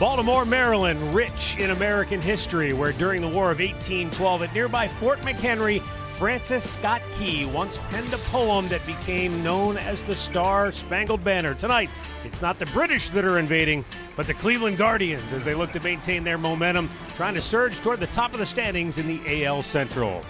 Baltimore, Maryland, rich in American history, where during the War of 1812 at nearby Fort McHenry, Francis Scott Key once penned a poem that became known as the Star-Spangled Banner. Tonight, it's not the British that are invading, but the Cleveland Guardians as they look to maintain their momentum, trying to surge toward the top of the standings in the AL Central.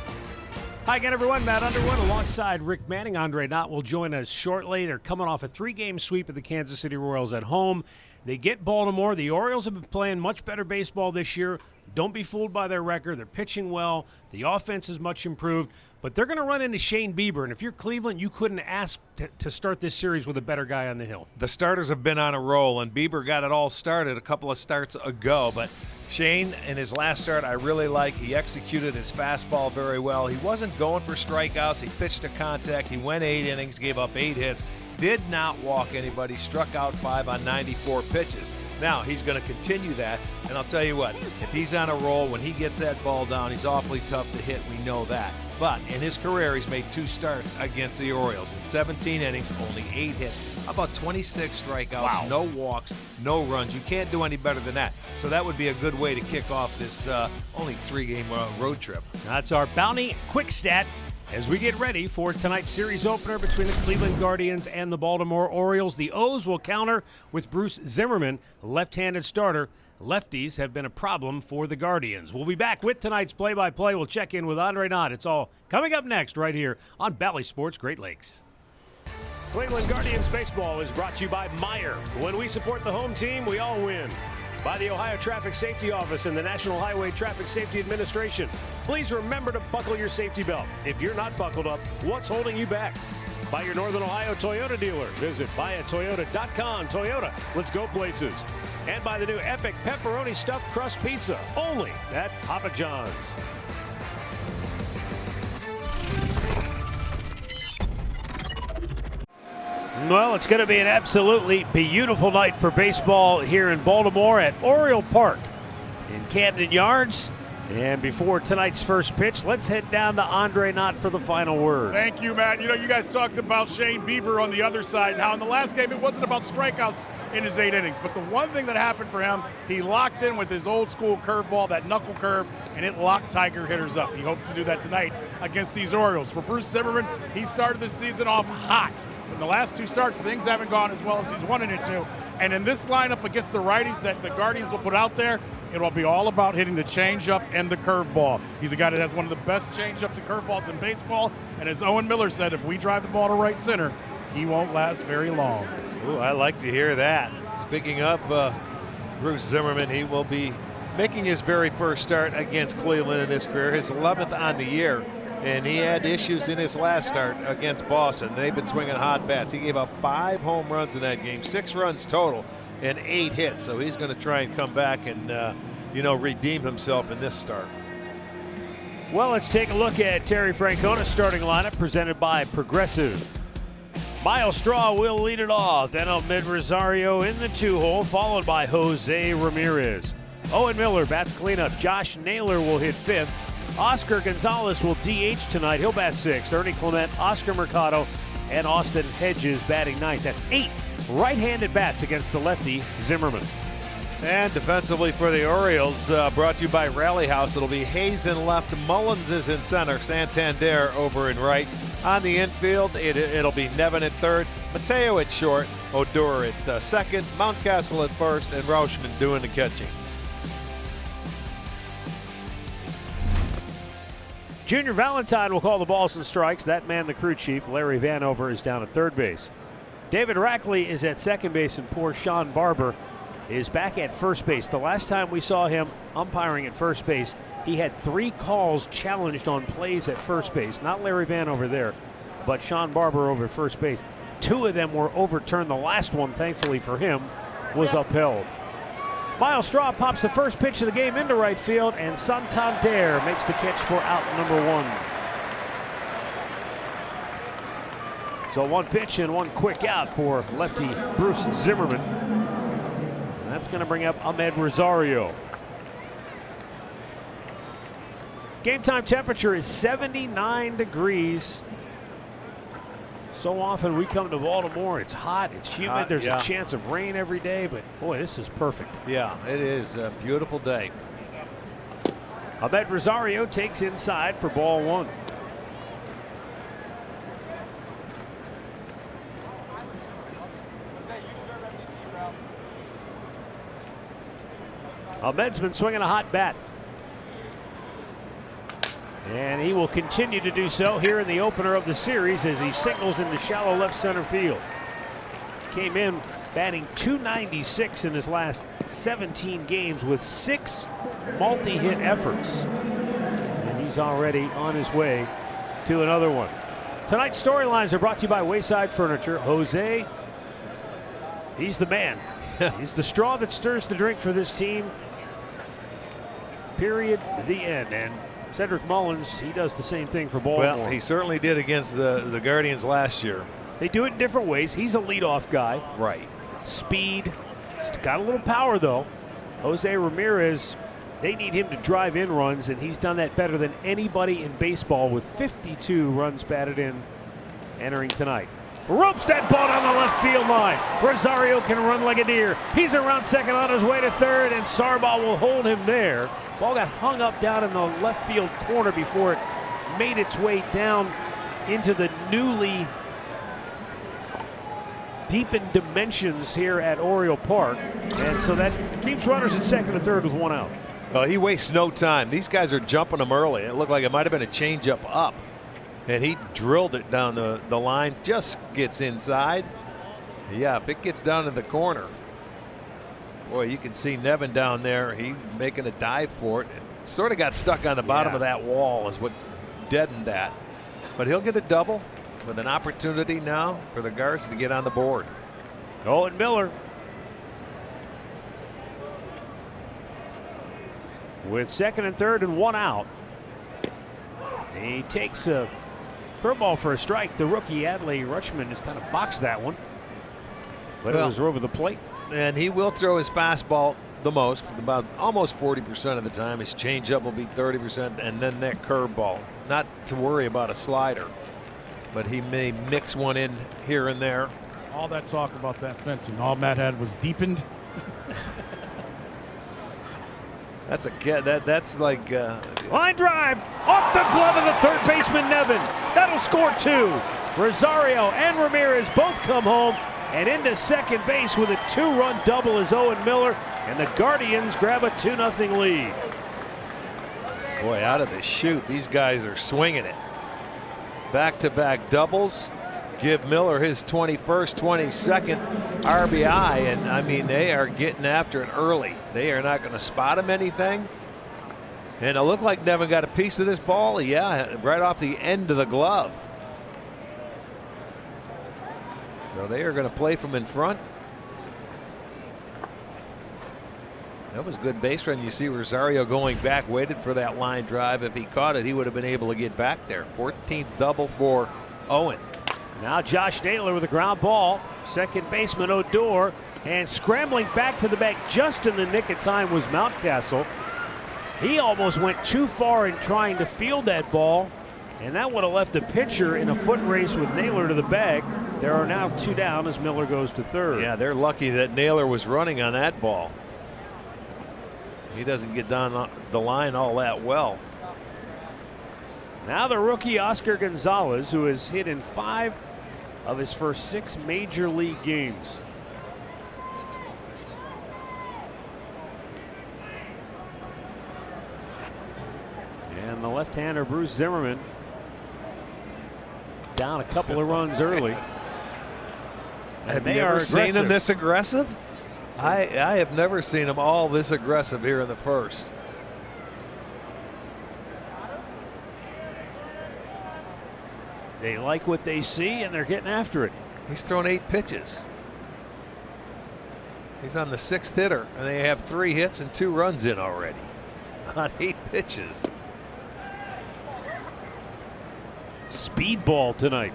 Hi again, everyone. Matt Underwood alongside Rick Manning. Andre Knott will join us shortly. They're coming off a 3-game sweep of the Kansas City Royals at home. They get Baltimore. The Orioles have been playing much better baseball this year. Don't be fooled by their record. They're pitching well. The offense is much improved. But they're going to run into Shane Bieber. And if you're Cleveland, you couldn't ask to start this series with a better guy on the hill. The starters have been on a roll, and Bieber got it all started a couple of starts ago. But Shane, in his last start, I really like. He executed his fastball very well. He wasn't going for strikeouts. He pitched to contact. He went 8 innings, gave up 8 hits. Did not walk anybody, struck out 5 on 94 pitches. Now, he's going to continue that, and I'll tell you what, if he's on a roll, when he gets that ball down, he's awfully tough to hit. We know that. But in his career, he's made 2 starts against the Orioles. In 17 innings, only 8 hits. How about 26 strikeouts, wow. No walks, no runs? You can't do any better than that. So that would be a good way to kick off this only 3-game road trip. That's our Bounty Quick Stat as we get ready for tonight's series opener between the Cleveland Guardians and the Baltimore Orioles. The O's will counter with Bruce Zimmerman, left-handed starter. Lefties have been a problem for the Guardians. We'll be back with tonight's play-by-play. We'll check in with Andre Knott. It's all coming up next right here on Bally Sports Great Lakes. Cleveland Guardians baseball is brought to you by Meyer. When we support the home team, we all win. By the Ohio Traffic Safety Office and the National Highway Traffic Safety Administration. Please remember to buckle your safety belt. If you're not buckled up, what's holding you back? By your Northern Ohio Toyota dealer. Visit buyatoyota.com. Toyota, let's go places. And by the new Epic Pepperoni Stuffed Crust Pizza, only at Papa John's. Well, it's going to be an absolutely beautiful night for baseball here in Baltimore at Oriole Park in Camden Yards. And before tonight's first pitch, let's head down to Andre Knott for the final word. Thank you, Matt. You know, you guys talked about Shane Bieber on the other side. Now, in the last game, it wasn't about strikeouts in his 8 innings. But the one thing that happened for him, he locked in with his old-school curveball, that knuckle curve, and it locked Tiger hitters up. He hopes to do that tonight against these Orioles. For Bruce Zimmerman, he started the season off hot. In the last 2 starts, things haven't gone as well as he's wanted it to. And in this lineup against the righties that the Guardians will put out there, it will be all about hitting the changeup and the curveball. He's a guy that has one of the best changeups and curveballs in baseball. And as Owen Miller said, if we drive the ball to right center, he won't last very long. Ooh, I like to hear that. Speaking of Bruce Zimmerman, he will be making his very first start against Cleveland in his career, his 11th on the year. And he had issues in his last start against Boston. They've been swinging hot bats. He gave up 5 home runs in that game, 6 runs total, and 8 hits. So he's going to try and come back and, redeem himself in this start. Well, let's take a look at Terry Francona's starting lineup presented by Progressive. Miles Straw will lead it off. Then Ahmed Rosario in the 2-hole, followed by Jose Ramirez. Owen Miller bats cleanup. Josh Naylor will hit 5th. Oscar Gonzalez will DH tonight. He'll bat 6th. Ernie Clement, Oscar Mercado, and Austin Hedges batting 9th. That's 8 right-handed bats against the lefty Zimmerman. And defensively for the Orioles, brought to you by Rally House, it'll be Hayes in left, Mullins is in center, Santander over in right. On the infield, it'll be Nevin at third, Mateo at short, Odor at second, Mountcastle at first, and Rauschman doing the catching. Junior Valentine will call the balls and strikes. That man, the crew chief, Larry Vanover, is down at third base. David Rackley is at second base, and poor Sean Barber is back at first base. The last time we saw him umpiring at first base, he had 3 calls challenged on plays at first base. Not Larry Vanover there, but Sean Barber over at first base. 2 of them were overturned. The last one, thankfully for him, was upheld. Miles Straw pops the first pitch of the game into right field, and Santander makes the catch for out number 1. So 1 pitch and 1 quick out for lefty Bruce Zimmerman. And that's going to bring up Ahmed Rosario. Game time temperature is 79 degrees. So often we come to Baltimore, it's hot, it's humid, there's yeah. a chance of rain every day, but boy, this is perfect. Yeah, it is a beautiful day. Ahmed Rosario takes inside for ball one. Ahmed's been swinging a hot bat. And he will continue to do so here in the opener of the series as he signals into shallow left center field. Came in batting .296 in his last 17 games with 6 multi-hit efforts. And he's already on his way to another one. Tonight's storylines are brought to you by Wayside Furniture. Jose, he's the man. He's the straw that stirs the drink for this team. Period. The end. And Cedric Mullins, he does the same thing for Baltimore. Well, he certainly did against the Guardians last year. They do it in different ways. He's a leadoff guy. Right. Speed. He's got a little power, though. Jose Ramirez, they need him to drive in runs, and he's done that better than anybody in baseball with 52 runs batted in entering tonight. Ropes that ball down the left field line. Rosario can run like a deer. He's around second on his way to third, and Sarbaugh will hold him there. Ball got hung up down in the left field corner before it made its way down into the newly deepened dimensions here at Oriole Park. And so that keeps runners at second and third with one out. Well, he wastes no time. These guys are jumping him early. It looked like it might have been a changeup up. And he drilled it down the line, just gets inside. Yeah, if it gets down to the corner. Boy, you can see Nevin down there. He making a dive for it. It sort of got stuck on the bottom of that wall is what deadened that. But he'll get a double with an opportunity now for the Guards to get on the board. Owen Miller with second and third and one out. He takes a curveball for a strike. The rookie Adley Rutschman has kind of boxed that one, but it was over the plate. And he will throw his fastball the most, about almost 40% of the time. His changeup will be 30%, and then that curveball. Not to worry about a slider, but he may mix one in here and there. All that talk about that fencing, all Matt had was deepened. That's that's like line drive off the glove of the third baseman Nevin. That'll score 2. Rosario and Ramirez both come home. And into second base with a 2-run double is Owen Miller, and the Guardians grab a 2-0 lead. Boy, out of the chute, these guys are swinging it. Back-to-back doubles give Miller his 21st, 22nd RBI, and I mean they are getting after it early. They are not going to spot him anything. And it looked like Nevin got a piece of this ball. Yeah, right off the end of the glove. So they are going to play from in front. That was a good base run. You see Rosario going back, waited for that line drive. If he caught it, he would have been able to get back there. 14th double for Owen. Now Josh Naylor with a ground ball. Second baseman Odor, and scrambling back to the bag just in the nick of time was Mountcastle. He almost went too far in trying to field that ball, and that would have left the pitcher in a foot race with Naylor to the bag. There are now 2 down as Miller goes to third. Yeah, they're lucky that Naylor was running on that ball. He doesn't get down the line all that well. Now the rookie Oscar Gonzalez, who has hit in 5 of his first 6 major league games. And the left-hander Bruce Zimmerman down a couple of runs early. Have you ever seen him this aggressive? I have never seen him all this aggressive here in the first. They like what they see, and they're getting after it. He's thrown 8 pitches. He's on the 6th hitter, and they have 3 hits and 2 runs in already on 8 pitches. Speedball tonight.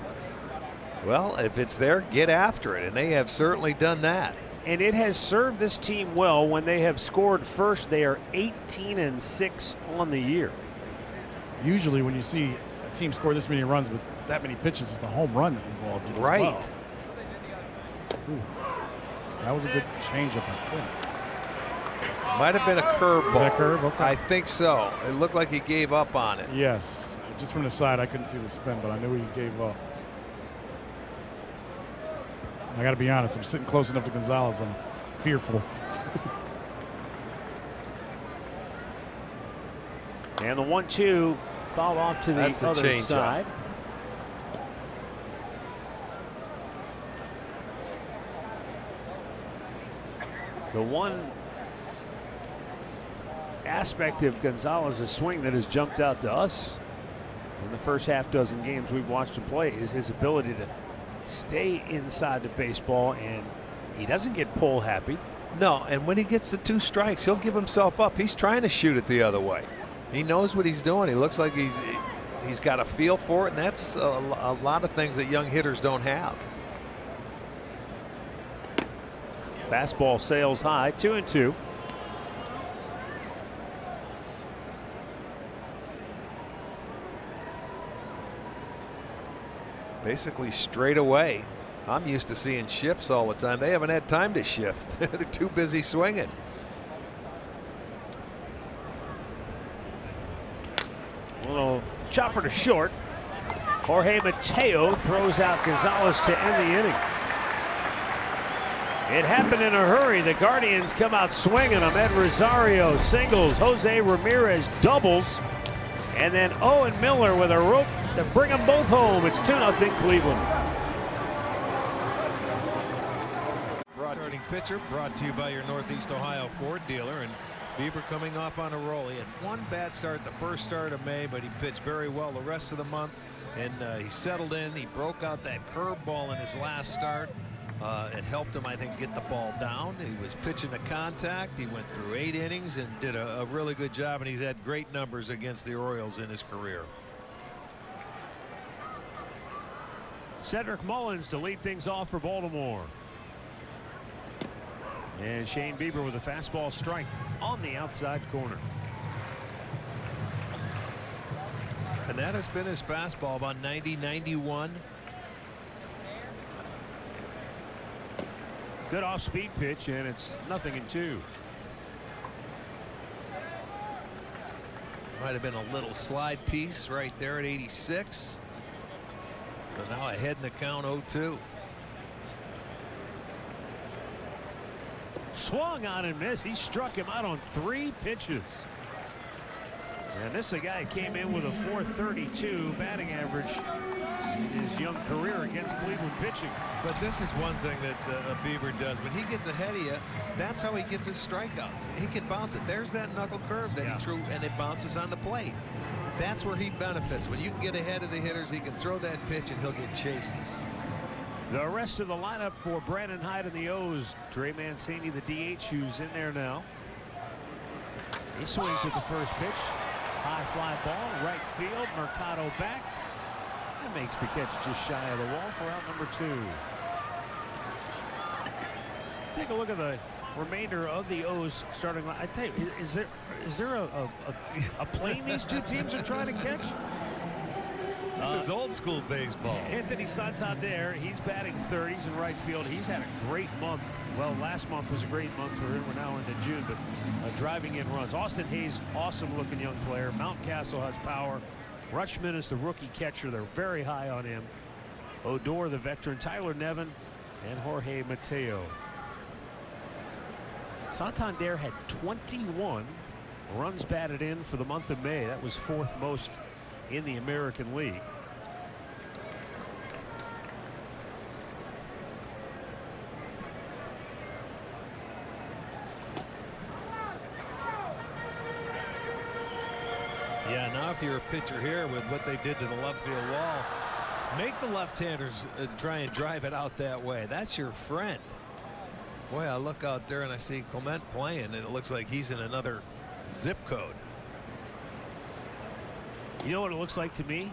Well, if it's there, get after it, and they have certainly done that. And it has served this team well. When they have scored first, they are 18-6 on the year. Usually when you see a team score this many runs with that many pitches, it's a home run involved as Right. well. Ooh. That was a good changeup, I think. Might have been a curveball. Was that curve? Okay. I think so. It looked like he gave up on it. Yes. Just from the side, I couldn't see the spin, but I knew he gave up. I got to be honest, I'm sitting close enough to Gonzalez. I'm fearful. And the 1-2 fouled off to the That's the other changeup. side. The one aspect of Gonzalez's swing that has jumped out to us in the first half dozen games we've watched him play is his ability to stay inside the baseball, and he doesn't get pull happy. No, and when he gets the 2 strikes, he'll give himself up. He's trying to shoot it the other way. He knows what he's doing. He looks like he's got a feel for it, and that's a lot of things that young hitters don't have. Fastball sails high, 2-2. Basically straight away. I'm used to seeing shifts all the time. They haven't had time to shift. They're too busy swinging. Little chopper to short. Jorge Mateo throws out Gonzalez to end the inning. It happened in a hurry. The Guardians come out swinging. Ahmed Rosario singles. Jose Ramirez doubles. And then Owen Miller with a rope to bring them both home. It's 2-0 Cleveland. Starting pitcher brought to you by your Northeast Ohio Ford dealer. And Bieber coming off on a roll. He had one bad start the first start of May, but he pitched very well the rest of the month. And he settled in. He broke out that curveball in his last start. It helped him, I think, get the ball down. He was pitching to contact. He went through 8 innings and did a really good job, and he's had great numbers against the Orioles in his career. Cedric Mullins to lead things off for Baltimore. And Shane Bieber with a fastball strike on the outside corner. And that has been his fastball, about 90, 91. Good off-speed pitch, and it's 0-2. Might have been a little slide piece right there at 86. So now ahead in the count, 0-2. Swung on and missed. He struck him out on 3 pitches. And this is a guy who came in with a .432 batting average in his young career against Cleveland pitching. But this is one thing that Bieber does. When he gets ahead of you, that's how he gets his strikeouts. He can bounce it. There's that knuckle curve that he threw, and it bounces on the plate. That's where he benefits. When you can get ahead of the hitters, he can throw that pitch, and he'll get chases. The rest of the lineup for Brandon Hyde and the O's. Trey Mancini, the DH, who's in there now. He swings at the first pitch. High fly ball, right field. Mercado back. And makes the catch just shy of the wall for out number 2. Take a look at the remainder of the O's starting line. I tell you, is there a plane these two teams are trying to catch? This is old school baseball. Anthony Santander, he's batting 30s in right field. He's had a great month. Well, last month was a great month for him. We're now into June, but driving in runs. Austin Hayes, awesome looking young player. Mountcastle has power. Rutschman is the rookie catcher. They're very high on him. Odor, the veteran. Tyler Nevin and Jorge Mateo. Santander had 21 runs batted in for the month of May. That was 4th most in the American League. Yeah, now if you're a pitcher here with what they did to the left field wall, make the left-handers try and drive it out that way. That's your friend. Boy, I look out there and I see Clement playing, and it looks like he's in another zip code. You know what it looks like to me?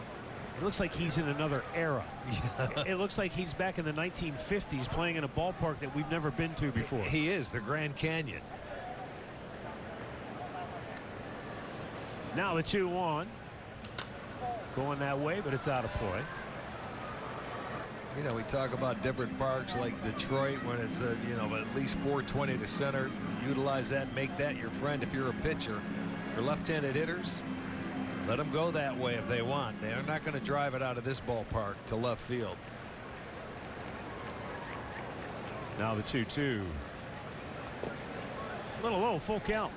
It looks like he's in another era. Yeah. It looks like he's back in the 1950s playing in a ballpark that we've never been to before. He is, the Grand Canyon. Now the 2-1. Going that way, but it's out of play. You know, we talk about different parks like Detroit when it's at least 420 to center. Utilize that, make that your friend if you're a pitcher. For left-handed hitters, let them go that way if they want. They're not going to drive it out of this ballpark to left field. Now the 2-2. Little low, full count.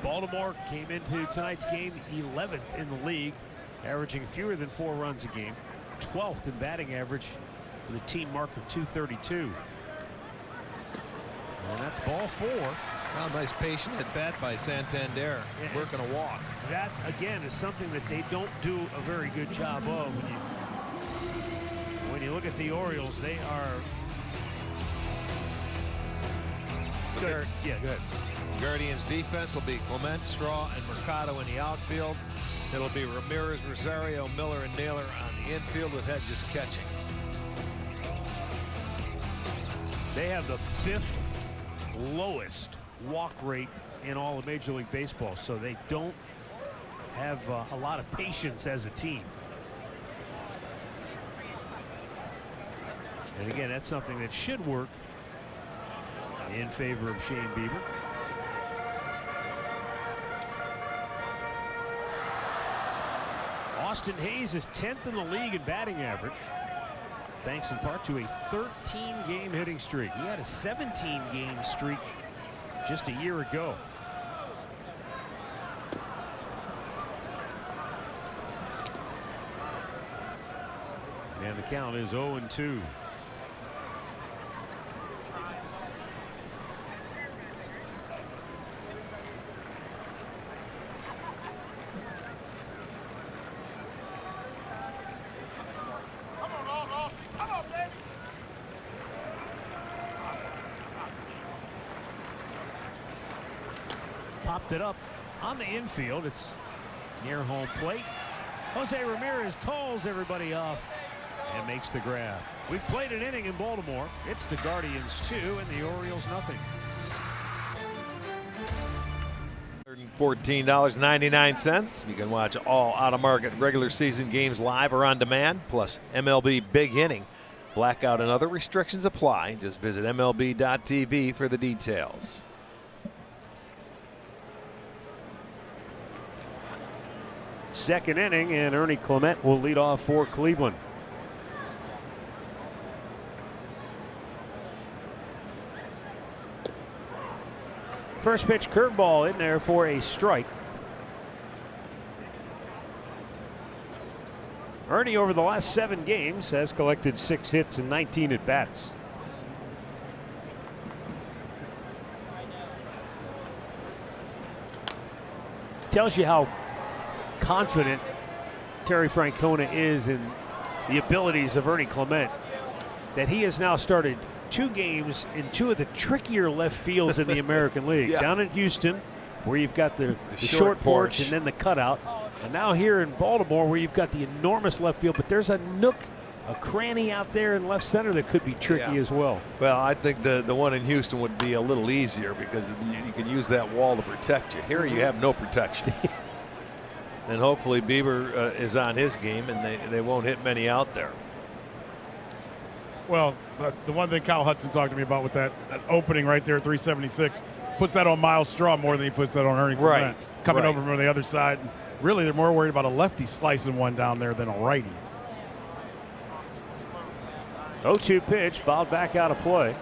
Baltimore came into tonight's game 11th in the league, averaging fewer than 4 runs a game, 12th in batting average with a team mark of .232. And that's ball 4. Well, nice patient at bat by Santander, working a walk. That again is something that they don't do a very good job of. When you look at the Orioles, they are good. Yeah, good. Guardians defense will be Clement, Straw, and Mercado in the outfield. It'll be Ramirez, Rosario, Miller, and Naylor on the infield with Hedges catching. They have the 5th lowest walk rate in all of Major League Baseball, so they don't have a lot of patience as a team. And again, that's something that should work in favor of Shane Bieber. Austin Hayes is 10th in the league in batting average, thanks in part to a 13-game hitting streak. He had a 17-game streak just a year ago. And the count is 0-2. Popped it up on the infield. It's near home plate. Jose Ramirez calls everybody off and makes the grab. We've played an inning in Baltimore. It's the Guardians 2 and the Orioles nothing. $114.99. You can watch all out-of-market regular season games live or on demand, plus MLB Big Inning. Blackout and other restrictions apply. Just visit MLB.tv for the details. Second inning, and Ernie Clement will lead off for Cleveland. First pitch curveball in there for a strike. Ernie over the last 7 games has collected 6 hits and 19 at bats. Tells you how confident Terry Francona is in the abilities of Ernie Clement, that he has now started 2 games in 2 of the trickier left fields in the American League. Yeah. Down in Houston, where you've got the short porch and then the cutout, and now here in Baltimore, where you've got the enormous left field, but there's a nook, a cranny out there in left center that could be tricky as well. Well, I think the one in Houston would be a little easier because you can use that wall to protect you. Here you have no protection. And hopefully Bieber is on his game and they won't hit many out there. Well, the one thing Kyle Hudson talked to me about with that opening right there at 376 puts that on Miles Straw more than he puts that on Ernie Clement. Coming over from the other side. Really, they're more worried about a lefty slicing one down there than a righty. 0-2 pitch, fouled back out of play.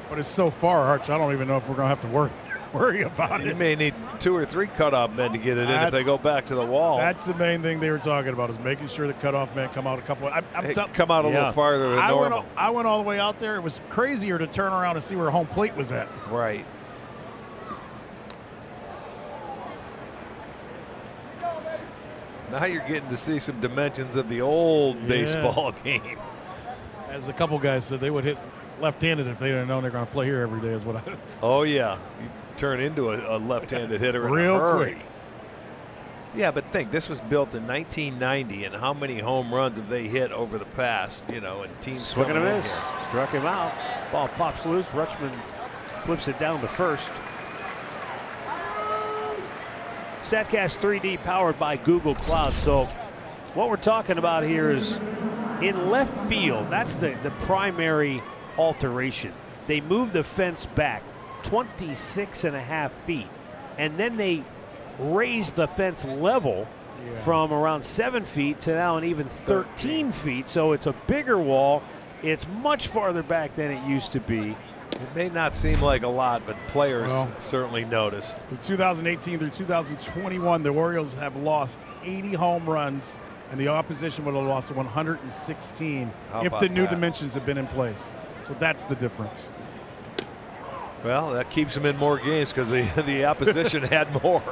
But it's so far, Arch, I don't even know if we're going to have to worry about it. You may need 2 or 3 cutoff men to get it in if they go back to the wall. That's the main thing they were talking about, is making sure the cutoff men come out a couple. Come out a little farther than normal. I went all the way out there. It was crazier to turn around and see where home plate was at. Right. Now you're getting to see some dimensions of the old baseball game. As a couple guys said, they would hit left-handed if they didn't know they're going to play here every day. Is what I. Oh yeah, you turn into a left-handed hitter real in a hurry. quick. Yeah, but think, this was built in 1990, and how many home runs have they hit over the past? You know, and teams Swing and a miss. Struck him out. Ball pops loose. Rutschman flips it down to first. StatCast 3D powered by Google Cloud. So what we're talking about here is in left field, that's the primary alteration. They moved the fence back 26.5 feet, and then they raised the fence level from around 7 feet to now an even 13 feet. So it's a bigger wall. It's much farther back than it used to be. It may not seem like a lot, but players certainly noticed. From 2018 through 2021, the Orioles have lost 80 home runs, and the opposition would have lost 116 if the new dimensions had been in place. So that's the difference. Well, that keeps them in more games because the opposition had more.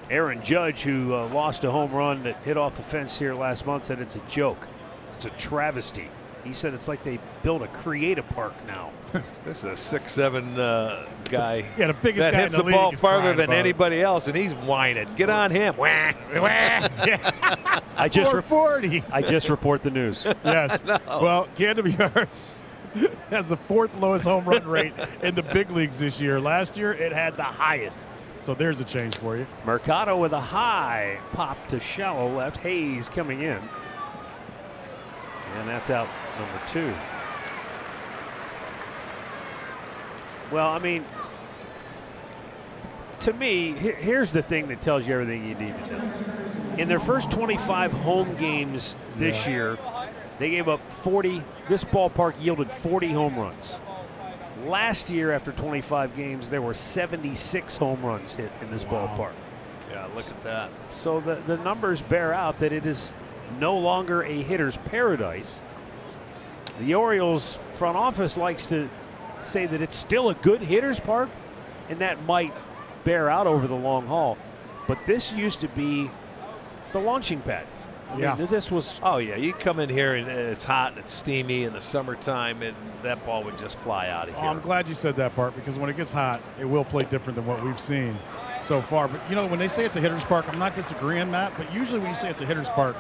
Aaron Judge, who lost a home run that hit off the fence here last month, said it's a joke. It's a travesty. He said it's like they built a creative park now. This is a 6'7" guy the biggest that guy hits in the the ball league farther than anybody else, and he's whining. Get on him. I just report the news. Yes. Well, Camden Yards has the 4th lowest home run rate in the big leagues this year. Last year, it had the highest. So there's a change for you. Mercado with a high pop to shallow left. Hayes coming in. And that's out number 2. Well, I mean, to me, here's the thing that tells you everything you need to know. In their first 25 home games this year, they gave up 40. This ballpark yielded 40 home runs. Last year, after 25 games, there were 76 home runs hit in this ballpark. Yeah, look at that. So the numbers bear out that it is no longer a hitter's paradise. The Orioles front office likes to say that it's still a good hitter's park, and that might bear out over the long haul. But this used to be the launching pad. I mean, this was. Oh yeah, you come in here and it's hot and it's steamy in the summertime, and that ball would just fly out of here. I'm glad you said that part, because when it gets hot, it will play different than what we've seen so far. But you know, when they say it's a hitter's park, I'm not disagreeing, Matt. But usually when you say it's a hitter's park,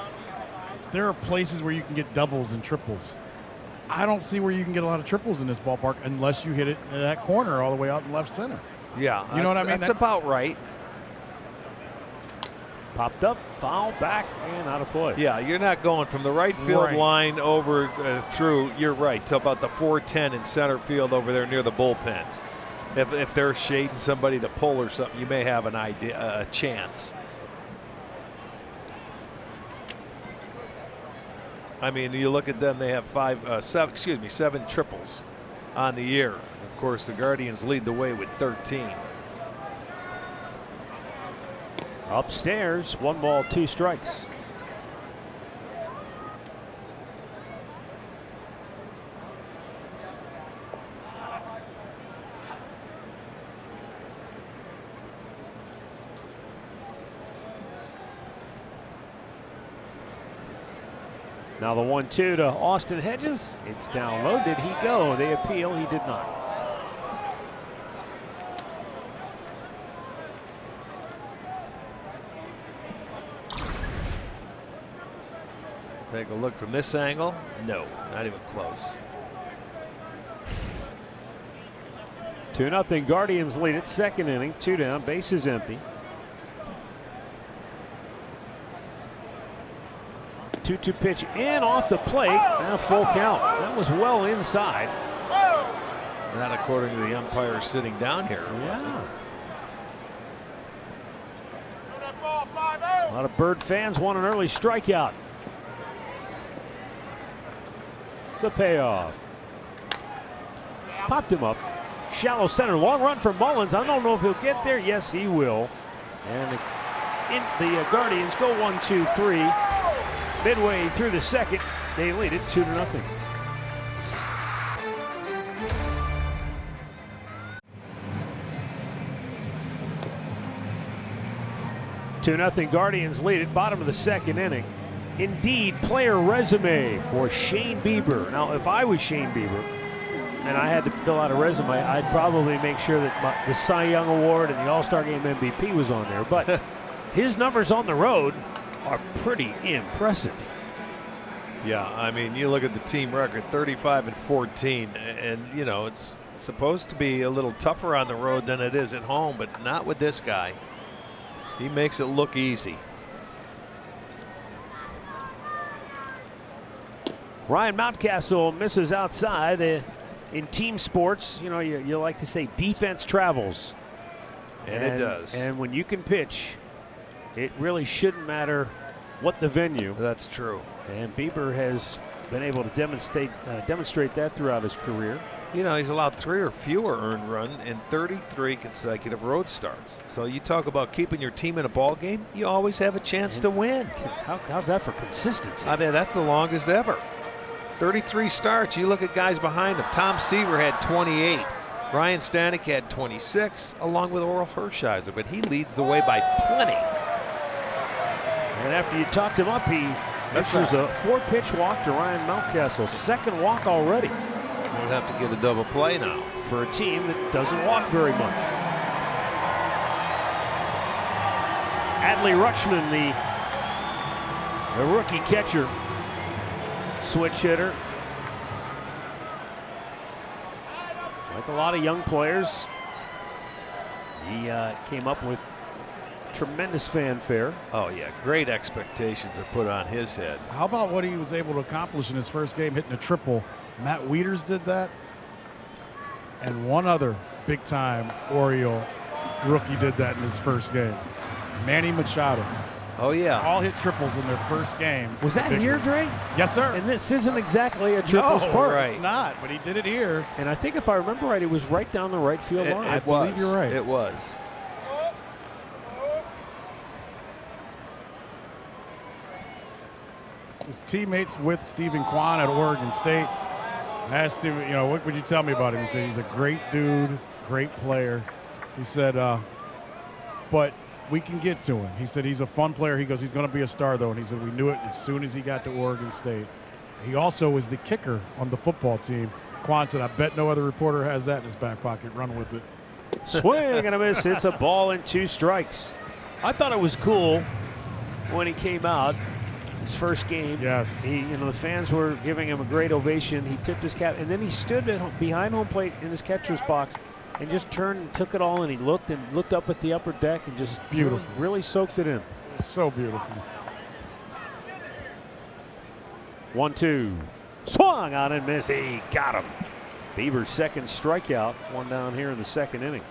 there are places where you can get doubles and triples. I don't see where you can get a lot of triples in this ballpark unless you hit it in that corner all the way out in left center. Yeah, you know what I mean. That's about right. Popped up, foul, back, and out of play. Yeah, you're not going from the right field line over through. You're right, to about the 410 in center field over there near the bullpens. If they're shading somebody to pull or something, you may have an idea, a chance. I mean, you look at them; they have seven triples on the year. Of course, the Guardians lead the way with 13. Upstairs, 1 ball, 2 strikes. Now the 1-2 to Austin Hedges. It's down low. Did he go? They appeal. He did not. Take a look from this angle. No, not even close. 2-0 Guardians lead it. 2nd inning, 2 down, bases empty. 2-2 pitch in off the plate. Now full count. That was well inside. Not according to the umpire sitting down here. Yeah. A lot of Bird fans want an early strikeout. The payoff. Popped him up. Shallow center. Long run for Mullins. I don't know if he'll get there. Yes, he will. And the Guardians go 1-2-3. Midway through the 2nd, they lead it 2-0. Guardians lead it. Bottom of the 2nd inning. Indeed, player resume for Shane Bieber. Now, if I was Shane Bieber and I had to fill out a resume, I'd probably make sure that the Cy Young Award and the All-Star Game MVP was on there. But his numbers on the road are pretty impressive. Yeah, I mean, you look at the team record, 35-14, and you know it's supposed to be a little tougher on the road than it is at home, but not with this guy. He makes it look easy. Ryan Mountcastle misses outside. In team sports, you know, you like to say defense travels. And it does. And when you can pitch, it really shouldn't matter what the venue. That's true. And Bieber has been able to demonstrate that throughout his career. You know, he's allowed 3 or fewer earned runs in 33 consecutive road starts. So you talk about keeping your team in a ball game, you always have a chance to win. How's that for consistency? I mean, that's the longest ever. 33 starts. You look at guys behind him. Tom Seaver had 28. Ryan Stanek had 26, along with Oral Hershiser, but he leads the way by plenty. And after you talked him up, he issues a 4-pitch walk to Ryan Mountcastle. Second walk already. We'll have to get a double play now. For a team that doesn't walk very much. Adley Rutschman, the rookie catcher, switch hitter. Like a lot of young players, he came up with tremendous fanfare. Oh yeah, great expectations are put on his head. How about what he was able to accomplish in his first game, hitting a triple? Matt Wieters did that, and one other big-time Oriole rookie did that in his first game. Manny Machado. Oh yeah, all hit triples in their first game. Was that here, Dre? Yes, sir. And this isn't exactly a triples no, park. Right. It's not, but he did it here. And I think if I remember right, it was right down the right field line. I believe you're right. It was. His teammates with Stephen Kwan at Oregon State. I asked him, you know, what would you tell me about him? He said he's a great dude, great player. He said, but we can get to him. He said he's a fun player. He goes, he's going to be a star, though. And he said we knew it as soon as he got to Oregon State. He also was the kicker on the football team. Quan said, I bet no other reporter has that in his back pocket. Run with it. Swing and a miss. It's a ball and 2 strikes. I thought it was cool when he came out. His first game. Yes. The fans were giving him a great ovation. He tipped his cap, and then he stood behind home plate in his catcher's box and just turned and took it all, and he looked up at the upper deck and just beautiful. Really soaked it in. So beautiful. 1-2. Swung on and miss. He got him. Bieber's second strikeout. One down here in the second inning.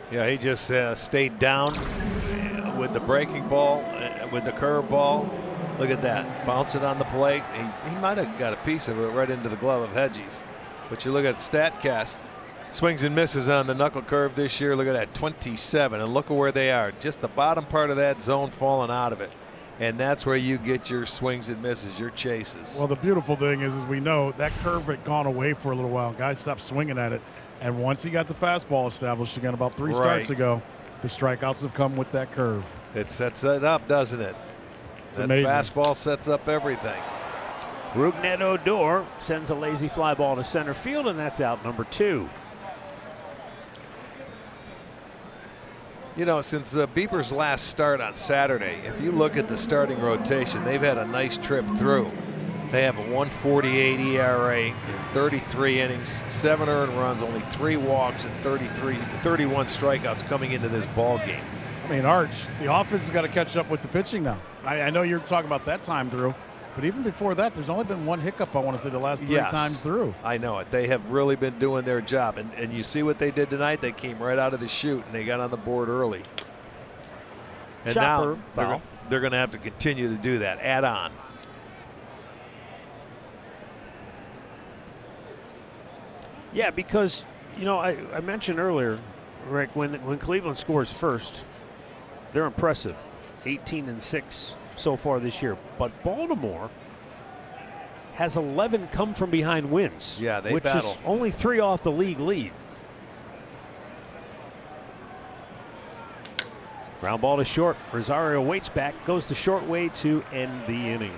Yeah, he just stayed down with the breaking ball, with the curve ball. Look at that. Bounce it on the plate. He might have got a piece of it right into the glove of Hedges. But you look at StatCast. Swings and misses on the knuckle curve this year. Look at that, 27. And look at where they are. Just the bottom part of that zone falling out of it. And that's where you get your swings and misses, your chases. Well, the beautiful thing is we know that curve had gone away for a little while. Guys stopped swinging at it. And once he got the fastball established again about 3 starts ago, the strikeouts have come with that curve. It sets it up, doesn't it? It's that amazing. Fastball sets up everything. Rougned Odor sends a lazy fly ball to center field, and that's out number 2. You know, since Bieber's last start on Saturday, if you look at the starting rotation, they've had a nice trip through. They have a 1.48 ERA in 33 innings, 7 earned runs, only 3 walks, and 31 strikeouts coming into this ball game. I mean, Arch, the offense has got to catch up with the pitching now. I know you're talking about that time through, but even before that, there's only been one hiccup, I want to say, the last 3 times through. I know it. They have really been doing their job. And you see what they did tonight? They came right out of the chute, and they got on the board early. And Chopper, now they're going to have to continue to do that. Add on. Yeah, because, you know, I mentioned earlier, Rick, when Cleveland scores first, they're impressive. 18-6 so far this year. But Baltimore has 11 come from behind wins. Yeah, they which battle. is only 3 off the league lead. Ground ball to short. Rosario waits back, goes the short way to end the inning.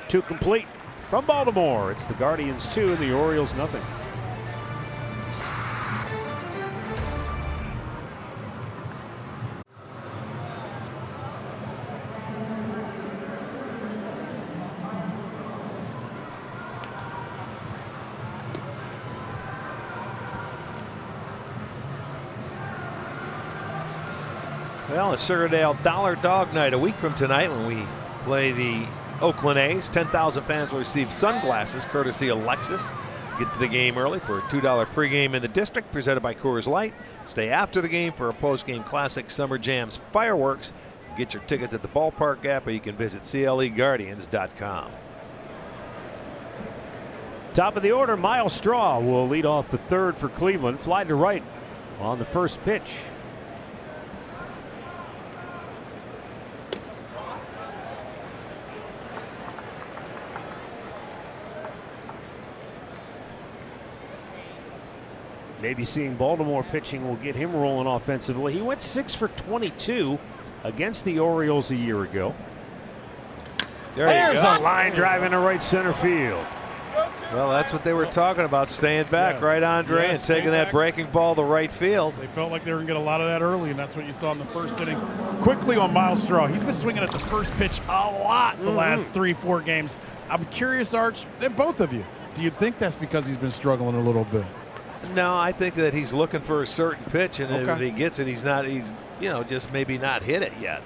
2 complete from Baltimore. It's the Guardians 2 and the Orioles nothing. Well, a Sugardale Dollar Dog Night a week from tonight when we play the Oakland A's. 10,000 fans will receive sunglasses courtesy of Lexus. Get to the game early for a $2 pregame in the district presented by Coors Light. Stay after the game for a postgame classic Summer Jams fireworks. Get your tickets at the ballpark app, or you can visit CLEGuardians.com. Top of the order, Miles Straw will lead off the third for Cleveland. Fly to right on the first pitch. Maybe seeing Baltimore pitching will get him rolling offensively. He went 6 for 22 against the Orioles a year ago. There's a line drive into right center field. Well, that's what they were talking about, staying back, right, Andre, and taking that breaking ball to right field. They felt like they were going to get a lot of that early, and that's what you saw in the first inning. Quickly on Miles Straw. He's been swinging at the first pitch a lot the last 3-4 games. I'm curious, Arch, and both of you, do you think that's because he's been struggling a little bit? No, I think that he's looking for a certain pitch, and if he gets it, he's just maybe not hit it yet.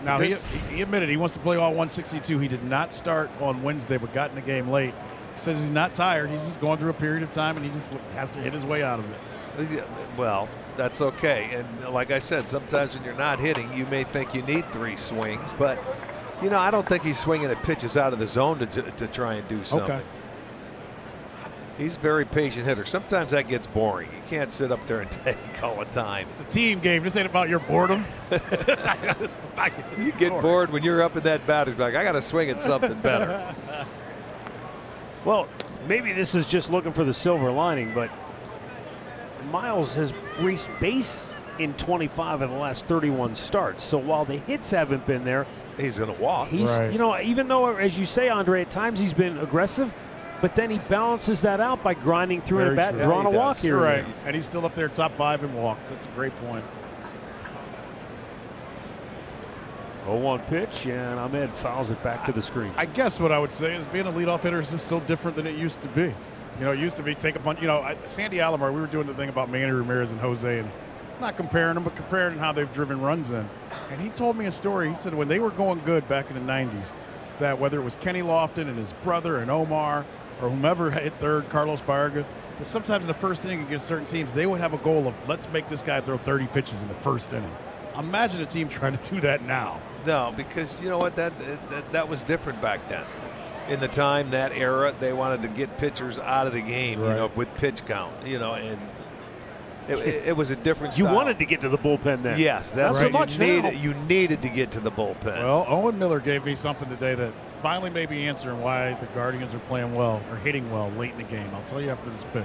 Now, he admitted he wants to play all 162. He did not start on Wednesday, but got in the game late. He says he's not tired. He's just going through a period of time, and he just has to hit his way out of it. Well, that's okay. And like I said, sometimes when you're not hitting, you may think you need 3 swings. But, I don't think he's swinging at pitches out of the zone to try and do something. Okay. He's a very patient hitter. Sometimes that gets boring. You can't sit up there and take all the time. It's a team game. This ain't about your boredom. You get bored when you're up in that batter's box. I got to swing at something better. Well, maybe this is just looking for the silver lining, but Miles has reached base in 25 of the last 31 starts. So while the hits haven't been there, he's going to walk. He's, even though, as you say, Andre, at times he's been aggressive, but then he balances that out by grinding through in a bat and drawing a walk here. Right, and he's still up there top 5 in walks. That's a great point. 0-1 pitch, and Ahmed fouls it back to the screen. I guess what I would say is being a leadoff hitter is just so different than it used to be. It used to be take a bunch. Sandy Alomar, we were doing the thing about Manny Ramirez and Jose, and not comparing them, but comparing how they've driven runs in. And he told me a story. He said when they were going good back in the 90s, that whether it was Kenny Lofton and his brother and Omar or whomever hit third, Carlos Baerga, that sometimes in the first inning against certain teams, they would have a goal of let's make this guy throw 30 pitches in the first inning. Imagine a team trying to do that now. No, because you know what, that was different back then. In the time, that era, they wanted to get pitchers out of the game, with pitch count, and it was a different style. You wanted to get to the bullpen then. Yes, that's right. what you needed to get to the bullpen. Well, Owen Miller gave me something today that finally made me answering why the Guardians are playing well or hitting well late in the game. I'll tell you after this pitch.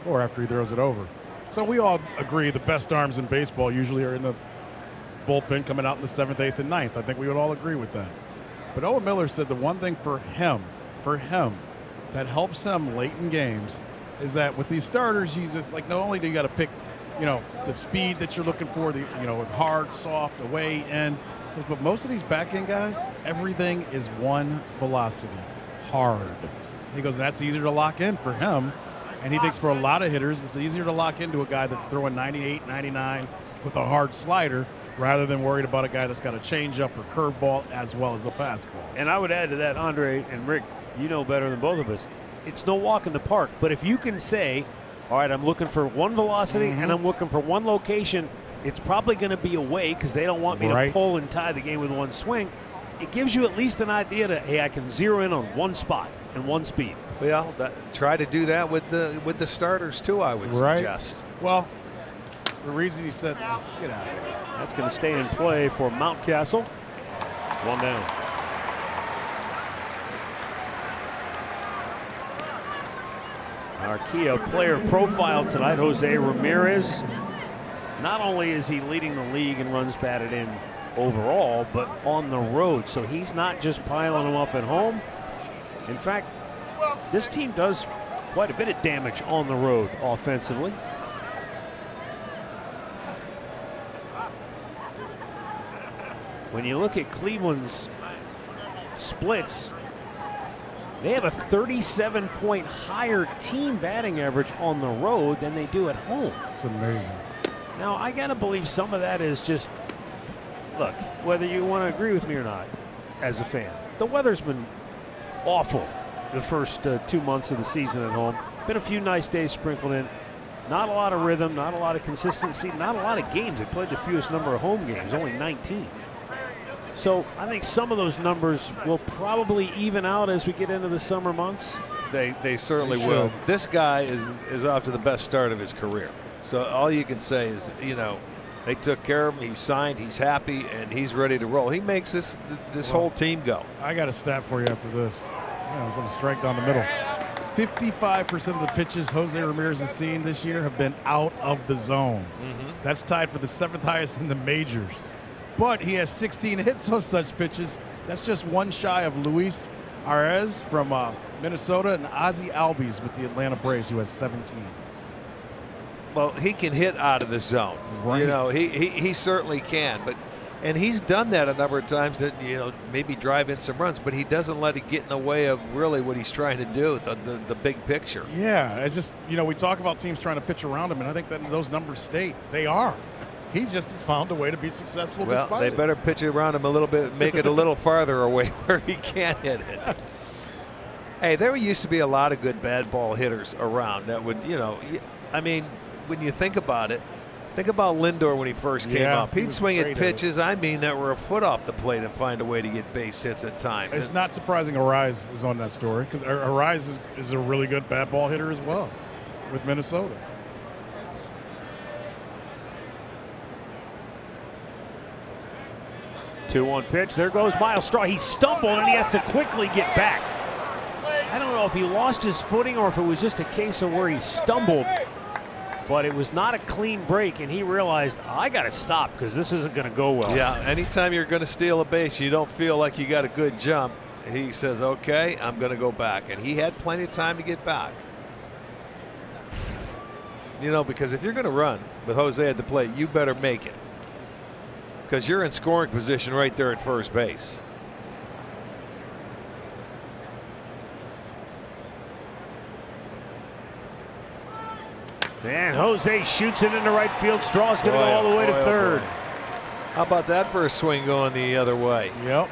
Or after he throws it over. So we all agree the best arms in baseball usually are in the bullpen coming out in the 7th, 8th, and 9th. I think we would all agree with that. But Owen Miller said the one thing for him, that helps him late in games is that with these starters, he's just like, not only do you got to pick, the speed that you're looking for, the hard, soft, away, in, but most of these back end guys, everything is one velocity, hard. And he goes, and that's easier to lock in for him. And he thinks for a lot of hitters, it's easier to lock into a guy that's throwing 98, 99 with a hard slider rather than worried about a guy that's got a changeup or curveball as well as a fastball. And I would add to that, Andre and Rick, you know better than both of us, it's no walk in the park. But if you can say, all right, I'm looking for one velocity and I'm looking for one location, it's probably going to be away because they don't want me to pull and tie the game with one swing. It gives you at least an idea that, hey, I can zero in on one spot and one speed. Well, try to do that with the starters too, I would suggest. Well, the reason he said, get out of here. That's going to stay in play for Mountcastle. 1 down. Our Kia player profile tonight, Jose Ramirez. Not only is he leading the league in runs batted in overall, but on the road. So he's not just piling them up at home. In fact, this team does quite a bit of damage on the road offensively. When you look at Cleveland's splits, They have a 37-point higher team batting average on the road than they do at home. It's amazing. Now, I got to believe some of that is just, look, whether you want to agree with me or not as a fan, the weather's been awful the first 2 months of the season at home. Been a few nice days sprinkled in. Not a lot of rhythm, not a lot of consistency, not a lot of games. They played the fewest number of home games, only 19. So I think some of those numbers will probably even out as we get into the summer months. They certainly will. This guy is off to the best start of his career. So all you can say is, you know, they took care of him. He signed. He's happy, and he's ready to roll. He makes this whole team go. I got a stat for you after this. Yeah, I was on a strike down the middle. 55% of the pitches Jose Ramirez has seen this year have been out of the zone. That's tied for the 7th highest in the majors. But he has 16 hits on such pitches. That's just one shy of Luis Arraez from Minnesota and Ozzie Albies with the Atlanta Braves, who has 17. Well, he can hit out of the zone. Right. You know, he certainly can. And he's done that a number of times, that, you know, maybe drive in some runs, but he doesn't let it get in the way of really what he's trying to do, the big picture. Yeah, it's just, you know, we talk about teams trying to pitch around him, and I think that those numbers state they are. He just has found a way to be successful Well, despite they it. better pitch it around him a little bit, make it a little farther away where he can't hit it. Hey, there used to be a lot of good bad ball hitters around that would, you know, I mean, when you think about it, think about Lindor when he first came up. He'd swing at pitches, I mean, that were a foot off the plate and find a way to get base hits at times. It's not surprising Arraez is on that story, because Arraez is a really good bad ball hitter as well with Minnesota. Two-one pitch. There goes Miles Straw. He stumbled and he has to quickly get back. I don't know if he lost his footing or if it was just a case of where he stumbled, but it was not a clean break, and he realized, I got to stop because this isn't going to go well. Yeah, anytime you're going to steal a base, you don't feel like you got a good jump. He says, okay, I'm going to go back. And he had plenty of time to get back. You know, because if you're going to run with Jose at the plate, you better make it, because you're in scoring position right there at first base. And Jose shoots it into right field. Straw's going to go all the way to third. How about that for a swing going the other way? Yep.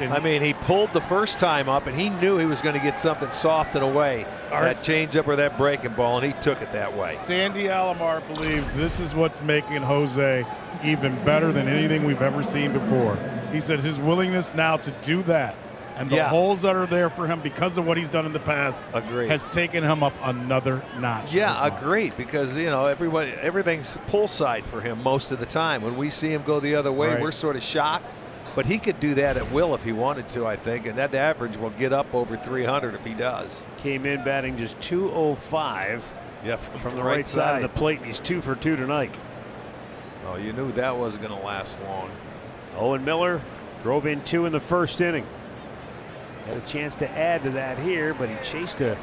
I mean, he pulled the first time up, and he knew he was going to get something soft and away, that changeup or that breaking ball, and he took it that way. Sandy Alomar believes this is what's making Jose even better than anything we've ever seen before. He said his willingness now to do that and the holes that are there for him because of what he's done in the past has taken him up another notch. Yeah, agreed, because, you know, everything's pull side for him most of the time. When we see him go the other way, we're sort of shocked. But he could do that at will if he wanted to, I think, and that average will get up over 300 if he does. Came in batting just 205 from the right side of the plate, and he's 2 for 2 tonight. Oh, you knew that wasn't going to last long. Owen Miller drove in 2 in the first inning. Had a chance to add to that here, but he chased a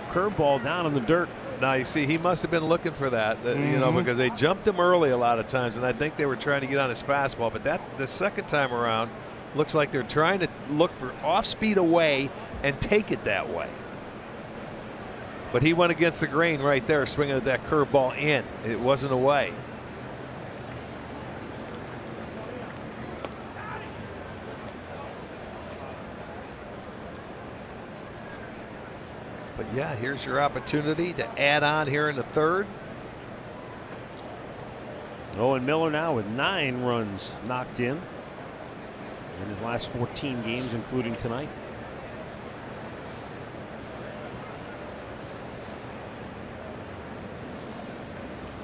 curveball down in the dirt. Now, you see, he must have been looking for that, you know, because they jumped him early a lot of times, and I think they were trying to get on his fastball. But the second time around, looks like they're trying to look for off-speed away and take it that way. But he went against the grain right there, swinging at that curveball in. It wasn't away. But yeah, here's your opportunity to add on here in the third. Owen Miller now with 9 runs knocked in his last 14 games, including tonight.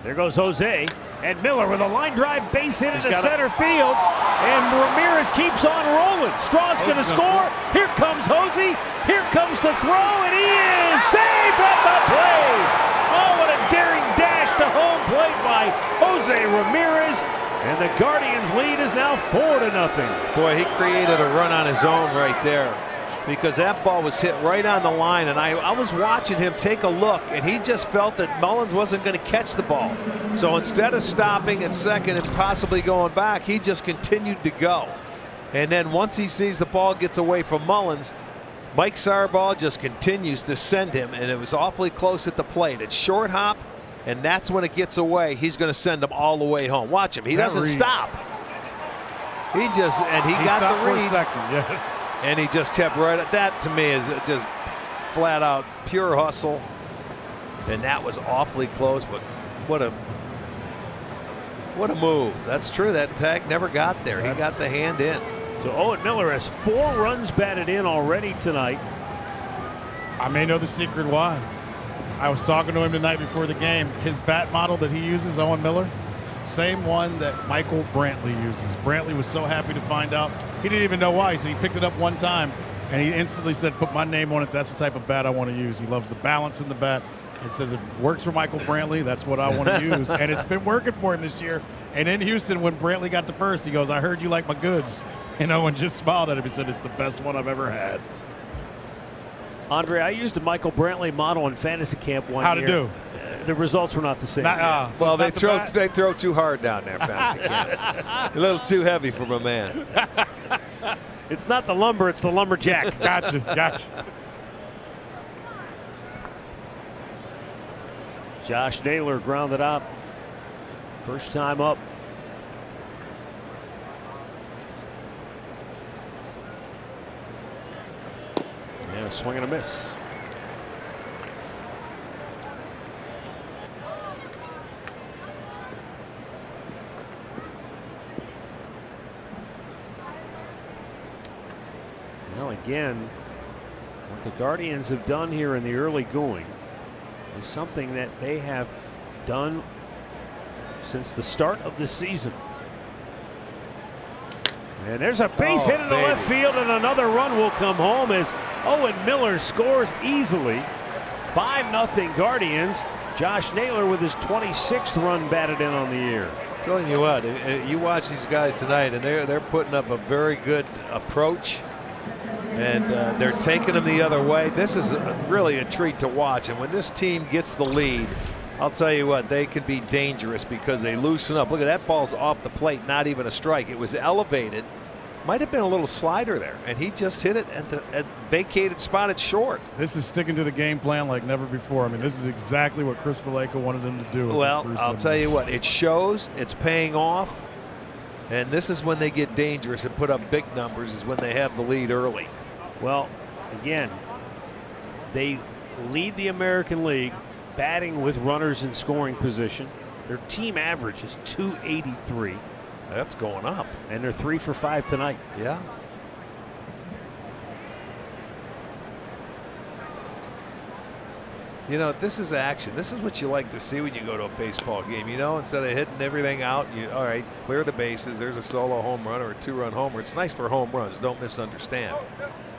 There goes Jose, and Miller with a line drive base hit into center field, and Ramirez keeps on rolling. Straw's going to score. Here comes Jose. Here comes the throw, and he is saved at the plate. Oh, what a daring dash to home plate by Jose Ramirez, and the Guardians' lead is now 4-0. Boy, he created a run on his own right there, because that ball was hit right on the line, and I was watching him take a look, and he just felt that Mullins wasn't going to catch the ball. So instead of stopping at second and possibly going back, he just continued to go. And then once he sees the ball gets away from Mullins, Mike Sarball just continues to send him, and it was awfully close at the plate. It's short hop, and that's when it gets away. He's going to send him all the way home. Watch him. He doesn't stop. He got the read. For a second, yeah. And he just kept right at that. To me is just flat out pure hustle. And that was awfully close, but what a move. That's true. That tag never got there. He got the hand in. So Owen Miller has 4 runs batted in already tonight. I may know the secret why. I was talking to him the night before the game. His bat model that he uses, Owen Miller, same one that Michael Brantley uses. Brantley was so happy to find out. He didn't even know why. He said he picked it up one time, and he instantly said, put my name on it. That's the type of bat I want to use. He loves the balance in the bat. It says if it works for Michael Brantley, that's what I want to use. And it's been working for him this year. And in Houston, when Brantley got to first, he goes, I heard you like my goods. And Owen just smiled at him. He said, it's the best one I've ever had. Andre, I used a Michael Brantley model in fantasy camp one year. How'd it do? The results were not the same. So well, they throw too hard down there, fantasy camp. A little too heavy for my man. It's not the lumber, it's the lumberjack. Gotcha. Josh Naylor grounded out. First time up. Yeah, swing and a miss. Well, again, what the Guardians have done here in the early going is something that they have done since the start of the season. And there's a base hit into left field, and another run will come home as Owen Miller scores easily. 5-0 Guardians. Josh Naylor with his 26th run batted in on the year. Telling you what, you watch these guys tonight, and they're putting up a very good approach, and they're taking them the other way. This is really a treat to watch, and when this team gets the lead, I'll tell you what, they can be dangerous because they loosen up. Look at that, ball's off the plate, not even a strike. It was elevated. Might have been a little slider there, and he just hit it at the vacated spot at short. This is sticking to the game plan like never before. I mean, this is exactly what Chris Vallejo wanted him to do. Well, I'll tell you what, it shows, it's paying off, and this is when they get dangerous and put up big numbers, is when they have the lead early. Well, again, they lead the American League batting with runners in scoring position. Their team average is .283. That's going up. And they're 3 for 5 tonight. Yeah. You know, this is action. This is what you like to see when you go to a baseball game. You know, instead of hitting everything out, all right, clear the bases. There's a solo home run or a 2-run homer. It's nice for home runs. Don't misunderstand.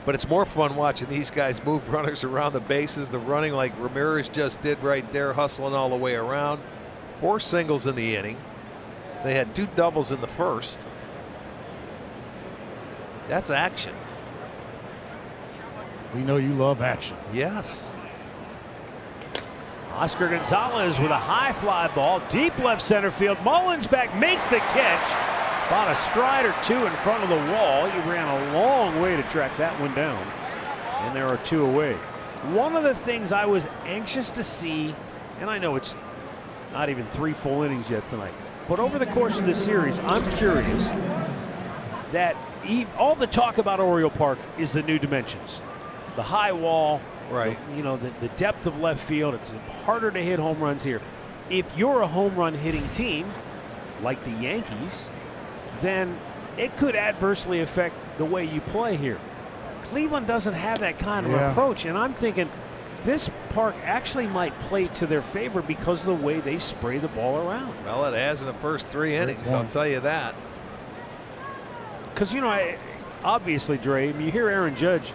But it's more fun watching these guys move runners around the bases. The running like Ramirez just did right there, hustling all the way around. 4 singles in the inning. They had 2 doubles in the first. That's action. We know you love action. Yes. Oscar Gonzalez with a high fly ball, deep left center field. Mullins back, makes the catch. About a stride or 2 in front of the wall. He ran a long way to track that one down. And there are 2 away. One of the things I was anxious to see, and I know it's not even 3 full innings yet tonight, but over the course of this series, I'm curious that all the talk about Oriole Park is the new dimensions. The high wall, right? You know, the depth of left field. It's harder to hit home runs here. If you're a home run hitting team, like the Yankees, then it could adversely affect the way you play here. Cleveland doesn't have that kind of approach, and I'm thinking this park actually might play to their favor because of the way they spray the ball around. Well, it has in the first 3 innings, I'll tell you that. Because, you know, obviously, Dre, you hear Aaron Judge,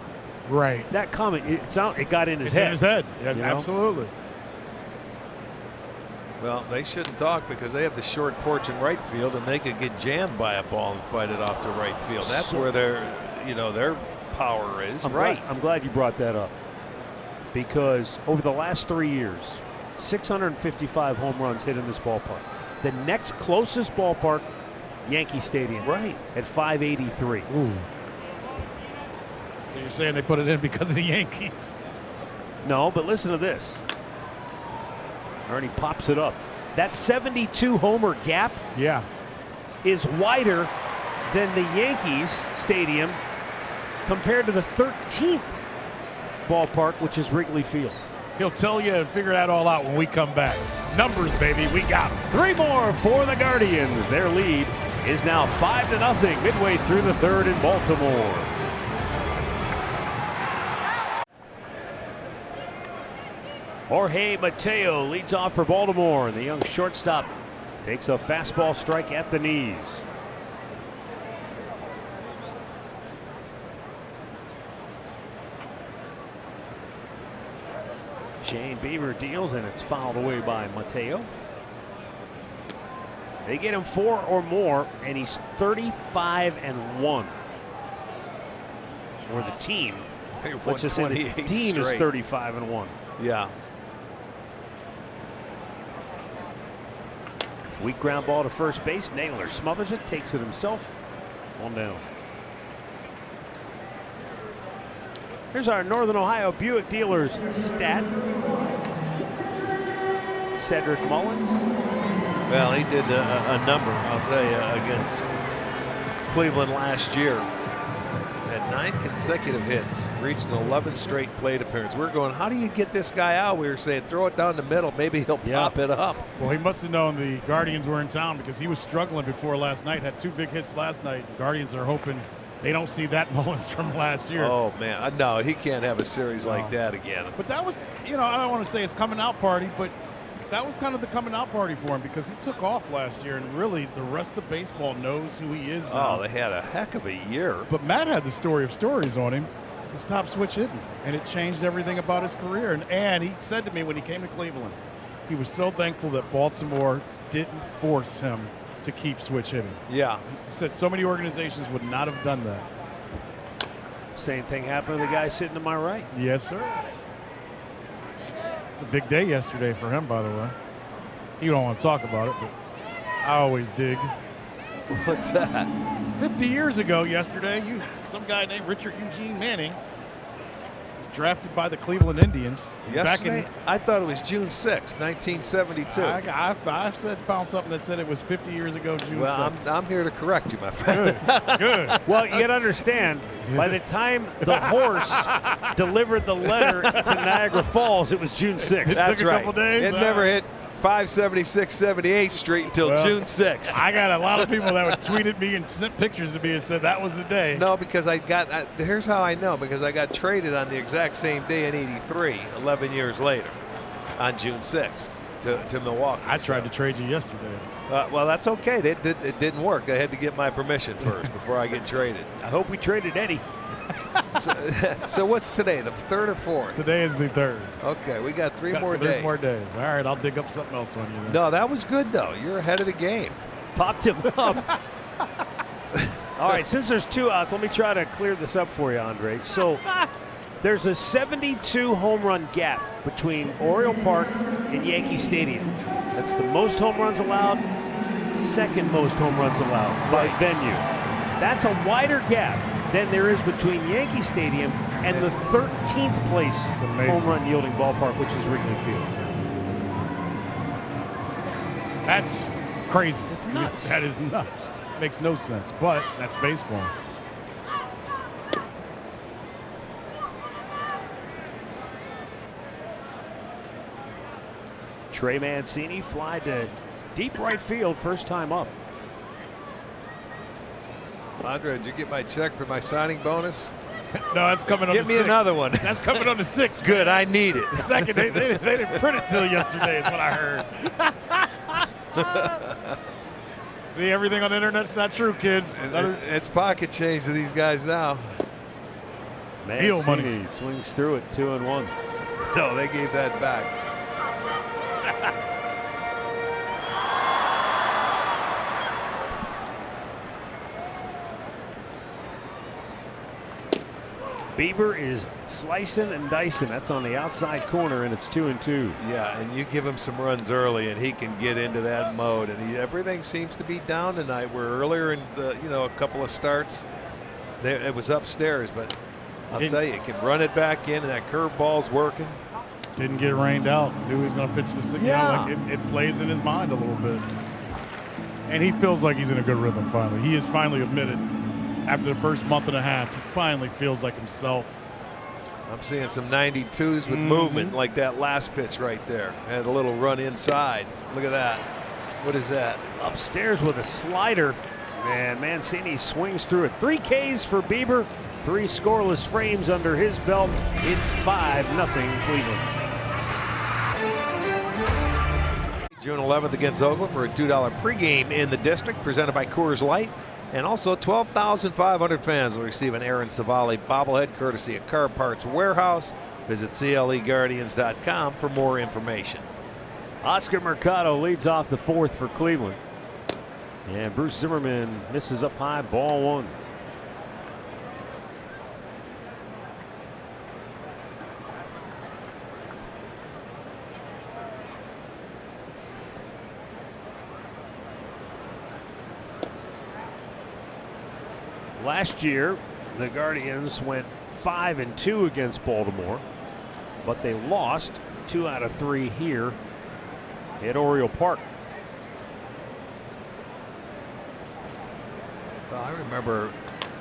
right? That comment, it got in his head. It's in his head. Yeah, absolutely. Well, they shouldn't talk because they have the short porch in right field, and they could get jammed by a ball and fight it off to right field. That's where their power is. I'm glad you brought that up, because over the last 3 years, 655 home runs hit in this ballpark. The next closest ballpark, Yankee Stadium, right, at 583. Ooh. So you're saying they put it in because of the Yankees? No, but listen to this. Ernie pops it up. That 72 homer gap is wider than the Yankees stadium compared to the 13th ballpark, which is Wrigley Field. He'll tell you and figure that all out when we come back. Numbers, baby, we got them. 3 more for the Guardians. Their lead is now 5-0 midway through the third in Baltimore. Jorge Mateo leads off for Baltimore, and the young shortstop takes a fastball strike at the knees. Shane Bieber deals, and it's fouled away by Mateo. They get him 4 or more, and he's 35-1 for the team. Let's just say the team is 35-1. Yeah. Weak ground ball to first base. Naylor smothers it, takes it himself. 1 down. Here's our Northern Ohio Buick dealers stat. Cedric Mullins. Well, he did a number, I'll tell you, against Cleveland last year. Had 9 consecutive hits, reached an 11 straight plate appearance. We're going, how do you get this guy out? We were saying, throw it down the middle. Maybe he'll pop it up. Well, he must have known the Guardians were in town because he was struggling before last night. Had 2 big hits last night. Guardians are hoping they don't see that Mullins from last year. Oh, man. No, he can't have a series like that again. But that was, I don't want to say his coming out party, but that was kind of the coming out party for him because he took off last year, and really the rest of baseball knows who he is now. Oh, they had a heck of a year. But Matt had the story of stories on him. He stopped switch hitting, and it changed everything about his career. And he said to me when he came to Cleveland, he was so thankful that Baltimore didn't force him to keep switch hitting. Yeah. He said so many organizations would not have done that. Same thing happened to the guy sitting to my right. Yes, sir. It's a big day yesterday for him, by the way. You don't want to talk about it, but I always dig. What's that? 50 years ago yesterday, some guy named Richard Eugene Manning was drafted by the Cleveland Indians. Yesterday? I thought it was June 6, 1972. I found something that said it was 50 years ago, June 6th. I'm here to correct you, my friend. Good. Well, you got to understand, by the time the horse delivered the letter to Niagara Falls, it was June 6th. It That's took a right. couple days. It never hit 576 78th Street until June 6th. I got a lot of people that would tweet at me and sent pictures to me and said that was the day. No, because here's how I know, because I got traded on the exact same day in '83, 11 years later, on June 6th to Milwaukee. I tried to trade you yesterday. Well, that's okay. It didn't work. I had to get my permission first before I get traded. I hope we traded Eddie. So what's today, the 3rd or 4th? Today is the 3rd. Okay, we got 3 more days. 3 more days. All right, I'll dig up something else on you then. No, that was good, though. You're ahead of the game. Popped him up. All right, since there's 2 outs, let me try to clear this up for you, Andre. So there's a 72 home run gap between Oriole Park and Yankee Stadium. That's the most home runs allowed, 2nd most home runs allowed by venue. That's a wider gap than there is between Yankee Stadium and the 13th place home run yielding ballpark, which is Wrigley Field. That's crazy. It's nuts. That is nuts. Makes no sense, but that's baseball. Trey Mancini fly to deep right field, first time up. Andre, did you get my check for my signing bonus? No, that's coming on the 6th. Give me another one. That's coming on the 6th. Good, I need it. The 2nd, they didn't print it till yesterday is what I heard. See, everything on the internet's not true, kids. It's pocket change to these guys now. Deal money. Mancini swings through it, 2-1. No, they gave that back. Bieber is slicing and dicing. That's on the outside corner, and it's 2-2. Yeah, and you give him some runs early, and he can get into that mode. And everything seems to be down tonight. Where earlier in the, a couple of starts, it was upstairs, but I'll tell you, can run it back in, and that curveball's working. Didn't get rained out. Knew he was going to pitch the signal. Yeah. Like it plays in his mind a little bit. And he feels like he's in a good rhythm finally. He has finally admitted after the first month and a half, he finally feels like himself. I'm seeing some 92s with movement, like that last pitch right there. Had a little run inside. Look at that. What is that? Upstairs with a slider, and Mancini swings through it. 3 Ks for Bieber, 3 scoreless frames under his belt. It's 5-0 Cleveland. June 11th against Oakland for a $2 pregame in the district, presented by Coors Light. And also 12,500 fans will receive an Aaron Savali bobblehead courtesy of Car Parts Warehouse. Visit CLEGuardians.com for more information. Oscar Mercado leads off the 4th for Cleveland. And Bruce Zimmerman misses up high, ball 1. Last year, the Guardians went 5-2 against Baltimore, but they lost 2 out of 3 here at Oriole Park. Well, I remember,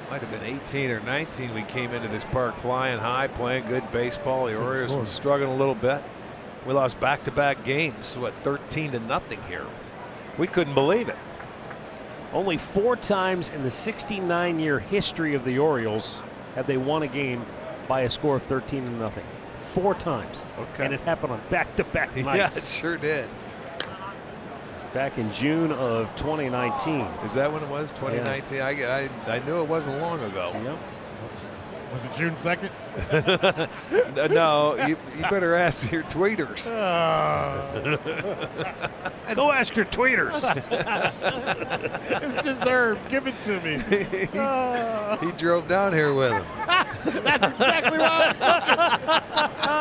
might have been 18 or 19, we came into this park flying high, playing good baseball. The Orioles were struggling a little bit. We lost back-to-back games, 13-0 here. We couldn't believe it. Only 4 times in the 69-year history of the Orioles have they won a game by a score of 13-0. 4 times. Okay. And it happened on back-to-back nights. Yes, it sure did. Back in June of 2019. Is that when it was? 2019? Yeah. I knew it wasn't long ago. Yep. Was it June 2nd? No, you better ask your tweeters. Go ask your tweeters. It's deserved. Give it to me. He drove down here with him. That's exactly what I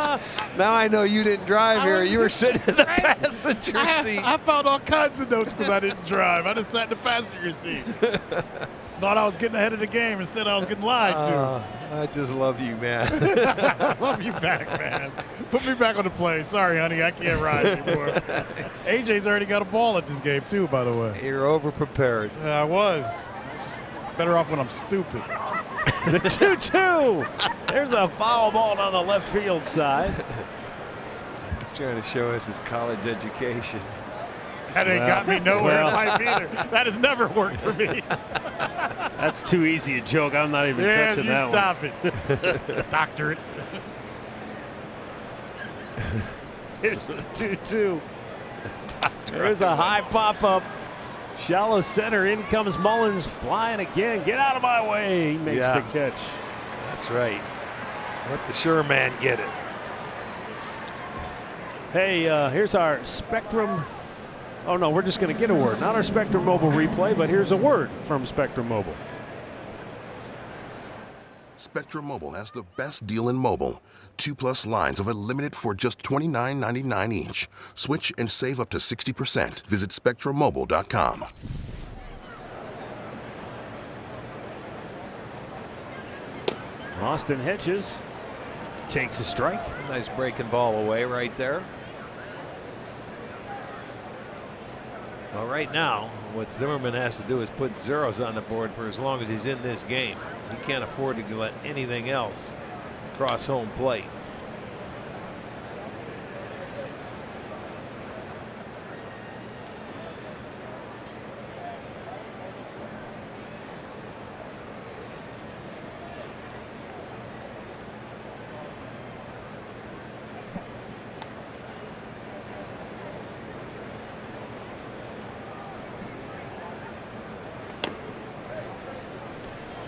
was thinking. Now I know you didn't drive here. You were sitting in the passenger seat. I found all kinds of notes because I didn't drive. I just sat in the passenger seat. Thought I was getting ahead of the game. Instead, I was getting lied to. I just love you, man. I love you back, man. Put me back on the plane. Sorry, honey, I can't ride anymore. AJ's already got a ball at this game, too, by the way. You're over-prepared. I was. Just better off when I'm stupid. The 2-2. There's a foul ball down the left field side. Trying to show us his college education. That ain't got me nowhere in life either. That has never worked for me. That's too easy a joke. I'm not even touching that one. Stop it. Doctorate. Here's the 2-2. There's a high pop-up. Shallow center. In comes Mullins flying again. Get out of my way. He makes the catch. That's right. Let the sure man get it. Hey, here's our Spectrum. Oh, no, we're just going to get a word. Not our Spectrum Mobile replay, but here's a word from Spectrum Mobile. Spectrum Mobile has the best deal in mobile. 2+ lines of unlimited for just $29.99 each. Switch and save up to 60%. Visit SpectrumMobile.com. Austin Hedges takes a strike. A nice breaking ball away right there. Well, right now, what Zimmerman has to do is put zeros on the board for as long as he's in this game. He can't afford to let anything else cross home plate.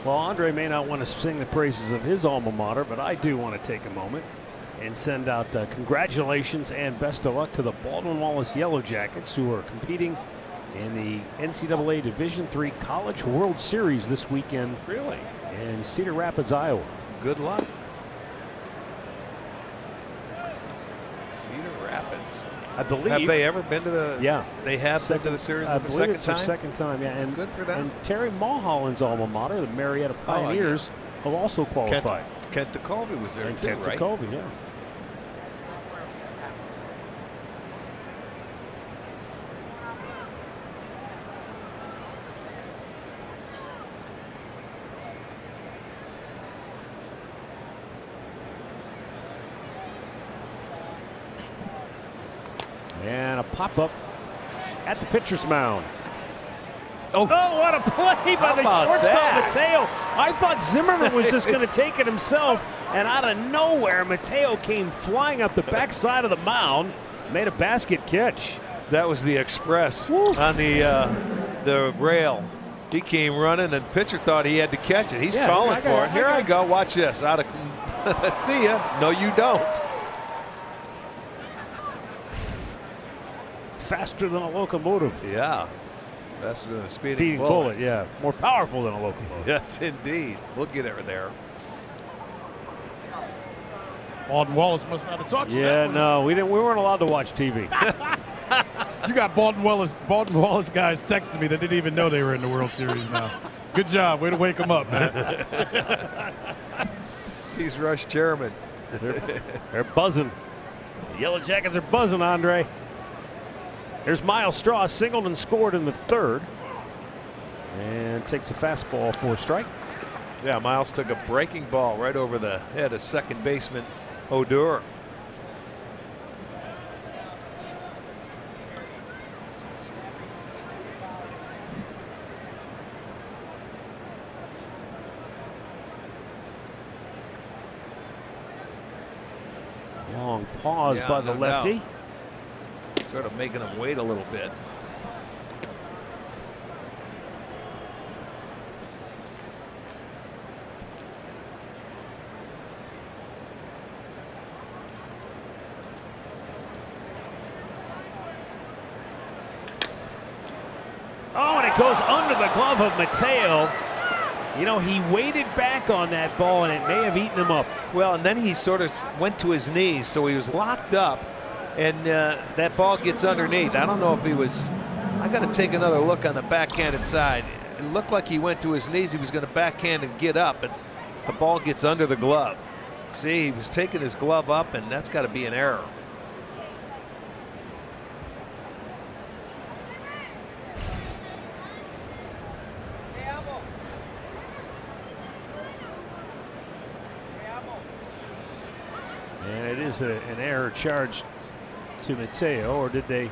Well, Andre may not want to sing the praises of his alma mater, but I do want to take a moment and send out congratulations and best of luck to the Baldwin-Wallace Yellow Jackets, who are competing in the NCAA Division III College World Series this weekend. Really? In Cedar Rapids, Iowa. Good luck. Cedar Rapids. Guardians. I believe. Have they ever been to the? Yeah. They have been to the series. I believe second it's time. their second time. Yeah, and good for them. And Terry Mulholland's alma mater, the Marietta Pioneers, have also qualified. Kent DeColby was there and too, Kent right? DeColby, yeah. And a pop-up at the pitcher's mound. Oh, what a play by the shortstop, Mateo. I thought Zimmerman was just going to take it himself, and out of nowhere, Mateo came flying up the backside of the mound, made a basket catch. That was the express on the rail. He came running, and pitcher thought he had to catch it. He's calling for it. Here I go. Watch this. Out of see ya. No, you don't. Faster than a locomotive. Yeah. Faster than a speeding bullet. Yeah. More powerful than a locomotive. Yes, indeed. We'll get it there. Baldwin Wallace must not have taught you that. Yeah, no, we weren't allowed to watch TV. You got Baldwin Wallace guys texting me that didn't even know they were in the World Series now. Good job. Way to wake them up, man. He's Rush Chairman. They're buzzing. The Yellow Jackets are buzzing, Andre. There's Miles Straw, singled and scored in the third. And takes a fastball for a strike. Yeah, Miles took a breaking ball right over the head of second baseman Odor. Long pause by the lefty. Doubt. Sort of making him wait a little bit. Oh, and it goes under the glove of Mateo. You know, he waited back on that ball, and it may have eaten him up. Well, and then he sort of went to his knees, so he was locked up, and that ball gets underneath. I don't know if he was. I got to take another look on the backhanded side. It looked like he went to his knees. He was going to backhand and get up, and the ball gets under the glove. See, he was taking his glove up, and that's got to be an error. And it is an error charged to Mateo, or did they?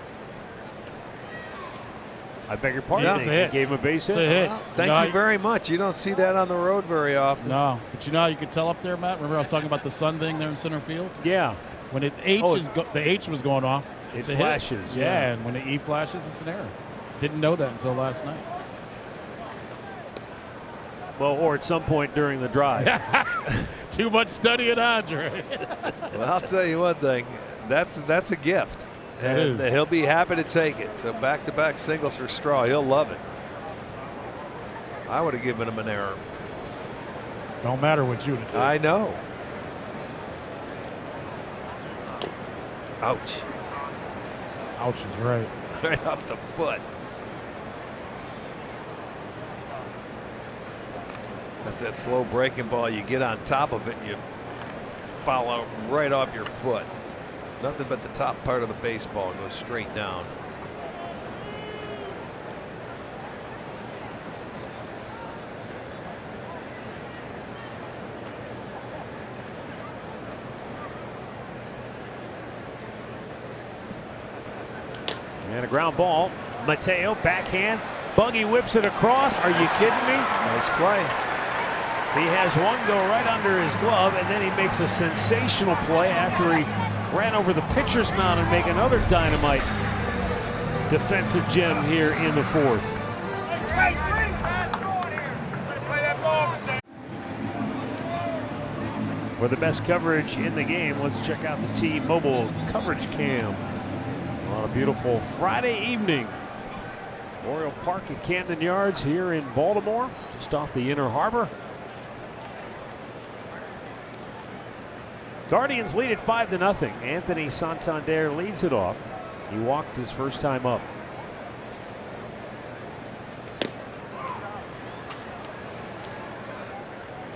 I beg your pardon. No, it's a hit. They gave him a base hit. It's a hit. Well, thank you very much. You don't see that on the road very often. No, but you know how you could tell up there, Matt? Remember I was talking about the sun thing there in center field? Yeah. When the H was going off, It it's a flashes. hit. Yeah, and when the E flashes, it's an error. Didn't know that until last night. Well, or at some point during the drive. Too much studying, Andre. Well, I'll tell you one thing. That's a gift. And he'll be happy to take it. So back-to-back singles for Straw. He'll love it. I would have given him an error. Don't matter what you do. I know. Ouch. Ouch is right. Right off the foot. That's that slow breaking ball. You get on top of it and you foul out right off your foot. Nothing but the top part of the baseball goes straight down. And a ground ball. Mateo, backhand. Buggy whips it across. Are you kidding me? Nice play. He has one go right under his glove, and then he makes a sensational play after he ran over the pitcher's mound and make another dynamite defensive gem here in the fourth. For the best coverage in the game, let's check out the T-Mobile coverage cam on a beautiful Friday evening. Oriole Park at Camden Yards here in Baltimore, just off the Inner Harbor. Guardians lead it 5-0. Anthony Santander leads it off. He walked his first time up.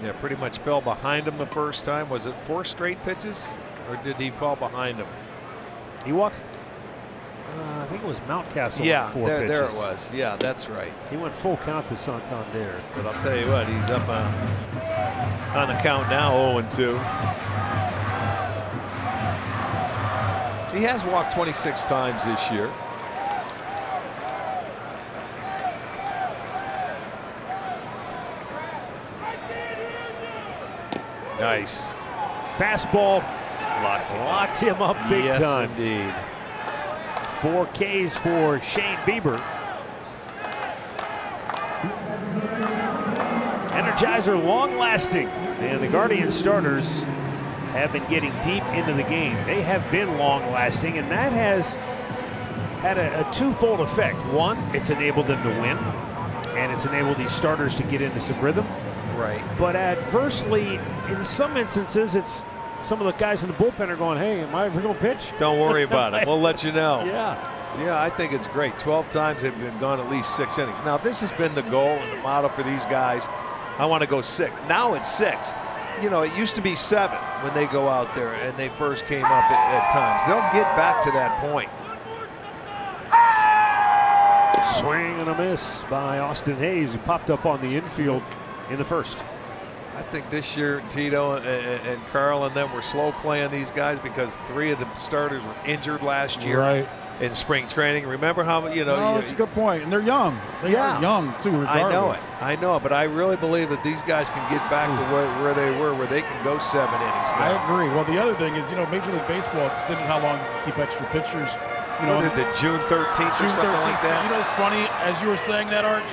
Yeah, pretty much fell behind him the first time. Was it 4 straight pitches, or did he fall behind him? He walked. I think it was Mountcastle. Yeah, 4 there pitches. it was. Yeah, that's right. He went full count to Santander. But I'll tell you what, he's up on the count now, 0-2. He has walked 26 times this year. Nice. Fastball locked him up big yes, time. Indeed. 4 Ks for Shane Bieber. Energizer long lasting, and the Guardians starters have been getting deep into the game. They have been long lasting, and that has had a twofold effect. One, it's enabled them to win, and it's enabled these starters to get into some rhythm. Right. But adversely, in some instances, it's some of the guys in the bullpen are going, hey, am I ever going to pitch? Don't worry about it. We'll let you know. Yeah. Yeah, I think it's great. 12 times they've been gone at least 6 innings. Now, this has been the goal and the motto for these guys. I want to go 6. Now it's 6. You know, it used to be 7 when they go out there and they first came up at times. They'll get back to that point. Swing and a miss by Austin Hayes, who popped up on the infield in the first. I think this year Tito and Carl and them were slow playing these guys because 3 of the starters were injured last year. Right. In spring training. Remember how, you know. No, that's a good point. And they're young. They are young, too, regardless. I know it. But I really believe that these guys can get back to where they were, where they can go 7 innings now. I agree. Well, the other thing is, you know, Major League Baseball extended how long you keep extra pitchers. You know, what is it, June 13th June or something 13th. like that? You know, it's funny, as you were saying that, Arch,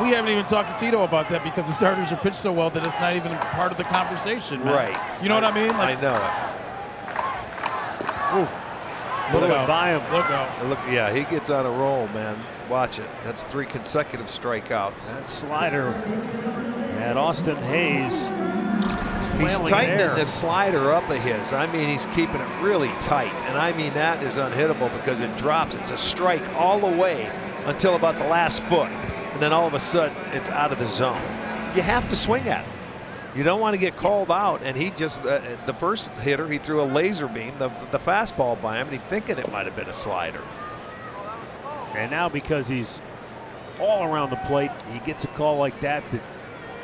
we haven't even talked to Tito about that because the starters are pitched so well that it's not even part of the conversation, man. Right. You know what I mean? Like, I know it. Ooh. Look out. By him. Look out. Look, yeah, he gets on a roll, man. Watch it. That's 3 consecutive strikeouts. That slider. And Austin Hayes. He's tightening this slider up of his. I mean, he's keeping it really tight. And I mean, that is unhittable because it drops. It's a strike all the way until about the last foot. And then all of a sudden, it's out of the zone. You have to swing at it. You don't want to get called out, and he just, the first hitter, he threw a laser beam, the fastball by him, and he thinking it might have been a slider. And now because he's all around the plate, he gets a call like that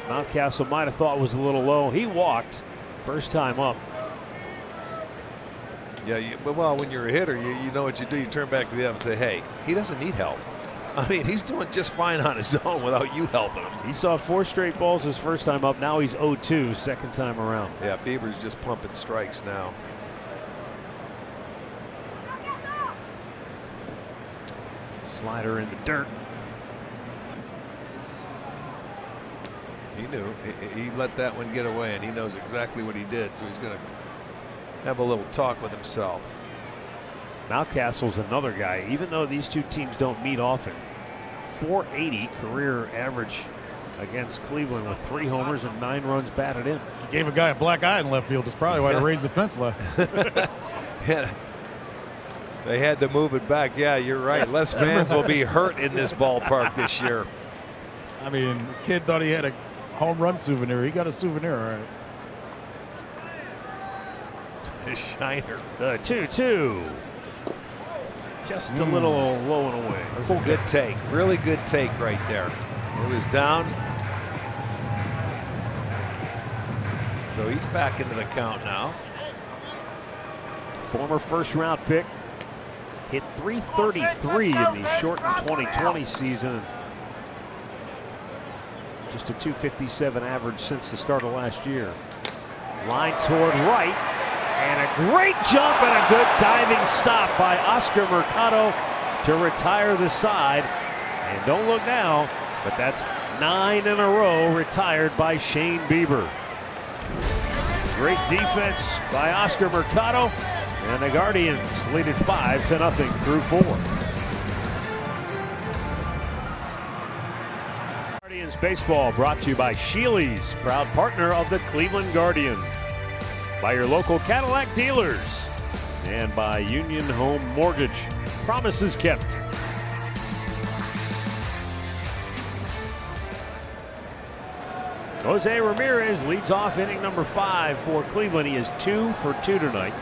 Mountcastle might have thought was a little low. He walked first time up. Yeah, but well, when you're a hitter, you know what you do. You turn back to the other and say, hey, he doesn't need help. I mean, he's doing just fine on his own without you helping him. He saw 4 straight balls his first time up. Now he's 0-2 second time around. Yeah, Bieber's just pumping strikes now. Slider in the dirt. He knew. He let that one get away, and he knows exactly what he did, so he's going to have a little talk with himself. Mountcastle's another guy, even though these two teams don't meet often. 480 career average against Cleveland with 3 homers and 9 runs batted in. He gave a guy a black eye in left field. That's probably why they raised the fence left. Yeah. They had to move it back. Yeah, you're right. Less fans will be hurt in this ballpark this year. I mean, the kid thought he had a home run souvenir. He got a souvenir, all right. The Shiner. The 2-2. Just a little low and away. That was a good take. Really good take right there. It was down. So he's back into the count now. Former first-round pick. Hit .333 in the shortened 2020 season. Just a .257 average since the start of last year. Line toward right. And a great jump and a good diving stop by Oscar Mercado to retire the side. And don't look now, but that's 9 in a row retired by Shane Bieber. Great defense by Oscar Mercado. And the Guardians lead it 5-0 through 4. Guardians baseball brought to you by Sheely's, proud partner of the Cleveland Guardians. by your local Cadillac dealers and by Union Home Mortgage. Promises kept. Jose Ramirez leads off inning number 5 for Cleveland. He is 2 for 2 tonight.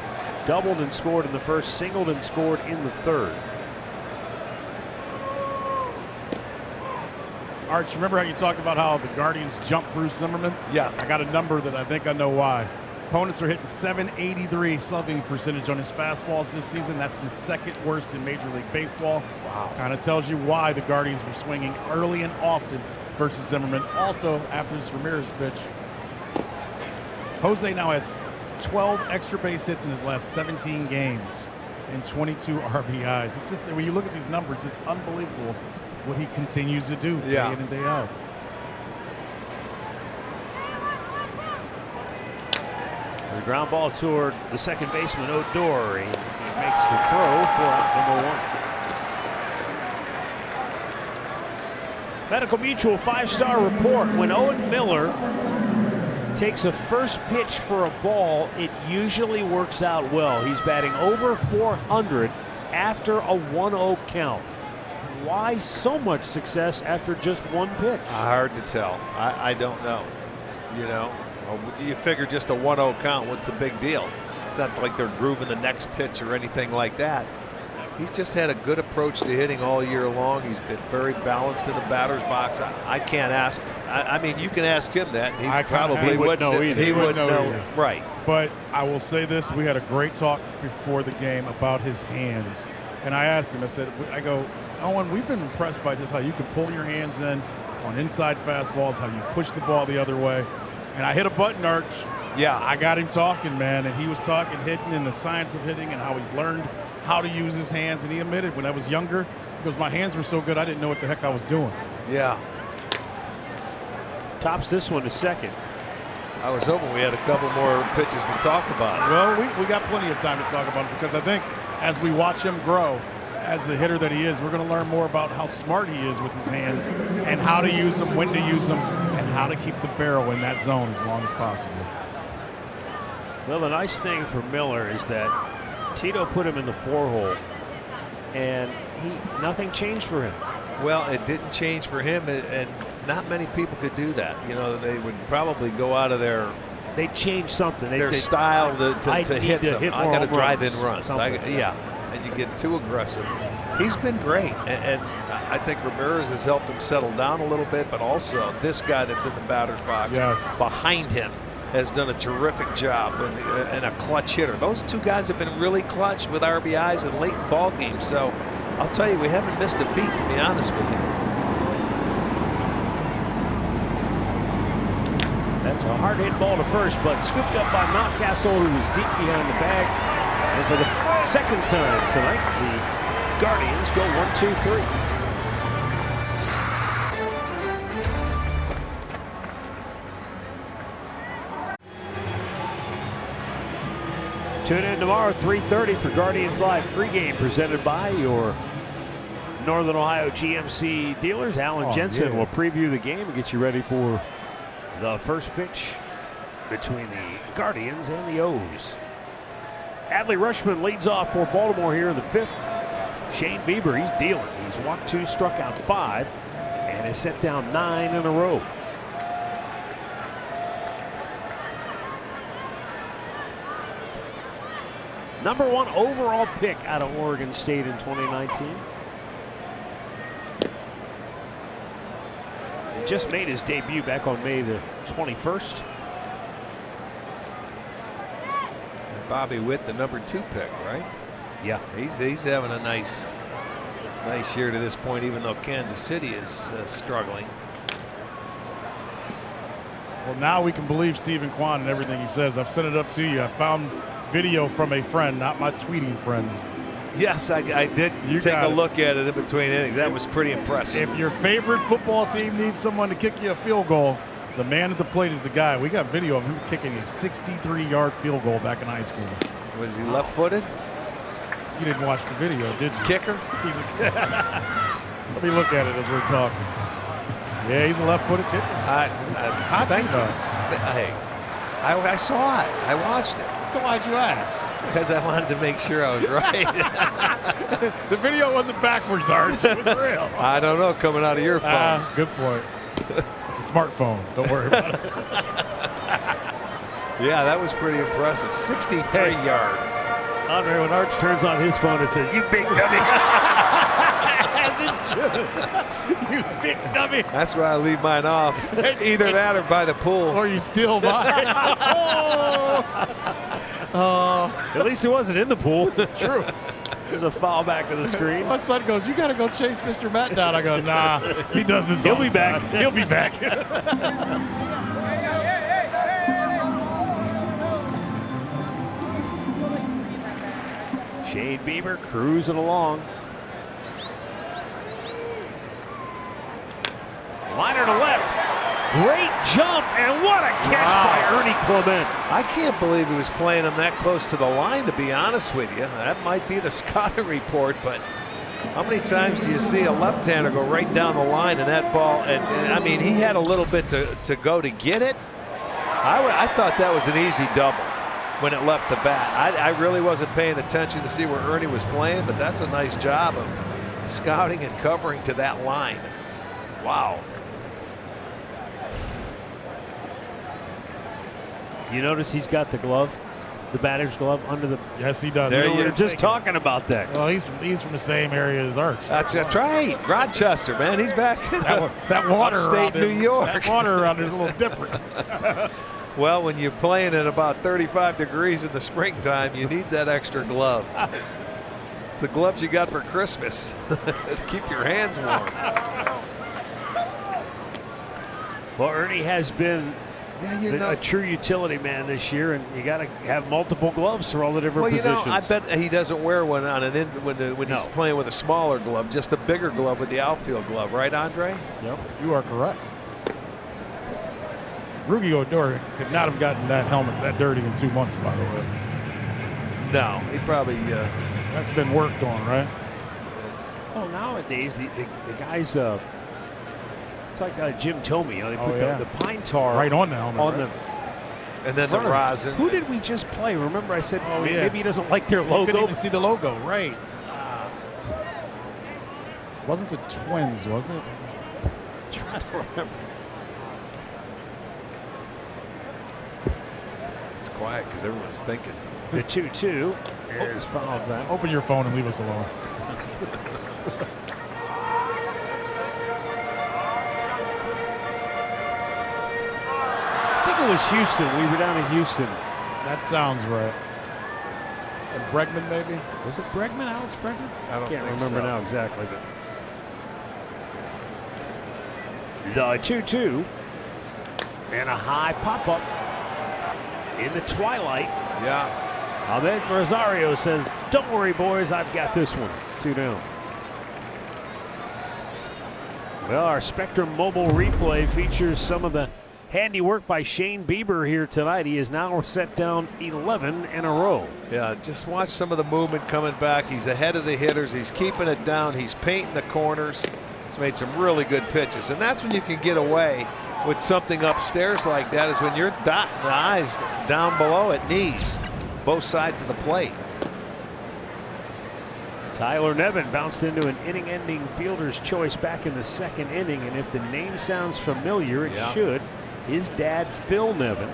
Doubled and scored in the first, singled and scored in the third. Arch, remember how you talked about how the Guardians jumped Bruce Zimmerman? Yeah. I got a number that I think I know why. Opponents are hitting .783 slugging percentage on his fastballs this season. That's the second worst in Major League Baseball. Wow. Kind of tells you why the Guardians were swinging early and often versus Zimmerman. Also, after this Ramirez pitch, Jose now has 12 extra base hits in his last 17 games and 22 RBIs. It's just, when you look at these numbers, it's unbelievable what he continues to do day in and day out. The ground ball toward the second baseman, Odor. He makes the throw for out number 1. Medical Mutual 5-star report. When Owen Miller takes a first pitch for a ball, it usually works out well. He's batting over .400 after a 1-0 count. Why so much success after just one pitch? Hard to tell. I don't know. You know, you figure just a 1-0 count, what's the big deal? It's not like they're grooving the next pitch or anything like that. He's just had a good approach to hitting all year long. He's been very balanced in the batter's box. I can't ask. I mean, you can ask him that. He probably wouldn't know either. He wouldn't know. Right. But I will say this: we had a great talk before the game about his hands, and I asked him. I go, Owen, we've been impressed by just how you can pull your hands in on inside fastballs, how you push the ball the other way. And I hit a button, Arch. Yeah. I got him talking, man, and he was talking hitting and the science of hitting and how he's learned how to use his hands. And he admitted when I was younger, because my hands were so good, I didn't know what the heck I was doing. Yeah. Tops this one to second. I was hoping we had a couple more pitches to talk about. Well, we got plenty of time to talk about it, because I think as we watch him grow as the hitter that he is, we're going to learn more about how smart he is with his hands and how to use them, when to use them, and how to keep the barrel in that zone as long as possible. Well, the nice thing for Miller is that Tito put him in the 4-hole, and nothing changed for him. Well, it didn't change for him, and not many people could do that. You know, they would probably go out of their They changed something. Their style to hit some. I got to drive in runs. Yeah. And you get too aggressive. He's been great, and I think Ramirez has helped him settle down a little bit, but also this guy that's in the batter's box behind him has done a terrific job and a clutch hitter. Those two guys have been really clutch with RBIs in late in ball games. So I'll tell you, we haven't missed a beat, to be honest with you. That's a hard hit ball to first, but scooped up by Mountcastle, who was deep behind the bag. And for the second time tonight, the Guardians go 1-2-3. Tune in tomorrow, 3:30 for Guardians Live pregame, presented by your Northern Ohio GMC dealers. Alan Jensen will preview the game and get you ready for the first pitch between the Guardians and the O's. Adley Rutschman leads off for Baltimore here in the 5th. Shane Bieber, he's dealing. He's walked 2, struck out 5, and has set down 9 in a row. Number 1 overall pick out of Oregon State in 2019. He just made his debut back on May the 21st. And Bobby Witt, the number 2 pick, right? Yeah. He's having a nice year to this point, even though Kansas City is struggling. Well, now we can believe Stephen Kwan and everything he says. I've sent it up to you. I found video from a friend, not my tweeting friends. Yes, I did take a look at it in between innings. That was pretty impressive. If your favorite football team needs someone to kick you a field goal, the man at the plate is the guy. We got video of him kicking a 63-yard field goal back in high school. Was he left-footed? You didn't watch the video, did you? Kicker? He's Let me look at it as we're talking. Yeah, he's a left-footed kicker. Hey, I saw it. I watched it. So why'd you ask? Because I wanted to make sure I was right. The video wasn't backwards, Arch. It was real. I don't know, coming out of your phone. Good point. It's a smartphone. Don't worry about it. Yeah, that was pretty impressive. 63 yards. Andre, when Arch turns on his phone, it says, "You big dummy." As it should. You big dummy. That's where I leave mine off. Either that or by the pool. Or you steal mine. At least it wasn't in the pool. True. There's a foul back to the screen. My son goes, "You got to go chase Mr. Matt down." I go, "Nah, he does this. He'll all be the back. time. He'll be back." Shane Bieber cruising along. Liner to left. Great jump, and what a catch by Ernie Clement. I can't believe he was playing him that close to the line, to be honest with you. That might be the scouting report, but how many times do you see a left-hander go right down the line and that ball, and I mean, he had a little bit to go to get it. I thought that was an easy double when it left the bat. I really wasn't paying attention to see where Ernie was playing, but that's a nice job of scouting and covering to that line. Wow. You notice he's got the glove, the batter's glove under the. Yes, he does. There We you were go. just talking about that. Well, he's from the same area as Arch. That's right. Rochester, man. He's back in that water upstate around New York. That water around is a little different. Well, when you're playing at about 35 degrees in the springtime, you need that extra glove. It's the gloves you got for Christmas to keep your hands warm. Well, Ernie has been a true utility man this year, and you got to have multiple gloves for all the different positions. I bet he doesn't wear one on when he's playing with a smaller glove, just a bigger glove with the outfield glove, right, Andre? Yep, you are correct. Rugi Odor could not have gotten that helmet that dirty in 2 months, by the way. No, he probably. That's been worked on, right? Well, nowadays the guys, it's like Jim Tomey. You know, they put the pine tar right on the helmet. On right? And then the rosin. Who did we just play? Remember, I said maybe he doesn't like their logo. Couldn't even see the logo, right? Wasn't the Twins, was it? I'm trying to remember. It's quiet because everyone's thinking. The 2-2 is fouled back. Open your phone and leave us alone. I think it was Houston. We were down in Houston. That sounds right. And Bregman, maybe? Was it Bregman? Alex Bregman? I don't Can't think remember so. now exactly, but the 2-2 and a high pop-up in the twilight. Yeah. Ahmed Rosario says, "Don't worry, boys, I've got this one." 2 down. Well, our Spectrum mobile replay features some of the handiwork by Shane Bieber here tonight. He is now set down 11 in a row. Yeah, just watch some of the movement coming back. He's ahead of the hitters. He's keeping it down. He's painting the corners. He's made some really good pitches. And that's when you can get away with something upstairs like that, is when you're dotting the I's down below at knees, both sides of the plate. Tyler Nevin bounced into an inning-ending fielder's choice back in the second inning, and if the name sounds familiar, it should. His dad, Phil Nevin,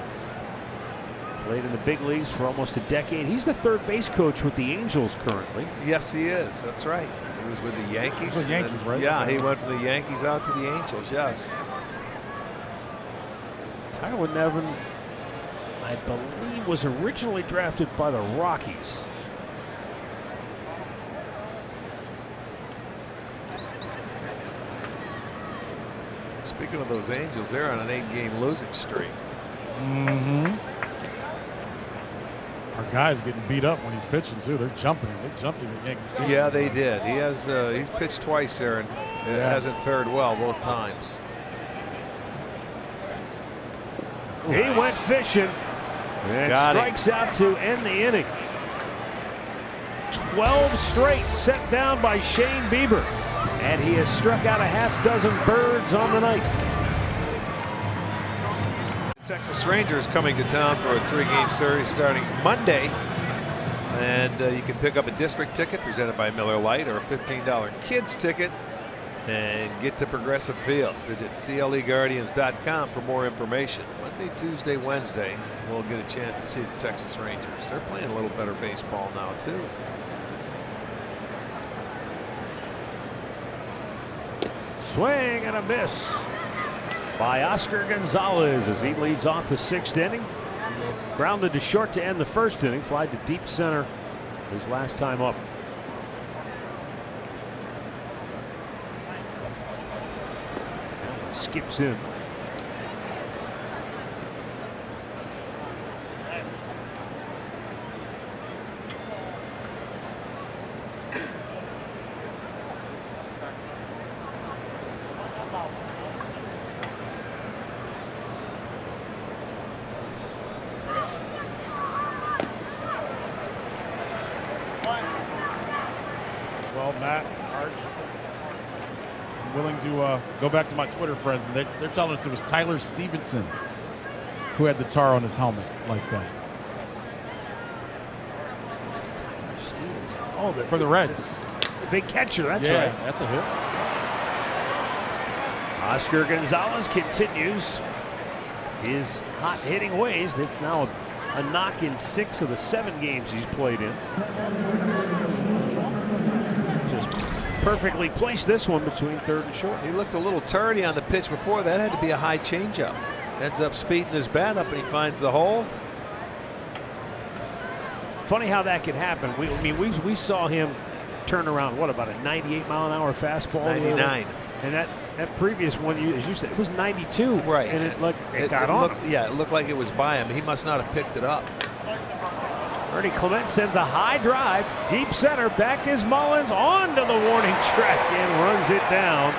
played in the big leagues for almost a decade. He's the third base coach with the Angels currently. Yes, he is. That's right. He was with the Yankees. He was with the Yankees, right? Yeah, he went from the Yankees out to the Angels, yes. Tyler Nevin, I believe, was originally drafted by the Rockies. Speaking of those Angels, they're on an 8-game losing streak. Mm-hmm. Our guy's getting beat up when he's pitching too. They're jumping him. They jumped him at Yankee Stadium. Yeah, they did. He has he's pitched twice there and it hasn't fared well both times. He went fishing and strikes out to end the inning. 12 straight set down by Shane Bieber, and he has struck out a half dozen birds on the night. Texas Rangers coming to town for a 3-game series starting Monday. And you can pick up a district ticket presented by Miller Lite or a $15 kids ticket and get to Progressive Field. Visit CLEGuardians.com for more information. Monday, Tuesday, Wednesday, we'll get a chance to see the Texas Rangers. They're playing a little better baseball now, too. Swing and a miss by Oscar Gonzalez as he leads off the 6th inning. Grounded to short to end the 1st inning. Fly to deep center his last time up. Skips in. Well, Matt, Arch, I'm willing to go back to my Twitter friends, and they're telling us it was Tyler Stevenson who had the tar on his helmet like that. Tyler Stevenson. Oh, For the Reds. The big catcher, that's Yeah, right. that's a hit. Oscar Gonzalez continues his hot hitting ways. That's now a knock in 6 of the 7 games he's played in. Just perfectly placed this one between 3rd and short. He looked a little tardy on the pitch before. That had to be a high changeup. Ends up speeding his bat up and he finds the hole. Funny how that can happen. We saw him turn around, what, about a 98-mile-an-hour fastball? 99. And that previous one, as you said, it was 92. Right. And it got on looked, him. yeah, it looked like it was by him. He must not have picked it up. Ernie Clement sends a high drive, deep center. Back is Mullins onto the warning track and runs it down.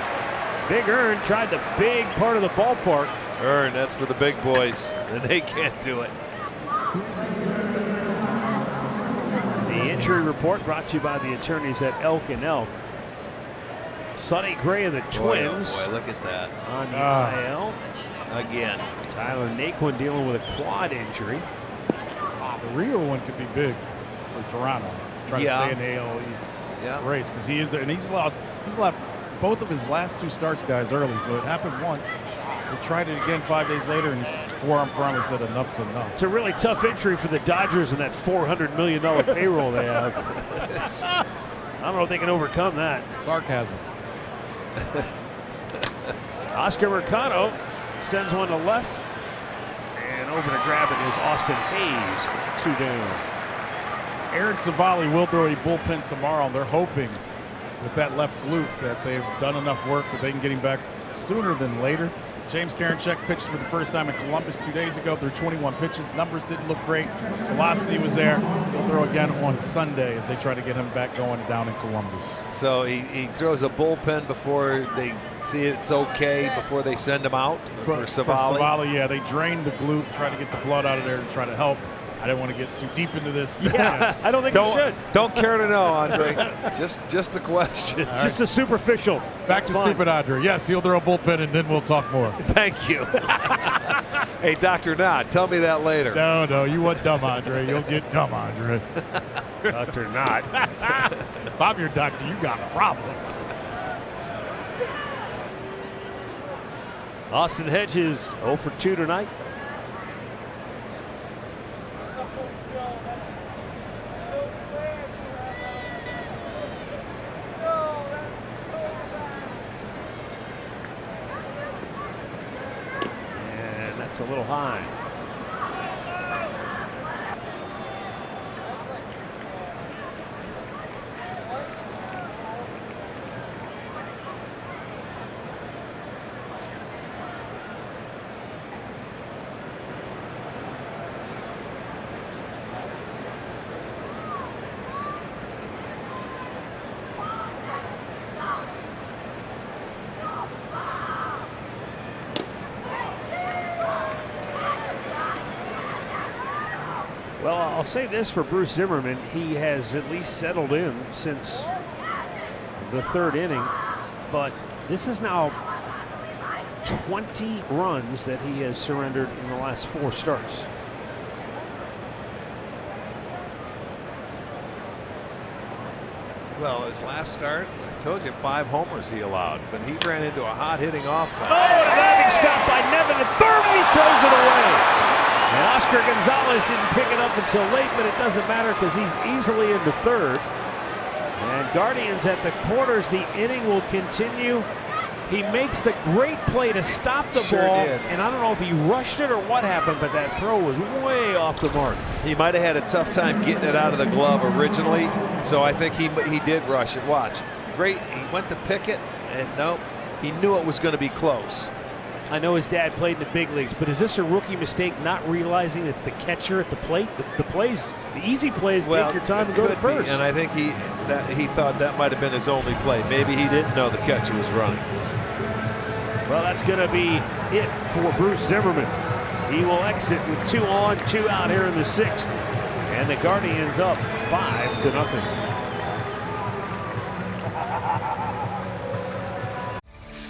Big Earn tried the big part of the ballpark. Earn, that's for the big boys, and they can't do it. The injury report brought to you by the attorneys at Elk and Elk. Sonny Gray of the Twins. Boy, look at that. On the IL. Again. Tyler Naquin dealing with a quad injury. The real one could be big for Toronto. Try to stay in the AL East race because he is there, and he's left both of his last 2 starts, guys, early. So it happened once. He tried it again 5 days later, and forearm finally said enough's enough. It's a really tough entry for the Dodgers and that $400 million payroll they have. I don't know if they can overcome that. Sarcasm. Oscar Mercado sends one to left. And over to grab it is Austin Hayes, 2 down. Aaron Savali will throw a bullpen tomorrow. They're hoping with that left glute that they've done enough work that they can get him back sooner than later. James Karinchak pitched for the first time in Columbus 2 days ago through 21 pitches. Numbers didn't look great. Velocity was there. He'll throw again on Sunday as they try to get him back going down in Columbus. So he throws a bullpen before they see it's okay, before they send him out for Savali. For Savali, yeah, they drained the glute, try to get the blood out of there to try to help. I didn't want to get too deep into this. Yeah, I don't think you should. Don't care to know, Andre. just a question. Just a superficial. Back to stupid Andre. Yes, he'll throw a bullpen, and then we'll talk more. Thank you. Hey, Dr. Knott, tell me that later. No, you want dumb Andre. You'll get dumb Andre. Dr. Knott. If I'm your doctor, you got problems. Austin Hedges 0 for 2 tonight. And that's a little high. Well, I'll say this for Bruce Zimmerman. He has at least settled in since the 3rd inning, but this is now 20 runs that he has surrendered in the last 4 starts. Well, his last start, I told you 5 homers he allowed, but he ran into a hot-hitting offense. Oh, and a diving stop by Nevin at third, and he throws it away. And Oscar Gonzalez didn't pick it up until late, but it doesn't matter because he's easily into third. And Guardians at the corners, the inning will continue. He makes the great play to stop the ball, and I don't know if he rushed it or what happened, but that throw was way off the mark. He might have had a tough time getting it out of the glove originally, so I think he did rush it. Watch. Great. He went to pick it, and nope. He knew it was going to be close. I know his dad played in the big leagues, but is this a rookie mistake not realizing it's the catcher at the plate? The easy play is take your time and go to first. And I think he thought that might have been his only play. Maybe he didn't know the catcher was running. Well, that's going to be it for Bruce Zimmerman. He will exit with 2 on, 2 out here in the 6th. And the Guardians up 5-0.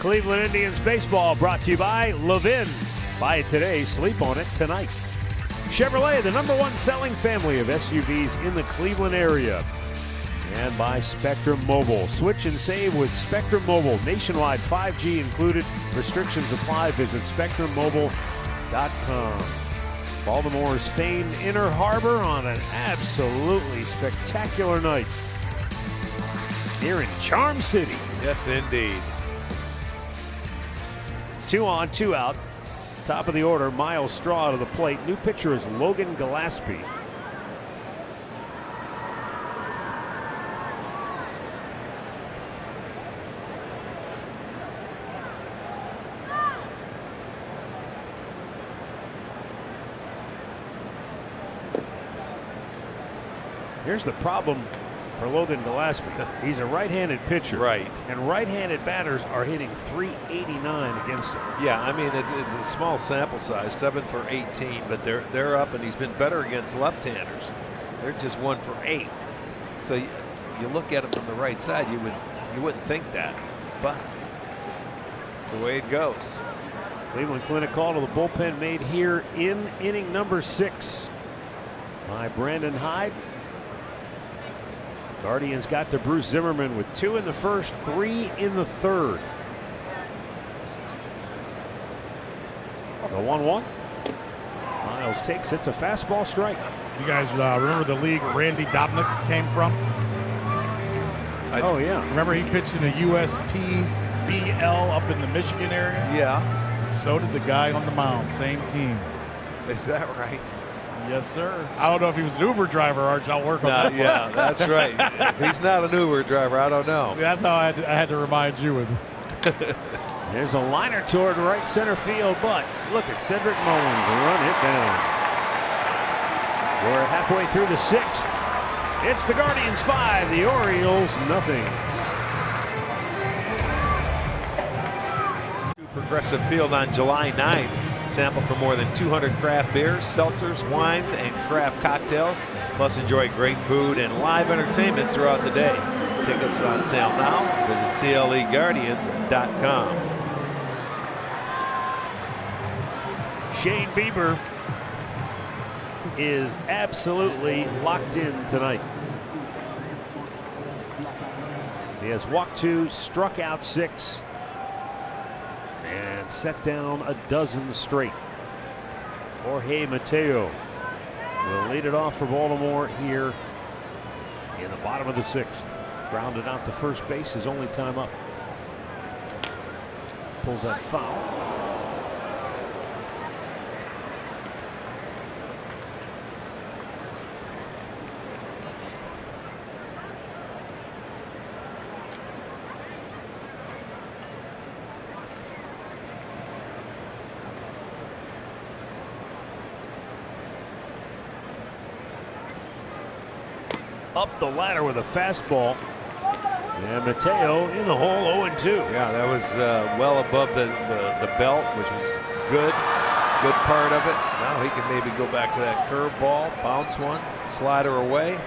Cleveland Indians baseball brought to you by Levin. Buy it today, sleep on it tonight. Chevrolet, the #1 selling family of SUVs in the Cleveland area. And by Spectrum Mobile. Switch and save with Spectrum Mobile. Nationwide 5G included. Restrictions apply. Visit SpectrumMobile.com. Baltimore's famed Inner Harbor on an absolutely spectacular night here in Charm City. Yes, indeed. 2 on, 2 out. Top of the order, Miles Straw to the plate. New pitcher is Logan Gillespie. Here's the problem for Logan Gillespie. He's a right-handed pitcher. Right. And right-handed batters are hitting .389 against him. Yeah, I mean, it's a small sample size, 7 for 18, but they're up, and he's been better against left-handers. They're just 1 for 8. So you look at him from the right side, you wouldn't think that, but it's the way it goes. Cleveland Clinic call to the bullpen made here in inning number 6 by Brandon Hyde. Guardians got to Bruce Zimmerman with 2 in the first, 3 in the third. The 1-1. Miles takes it's a fastball strike. You guys remember the league Randy Dobnik came from? Oh, yeah. Remember he pitched in a USPBL up in the Michigan area? Yeah. So did the guy on the mound, same team. Is that right? Yes, sir. I don't know if he was an Uber driver, Arch. I'll work on that. Yeah, that's right. If he's not an Uber driver, I don't know. That's how I had to remind you with. There's a liner toward right center field, but look at Cedric Mullins run it down. We're halfway through the 6th. It's the Guardians 5, the Orioles nothing. Progressive Field on July 9th. Sample for more than 200 craft beers, seltzers, wines, and craft cocktails. Plus enjoy great food and live entertainment throughout the day. Tickets on sale now. Visit CLEGuardians.com. Shane Bieber is absolutely locked in tonight. He has walked 2, struck out 6. And set down a dozen straight. Jorge Mateo will lead it off for Baltimore here in the bottom of the 6th. Grounded out to first base, his only time up. Pulls that foul. Up the ladder with a fastball. And Mateo in the hole, 0-2. Yeah, that was well above the belt, which was good part of it. Now he can maybe go back to that curveball, bounce one, slider away.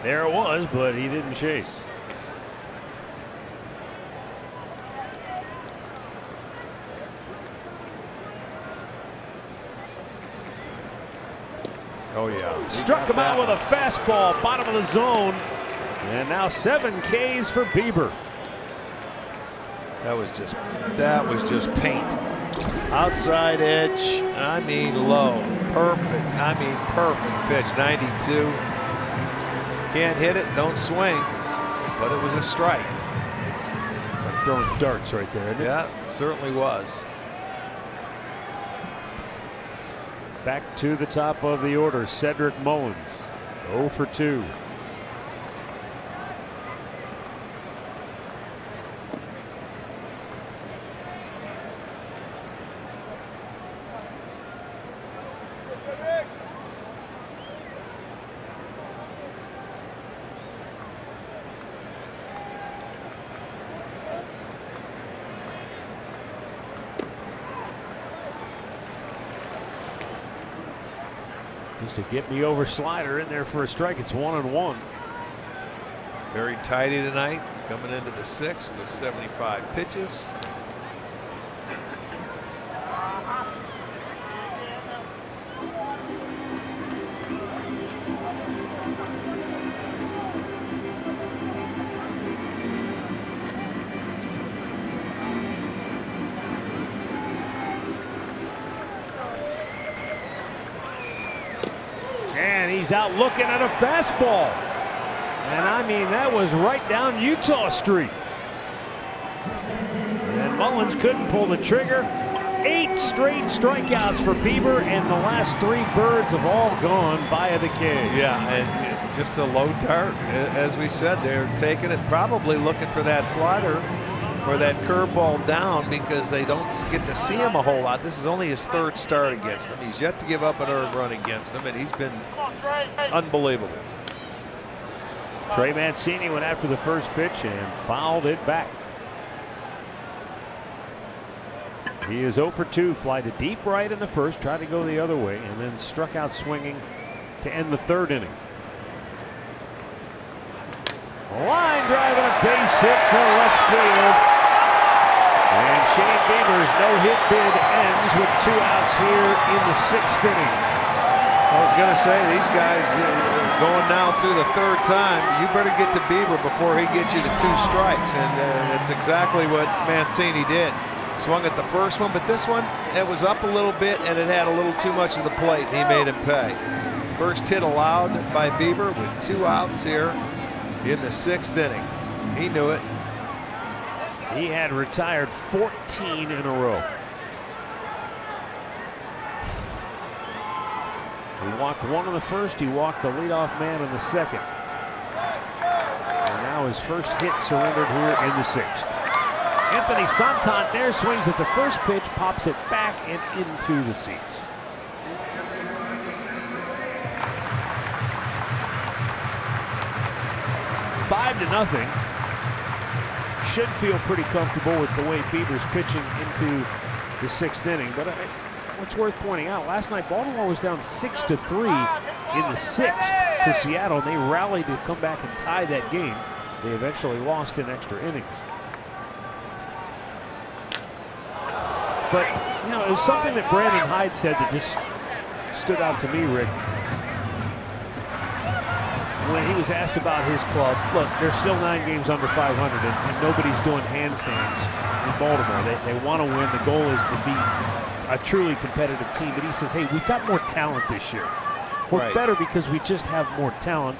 There it was, but he didn't chase. Oh, yeah. Struck him out with a fastball, bottom of the zone. And now 7 Ks for Bieber. That was just paint. Outside edge, I mean low. Perfect. I mean perfect pitch. 92. Can't hit it, don't swing. But it was a strike. It's like throwing darts right there, isn't it? Yeah, it certainly was. Back to the top of the order, Cedric Mullins, 0 for 2. Just a get me over slider in there for a strike. It's 1-1. Very tidy tonight. Coming into the 6th with 75 pitches. And he's out looking at a fastball. And I mean, that was right down Utah Street. And Mullins couldn't pull the trigger. 8 straight strikeouts for Bieber, and the last 3 birds have all gone via the cage. Yeah, and just a low dart. As we said, they're taking it, probably looking for that slider or that curveball down, because they don't get to see him a whole lot. This is only his 3rd start against him. He's yet to give up an earned run against him, and he's been unbelievable. Trey Mancini went after the first pitch and fouled it back. He is 0 for 2, fly to deep right in the first, tried to go the other way, and then struck out swinging to end the 3rd inning. Line drive and a base hit to left field. And Shane Bieber's no-hit bid ends with 2 outs here in the 6th inning. I was going to say, these guys going now through the 3rd time, you better get to Bieber before he gets you to 2 strikes. And it's exactly what Mancini did. Swung at the first one, but this one, it was up a little bit and it had a little too much of the plate, and he made him pay. First hit allowed by Bieber with 2 outs here in the 6th inning. He knew it. He had retired 14 in a row. He walked 1 in the first. He walked the leadoff man in the 2nd. And now his first hit surrendered here in the 6th. Anthony Santander swings at the first pitch, pops it back and into the seats. Five to nothing. Should feel pretty comfortable with the way Bieber's pitching into the 6th inning. But what's worth pointing out, last night Baltimore was down 6-3 in the 6th to Seattle, and they rallied to come back and tie that game. They eventually lost in extra innings. But, you know, it was something that Brandon Hyde said that just stood out to me, Rick. When he was asked about his club, look, they're still 9 games under 500, and nobody's doing handstands in Baltimore. They want to win. The goal is to be a truly competitive team. But he says, hey, we've got more talent this year. We're better because we just have more talent.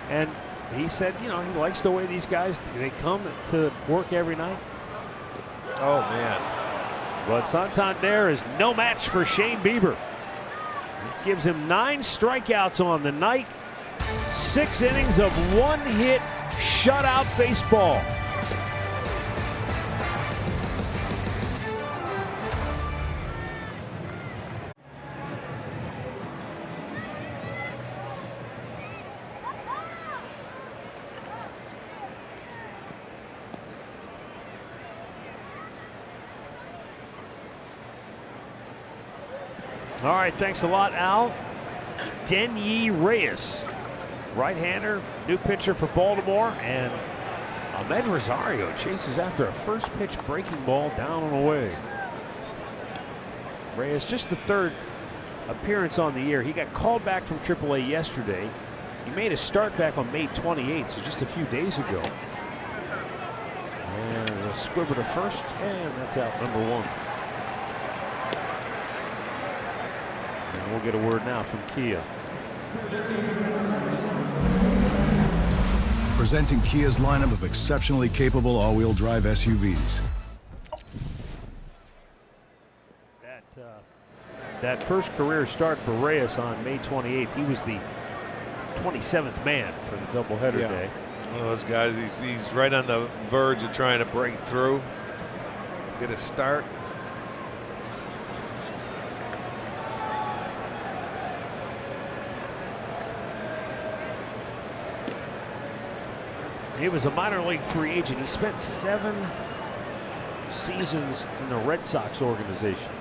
And he said, you know, he likes the way these guys, they come to work every night. Oh, man. But Santander is no match for Shane Bieber. It gives him 9 strikeouts on the night. 6 innings of 1-hit shutout baseball. All right, thanks a lot, Al. Denyi Reyes, right-hander, new pitcher for Baltimore, and Ahmed Rosario chases after a first pitch breaking ball down and away. Reyes just the 3rd appearance on the year. He got called back from AAA yesterday. He made a start back on May 28th, so just a few days ago. And there's a squibber to first, and that's out number 1. And we'll get a word now from Kia. Presenting Kia's lineup of exceptionally capable all-wheel drive SUVs. That first career start for Reyes on May 28th, he was the 27th man for the doubleheader day. One of those guys, he's right on the verge of trying to break through, get a start. He was a minor league free agent. He spent 7 seasons in the Red Sox organization.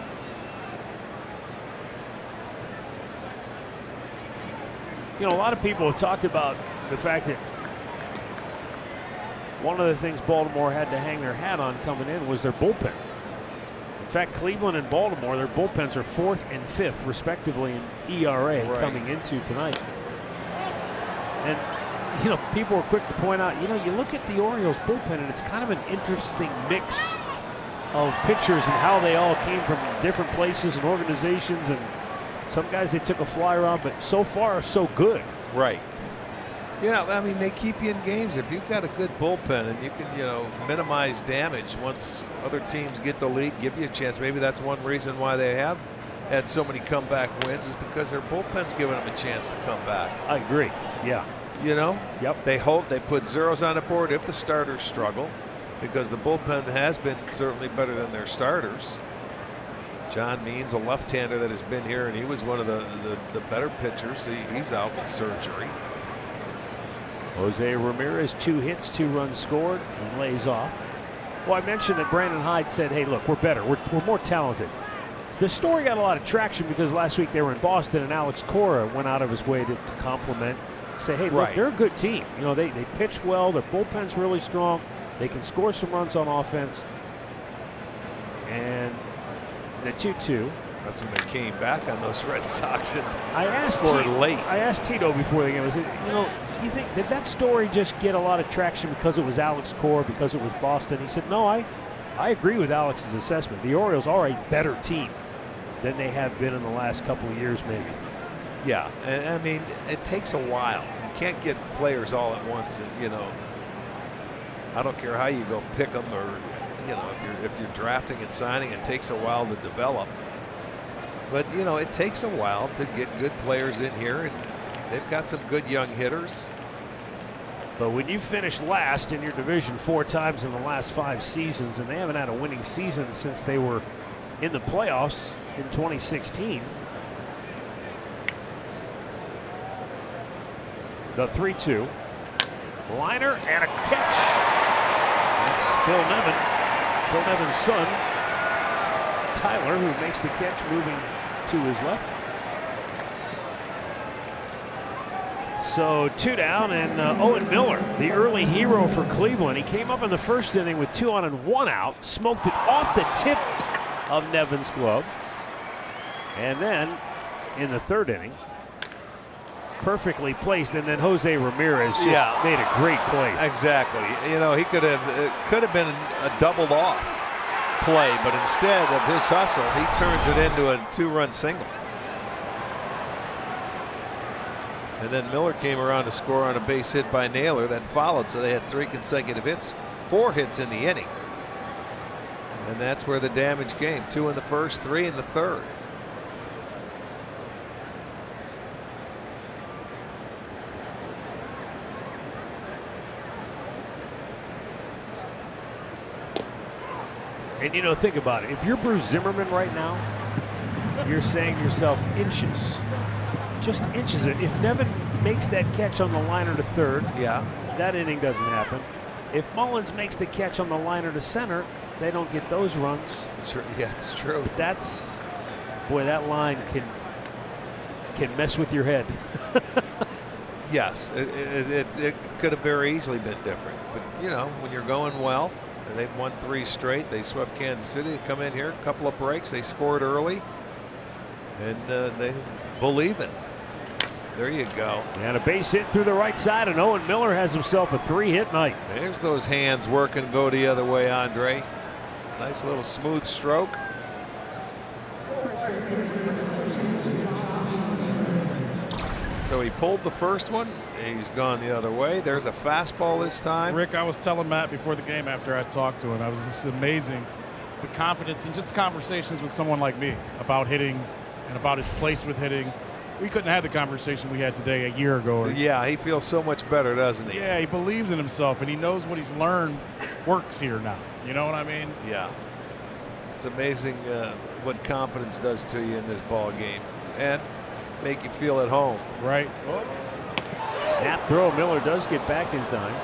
You know, a lot of people have talked about the fact that one of the things Baltimore had to hang their hat on coming in was their bullpen. In fact, Cleveland and Baltimore, their bullpens are 4th and 5th, respectively, in ERA coming into tonight. And, you know, people were quick to point out, you know, you look at the Orioles bullpen and it's kind of an interesting mix of pitchers and how they all came from different places and organizations, and some guys they took a flyer on, but so far so good. Right. Yeah, I mean, they keep you in games. If you've got a good bullpen and you can, you know, minimize damage once other teams get the lead, give you a chance. Maybe that's one reason why they have had so many comeback wins, is because their bullpen's giving them a chance to come back. I agree. Yeah. You know? Yep. They hope they put zeros on the board if the starters struggle, because the bullpen has been certainly better than their starters. John Means, a left-hander that has been here, and he was one of the better pitchers. He's out with surgery. Jose Ramirez, 2 hits, 2 runs scored, and lays off. Well, I mentioned that Brandon Hyde said, hey, look, we're better. We're more talented. The story got a lot of traction because last week they were in Boston, and Alex Cora went out of his way to compliment, say, hey, look, they're a good team. You know, they pitch well. Their bullpen's really strong. They can score some runs on offense. And the 2-2. That's when they came back on those Red Sox and scored late. I asked Tito before the game, I said, you know, do you think, did that story just get a lot of traction because it was Alex Cora, because it was Boston? He said, no, I agree with Alex's assessment. The Orioles are a better team than they have been in the last couple of years, maybe. Yeah, and I mean, it takes a while. You can't get players all at once, and, you know, I don't care how you go pick them, or, you know, if you're drafting and signing, it takes a while to develop. But, you know, it takes a while to get good players in here, and they've got some good young hitters. But when you finish last in your division 4 times in the last 5 seasons, and they haven't had a winning season since they were in the playoffs in 2016. The 3-2. Liner and a catch. That's Phil Nevin. Phil Nevin's son, Tyler, who makes the catch, moving to his left. So 2 down, and Owen Miller, the early hero for Cleveland. He came up in the first inning with 2 on and 1 out, smoked it off the tip of Nevin's glove. And then in the 3rd inning, perfectly placed, and then Jose Ramirez just made a great play. Exactly. You know, it could have been a doubled off play, but instead of his hustle, he turns it into a 2-run single. And then Miller came around to score on a base hit by Naylor that followed, so they had 3 consecutive hits, 4 hits in the inning. And that's where the damage came. 2 in the first, 3 in the 3rd. And, you know, think about it. If you're Bruce Zimmerman right now, you're saying to yourself, inches. Just inches. If Nevin makes that catch on the liner to 3rd, that inning doesn't happen. If Mullins makes the catch on the liner to center, they don't get those runs. Sure. Yeah, it's true. But that's, boy, that line can mess with your head. Yes, it could have very easily been different. But, you know, when you're going well, and they've won 3 straight, they swept Kansas City. They come in here, a couple of breaks, they scored early. and they believe it. There you go. And a base hit through the right side, and Owen Miller has himself a 3-hit night. There's those hands working, go the other way, Andre. Nice little smooth stroke. So he pulled the first one. He's gone the other way. There's a fastball this time. Rick, I was telling Matt before the game after I talked to him, I was just amazing the confidence and just conversations with someone like me about hitting and about his place with hitting. We couldn't have the conversation we had today a year ago. Yeah, he feels so much better, doesn't he? Yeah, he believes in himself, and he knows what he's learned works here now. You know what I mean? Yeah. It's amazing what confidence does to you in this ball game, and make you feel at home. Right. Snap throw. Miller does get back in time.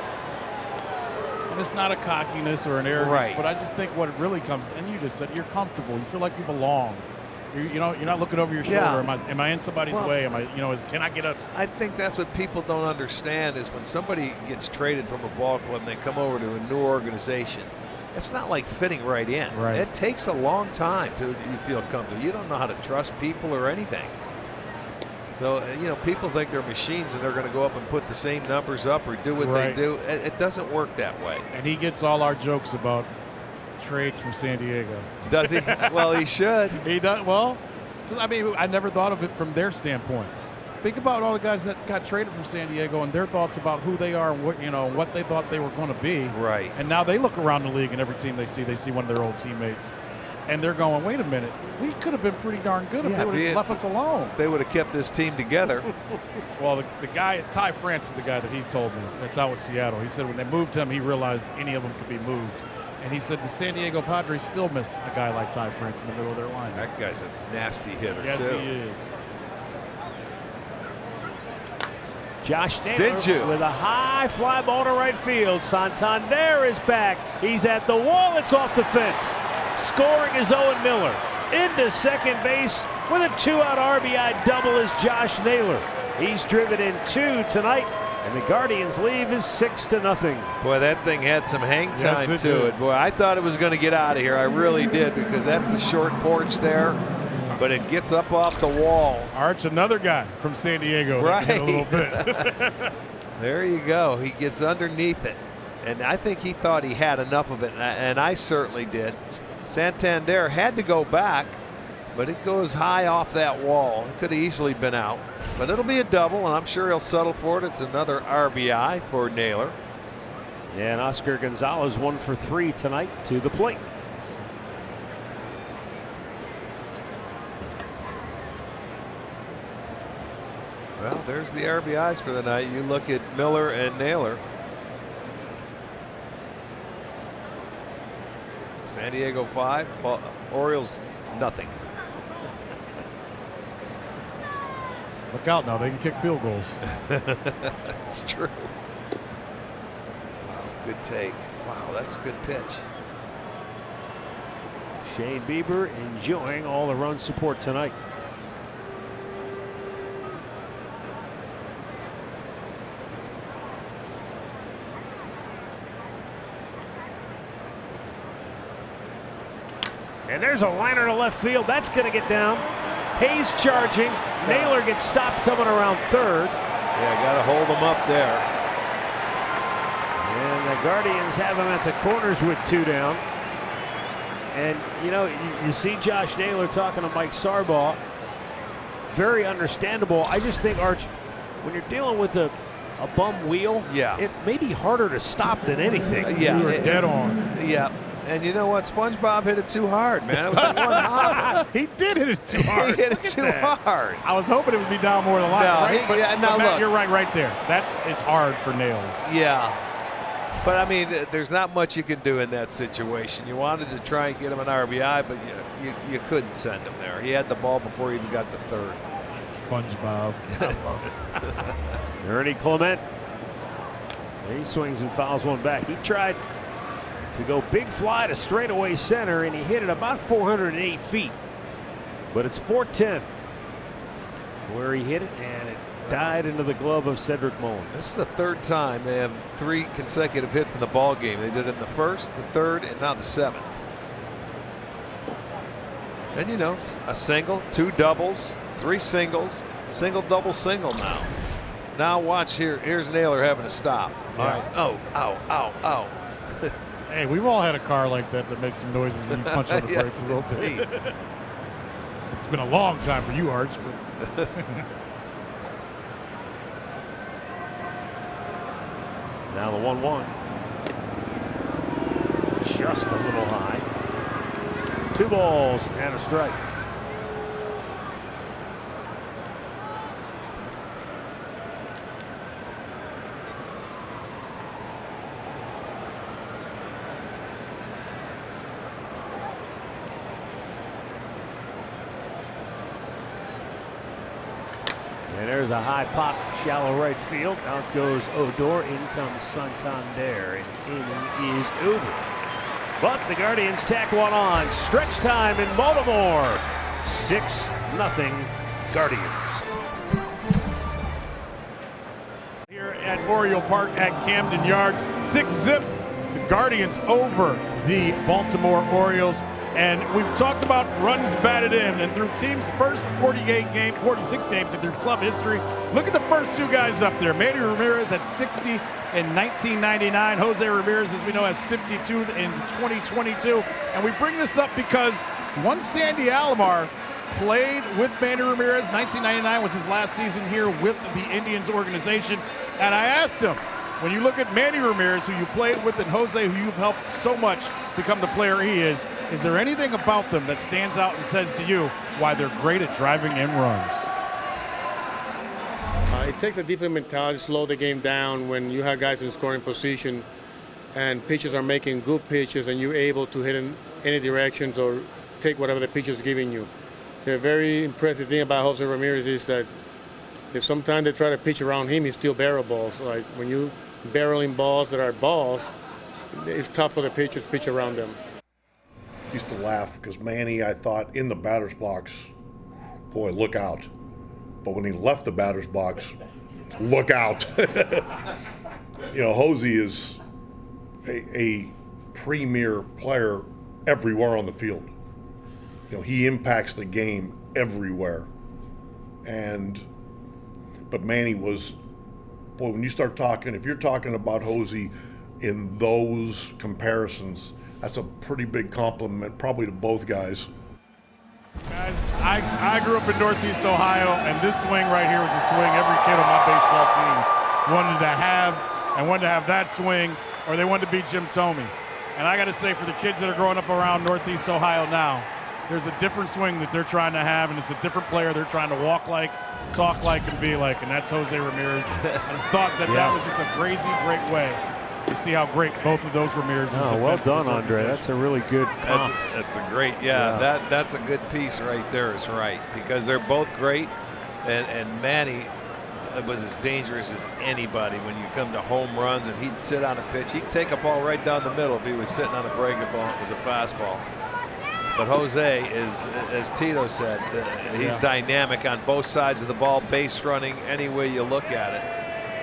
And it's not a cockiness or an arrogance, Right. but I just think what it really comes, and you just said, you're comfortable. You feel like you belong. You're not looking over your shoulder. Yeah. Am I in somebody's way? Can I get up? I think that's what people don't understand is when somebody gets traded from a ball club and they come over to a new organization, it's not like fitting right in. Right. It takes a long time to you feel comfortable. You don't know how to trust people or anything. So, people think they're machines and they're going to go up and put the same numbers up or do what they do. It doesn't work that way. And he gets all our jokes about trades from San Diego. Does he? Well, he should. He does. Well, I mean, I never thought of it from their standpoint. Think about all the guys that got traded from San Diego and their thoughts about who they are and what they thought they were going to be. Right. And now they look around the league and every team they see one of their old teammates. And they're going, wait a minute, we could have been pretty darn good if they would have just left us alone. They would have kept this team together. Well, the guy, Ty France is the guy that he's told me that's out with Seattle. He said when they moved him, he realized any of them could be moved. And he said the San Diego Padres still miss a guy like Ty France in the middle of their line. That guy's a nasty hitter, yes, too. He is. Josh Naylor with a high fly ball to right field. Santander is back. He's at the wall. It's off the fence. Scoring is Owen Miller. Into second base with a 2-out RBI double is Josh Naylor. He's driven in 2 tonight, and the Guardians' lead is 6-0. Boy, that thing had some hang time Yes, to it. Boy, I thought it was going to get out of here. I really did, because that's the short porch there. But it gets up off the wall. Arch, another guy from San Diego. Right. A little bit. There you go. He gets underneath it. And I think he thought he had enough of it, and I certainly did. Santander had to go back, but it goes high off that wall. It could have easily been out. But it'll be a double, and I'm sure he'll settle for it. It's another RBI for Naylor. And Oscar Gonzalez 1 for 3 tonight to the plate. Well, there's the RBIs for the night. You look at Miller and Naylor. San Diego 5, Orioles nothing. Look out now, they can kick field goals. That's true. Wow, good take. Wow, that's a good pitch. Shane Bieber enjoying all the run support tonight. And there's a liner to left field. That's going to get down. Hayes charging. Naylor gets stopped coming around third. Yeah, got to hold him up there. And the Guardians have him at the corners with 2 down. And, you see Josh Naylor talking to Mike Sarbaugh. Very understandable. I just think, Arch, when you're dealing with a bum wheel, it may be harder to stop than anything. Yeah, you were dead on. Yeah. And you know what? SpongeBob hit it too hard, man. It was one hop. He did hit it too hard. He hit it too hard. I was hoping it would be down more than line. No, right? But Matt, look. you're right there. It's hard for Nails. Yeah. But, I mean, there's not much you can do in that situation. You wanted to try and get him an RBI, but you couldn't send him there. He had the ball before he even got to third. SpongeBob. Ernie Clement. He swings and fouls one back. He tried to go big fly to straightaway center, and he hit it about 408 feet. But it's 410 where he hit it, and it died into the glove of Cedric Mullins. This is the 3rd time they have 3 consecutive hits in the ball game. They did it in the 1st, the 3rd, and now the 7th. And you know, a single, 2 doubles, 3 singles, single, double, single now. Now watch here. Here's Naylor having to stop. All right. Oh, ow, ow, ow. Hey, we've all had a car like that makes some noises when you punch on the brakes a little bit. It's been a long time for you, Arch. But Now the 1-1. Just a little high. 2 balls and a strike. And there's a high pop, shallow right field. Out goes Odor. In comes Santander, and inning is over. But the Guardians tack one on. Stretch time in Baltimore. 6-0 Guardians. Here at Oriole Park at Camden Yards, 6-0. The Guardians over the Baltimore Orioles. And we've talked about runs batted in, and through teams' first 46 games in their club history. Look at the first 2 guys up there. Manny Ramirez had 60 in 1999. Jose Ramirez, as we know, has 52 in 2022. And we bring this up because once Sandy Alomar played with Manny Ramirez, 1999 was his last season here with the Indians organization. And I asked him, when you look at Manny Ramirez, who you played with, and Jose, who you've helped so much become the player he is there anything about them that stands out and says to you why they're great at driving in runs? It takes a different mentality to slow the game down when you have guys in scoring position and pitchers are making good pitches and you're able to hit in any directions or take whatever the pitcher's giving you. The very impressive thing about Jose Ramirez is that if sometimes they try to pitch around him, he still barrel balls. Like when you barreling balls that are balls, it's tough for the pitchers to pitch around them. Used to laugh because Manny, I thought, in the batter's box, boy, look out. But when he left the batter's box, look out. You know, Jose is a premier player everywhere on the field. You know, he impacts the game everywhere. But Manny was, boy, when you start talking, if you're talking about Jose in those comparisons, that's a pretty big compliment, probably to both guys. Guys, I grew up in Northeast Ohio, and this swing right here was a swing every kid on my baseball team wanted to have that swing, or they wanted to beat Jim Thome. And I got to say, for the kids that are growing up around Northeast Ohio now, there's a different swing that they're trying to have, and it's a different player they're trying to walk like, talk like, and be like, and that's Jose Ramirez. I just thought that that was just a crazy, great way to see how great both of those Ramirez's have been. Well done, Andre. That's a really good comp. That's a great, that's a good piece right there is right, because they're both great, and Manny was as dangerous as anybody when you come to home runs, and he'd sit on a pitch. He'd take a ball right down the middle if he was sitting on a breaking ball and it was a fastball. But Jose is, as Tito said, he's dynamic on both sides of the ball, base running, any way you look at it.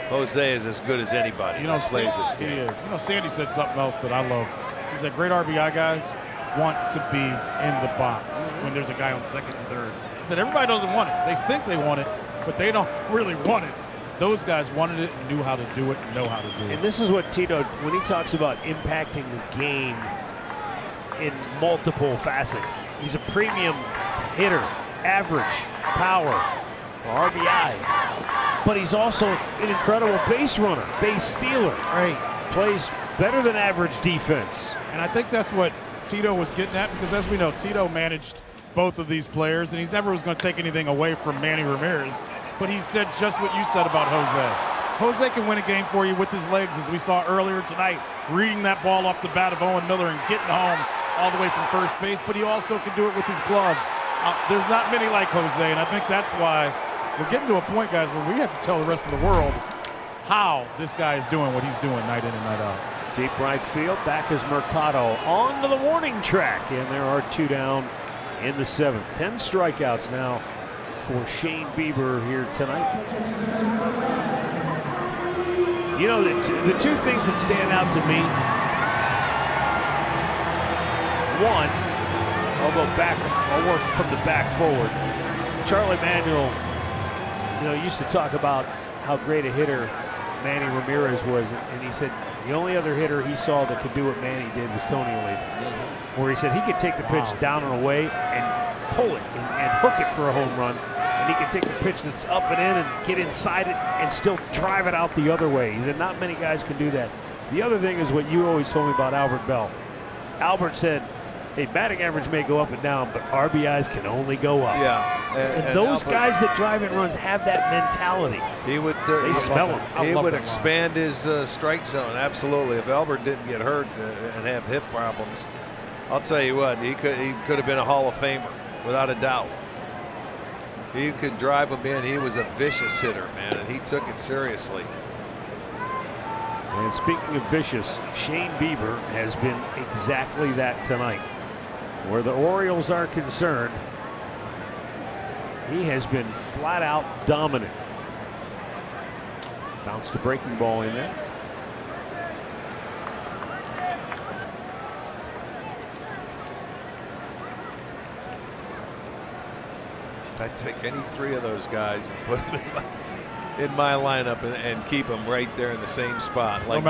Jose is as good as anybody that plays this game. He is. You know, Sandy said something else that I love. He said, great RBI guys want to be in the box when there's a guy on second and third. He said, everybody doesn't want it. They think they want it, but they don't really want it. Those guys wanted it and knew how to do it and know how to do it. And this is what Tito, when he talks about impacting the game in multiple facets, he's a premium hitter, average, power, RBIs, but he's also an incredible base runner, base stealer. Right. Plays better than average defense. And I think that's what Tito was getting at, because as we know, Tito managed both of these players, and he never was going to take anything away from Manny Ramirez, but he said just what you said about Jose. Jose can win a game for you with his legs, as we saw earlier tonight, reading that ball off the bat of Owen Miller and getting home all the way from first base, but he also can do it with his glove. There's not many like Jose, and I think that's why we're getting to a point, guys, where we have to tell the rest of the world how this guy is doing what he's doing night in and night out. Deep right field, back is Mercado on to the warning track, and there are 2 down in the 7th. 10 strikeouts now for Shane Bieber here tonight. You know, the 2 things that stand out to me, one, I'll go back. I'll work from the back forward. Charlie Manuel, used to talk about how great a hitter Manny Ramirez was, and he said the only other hitter he saw that could do what Manny did was Tony Oliva, where he said he could take the pitch down and away and pull it and hook it for a home run, and he could take the pitch that's up and in and get inside it and still drive it out the other way. He said not many guys can do that. The other thing is what you always told me about Albert Bell. Albert said, hey, batting average may go up and down, but RBIs can only go up. Yeah. And those Albert, guys that drive in runs have that mentality. He would. They smell them. He would expand his strike zone. Absolutely. If Albert didn't get hurt and have hip problems, I'll tell you what, he could have been a Hall of Famer without a doubt. He could drive him in. He was a vicious hitter, man, and he took it seriously. And speaking of vicious, Shane Bieber has been exactly that tonight. Where the Orioles are concerned, he has been flat out dominant. Bounced a breaking ball in there. I'd take any three of those guys and put them in my lineup and keep them right there in the same spot. Like,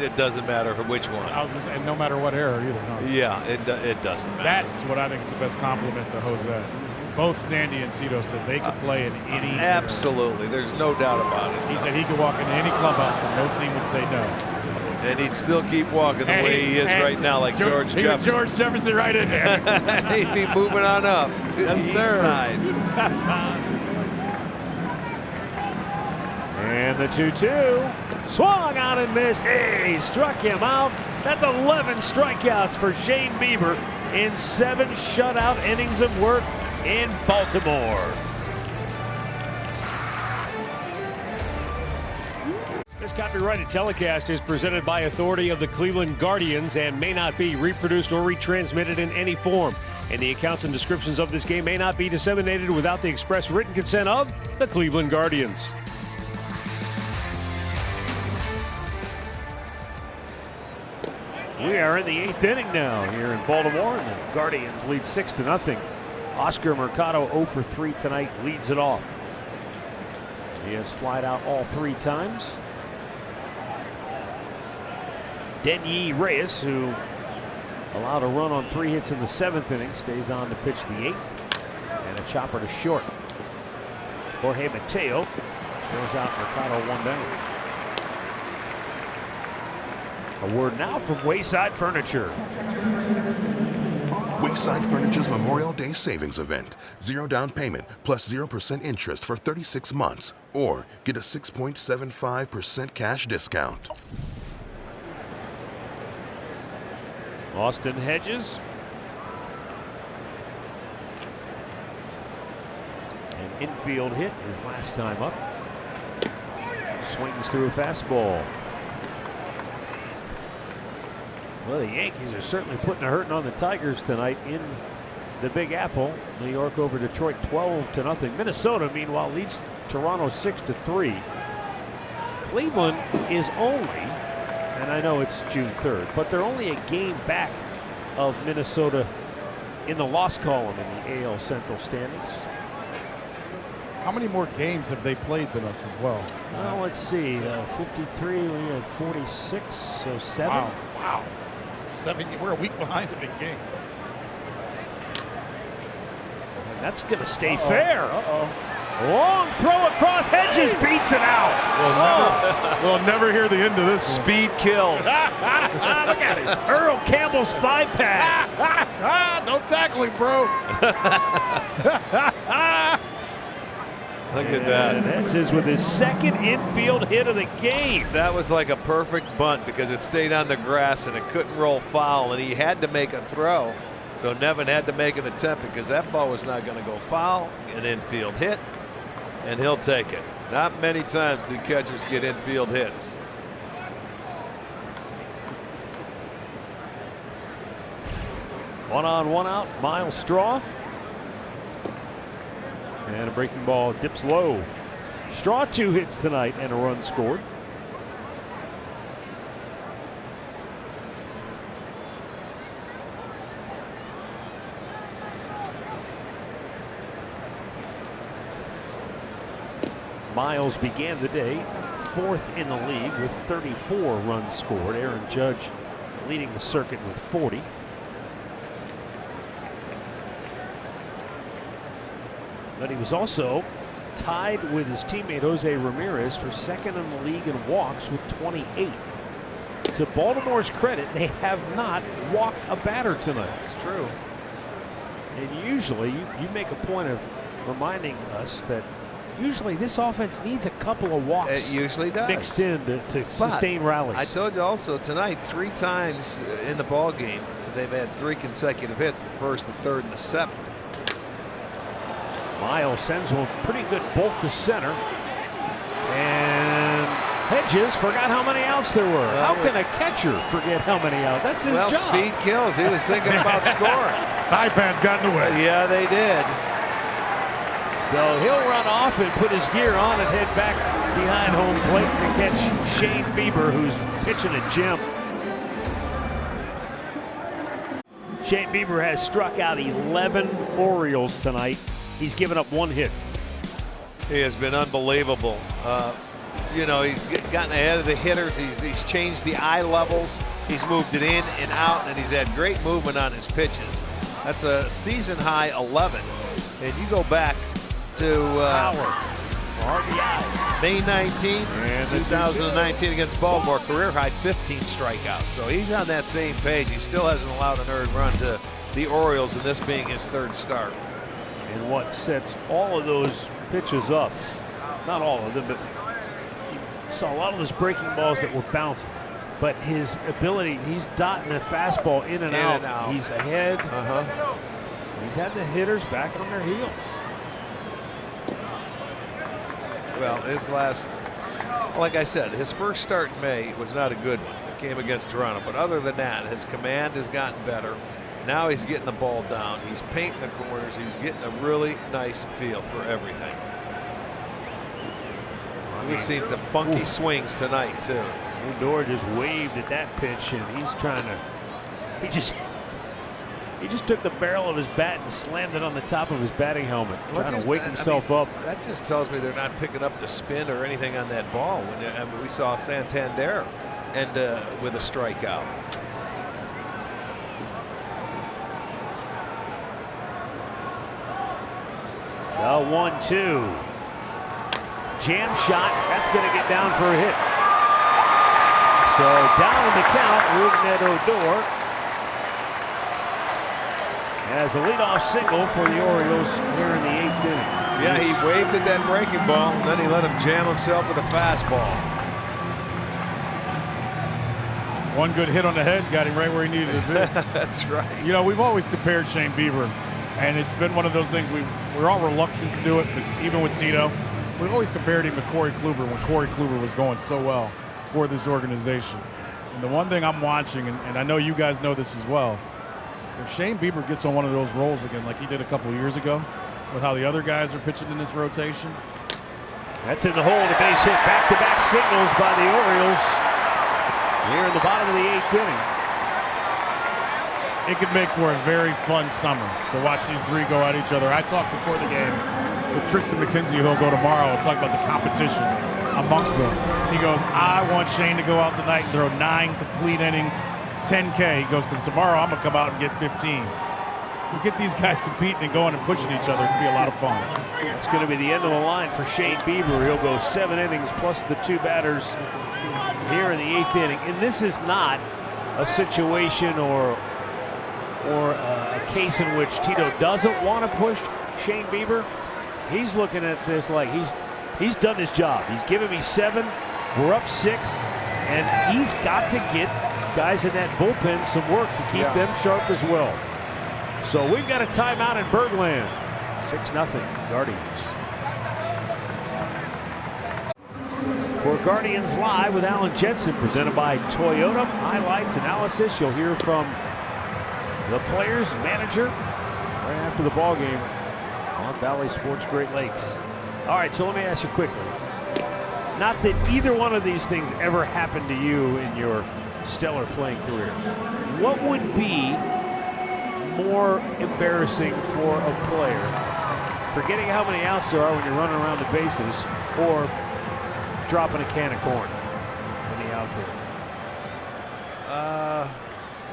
it doesn't matter which one. I was going to say, and no matter what era either. No. Yeah, it doesn't matter. That's what I think is the best compliment to Jose. Both Sandy and Tito said they could play in any absolutely era. There's no doubt about it. He said he could walk into any clubhouse and no team would say no. And he'd still keep walking the way he is right now, like George Jefferson. George Jefferson right in there. He'd be moving on up to the east side. And the 2-2. Swung out and missed. Hey, he struck him out. That's 11 strikeouts for Shane Bieber in 7 shutout innings of work in Baltimore. This copyrighted telecast is presented by authority of the Cleveland Guardians and may not be reproduced or retransmitted in any form. And the accounts and descriptions of this game may not be disseminated without the express written consent of the Cleveland Guardians. We are in the 8th inning now here in Baltimore, and the Guardians lead 6-0. Oscar Mercado 0 for 3 tonight, leads it off. He has flied out all 3 times. Denyi Reyes, who allowed a run on 3 hits in the 7th inning, stays on to pitch the 8th. And a chopper to short. Jorge Mateo throws out Mercado 1 down. A word now from Wayside Furniture. Wayside Furniture's Memorial Day Savings Event. 0 down payment plus 0% interest for 36 months. Or get a 6.75% cash discount. Austin Hedges. An infield hit his last time up. Swings through a fastball. Well, the Yankees are certainly putting a hurting on the Tigers tonight in the Big Apple. New York over Detroit 12-0. Minnesota, meanwhile, leads Toronto 6-3. Cleveland is only, and I know it's June 3rd, but they're only a game back of Minnesota in the loss column in the AL Central standings. How many more games have they played than us as well? Well, let's see. 53, we had 46, so 7. Wow. 7. We're a week behind them in games. And that's going to stay fair. Long throw across. Hedges beats it out. We'll never hear the end of this. Speed kills. Look at it. Earl Campbell's thigh pads. Don't tackle him, bro. Look at that. And Hedges with his 2nd infield hit of the game. That was like a perfect bunt because it stayed on the grass and it couldn't roll foul, and he had to make a throw. So Nevin had to make an attempt because that ball was not going to go foul. An infield hit, and he'll take it. Not many times do catchers get infield hits. One on, one out. Miles Straw. And a breaking ball dips low. Straw 2 hits tonight and a run scored. Miles began the day 4th in the league with 34 runs scored. Aaron Judge leading the circuit with 40. But he was also tied with his teammate Jose Ramirez for 2nd in the league in walks with 28. To Baltimore's credit, they have not walked a batter tonight. That's true. And usually, you make a point of reminding us that usually this offense needs a couple of walks. It usually does. Mixed in to sustain rallies. I told you also tonight, 3 times in the ball game, they've had 3 consecutive hits, the 1st, the 3rd, and the 7th. Miles sends one pretty good bolt to center. And Hedges forgot how many outs there were. How can a catcher forget how many outs? That's his job. Well, speed kills. He was thinking about scoring. iPad's got in the way. Yeah, they did. So he'll run off and put his gear on and head back behind home plate to catch Shane Bieber, who's pitching a gem. Shane Bieber has struck out 11 Orioles tonight. He's given up 1 hit. He has been unbelievable. You know, he's gotten ahead of the hitters. He's changed the eye levels. He's moved it in and out, and he's had great movement on his pitches. That's a season high 11. And you go back to May 19th, 2019 against Baltimore, career high 15 strikeouts. So he's on that same page. He still hasn't allowed an earned run to the Orioles, and this being his 3rd start. And what sets all of those pitches up, not all of them, but you saw a lot of those breaking balls that were bounced. But his ability, he's dotting a fastball in and out. He's ahead. He's had the hitters back on their heels. Well, his last, like I said, his first start in May was not a good one. It came against Toronto. But other than that, his command has gotten better. Now he's getting the ball down. He's painting the corners. He's getting a really nice feel for everything. We've seen some funky swings tonight, too. Odor just waved at that pitch, and he's trying to. He just took the barrel of his bat and slammed it on the top of his batting helmet, trying to wake himself up. That just tells me they're not picking up the spin or anything on that ball. When we saw Santander end with a strikeout. The 1-2. Jam shot. That's going to get down for a hit. So down in the count, Rougned Odor has a leadoff single for the Orioles here in the 8th inning. Yeah, he waved at that breaking ball, and then he let him jam himself with a fastball. 1 good hit on the head got him right where he needed to be. That's right. You know, we've always compared Shane Bieber, and it's been one of those things we're all reluctant to do it, but even with Tito, we've always compared him to Corey Kluber when Corey Kluber was going so well for this organization. And the one thing I'm watching, and I know you guys know this as well, if Shane Bieber gets on one of those rolls again like he did a couple of years ago with how the other guys are pitching in this rotation. That's in the hole, the base hit. Back-to-back singles by the Orioles here in the bottom of the 8th inning. It could make for a very fun summer to watch these 3 go at each other. I talked before the game with Tristan McKenzie, who'll go tomorrow, and talk about the competition amongst them. He goes, I want Shane to go out tonight and throw 9 complete innings, 10K. He goes, because tomorrow I'm going to come out and get 15. You get these guys competing and going and pushing each other, it can be a lot of fun. It's going to be the end of the line for Shane Bieber. He'll go 7 innings plus the 2 batters here in the 8th inning. And this is not a situation or a case in which Tito doesn't want to push Shane Bieber. He's looking at this like he's done his job. He's given me 7. We're up 6, and he's got to get guys in that bullpen some work to keep them sharp as well. So we've got a timeout in Birdland. 6-0 Guardians. For Guardians Live with Alan Jensen, presented by Toyota. Highlights, analysis. You'll hear from the players, manager, right after the ball game on Valley Sports Great Lakes. All right, so let me ask you quickly. Not that either one of these things ever happened to you in your stellar playing career. What would be more embarrassing for a player, forgetting how many outs there are when you're running around the bases, or dropping a can of corn in the outfield?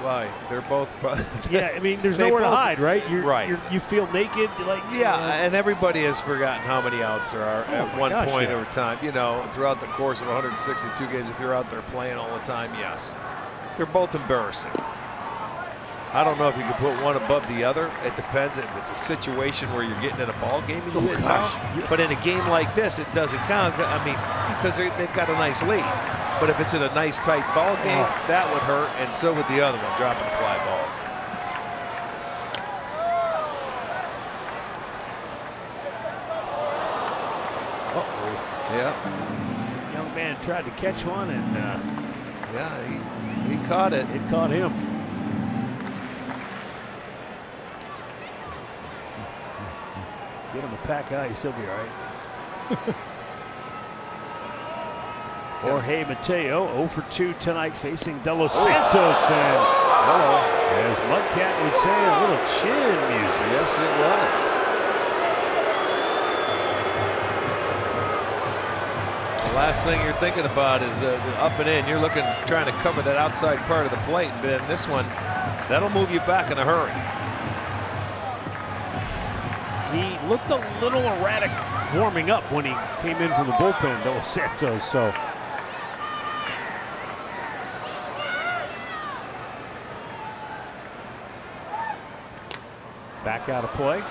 Why? They're both. Yeah, I mean, there's They nowhere to both- hide, right? Right. You feel naked, like Yeah, and everybody has forgotten how many outs there are at my one gosh, point yeah. over time. You know, throughout the course of 162 games, if you're out there playing all the time, yes. They're both embarrassing. I don't know if you could put one above the other. It depends if it's a situation where you're getting in a ball game and you hit gosh. out. But in a game like this, it doesn't count. I mean, because they've got a nice lead. But if it's in a nice tight ball game, that would hurt, and so would the other one, dropping a fly ball. Yeah. young man tried to catch one, and Yeah, he caught it. it caught him. Get him a pack ice, he'll be all right. Jorge Mateo 0 for 2 tonight, facing De Los Santos, and as Mudcat would say, a little chin music. Yes, it was. The last thing you're thinking about is the up and in. You're looking, trying to cover that outside part of the plate, and then this one, that'll move you back in a hurry. He looked a little erratic warming up when he came in from the bullpen, De Los Santos, so. Back out of play.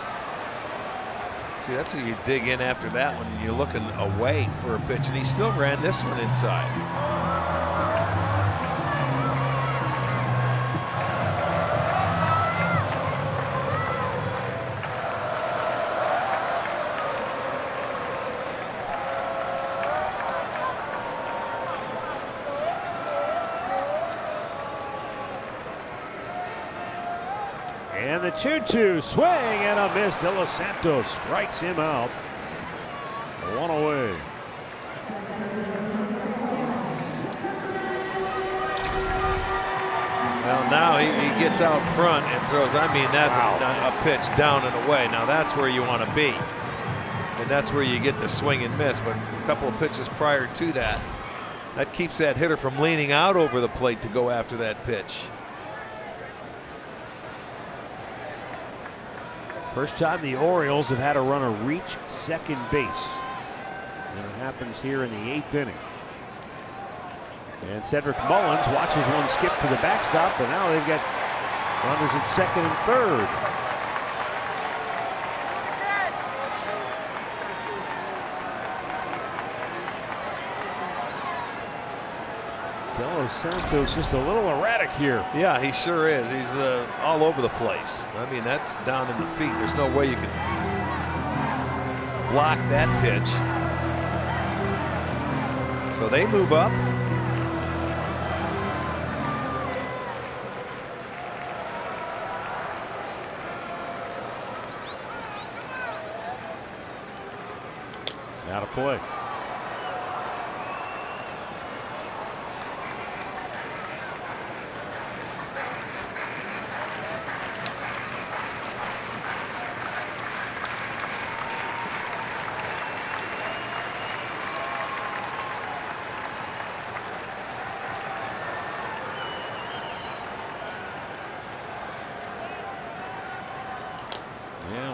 See, that's where you dig in after that one, and you're looking away for a pitch, and he still ran this one inside. And the 2-2 swing and a miss. De Los Santos strikes him out. 1 away. Well, now he gets out front and throws. I mean, that's a pitch down and away. Now that's where you want to be, and that's where you get the swing and miss. But a couple of pitches prior to that, that keeps that hitter from leaning out over the plate to go after that pitch. First time the Orioles have had a runner reach second base. And it happens here in the 8th inning. And Cedric Mullins watches one skip to the backstop, but now they've got runners at second and third. De Los Santos just a little erratic here. Yeah, he sure is. He's all over the place. I mean, that's down in the feet. There's no way you can block that pitch. So they move up. Out of play.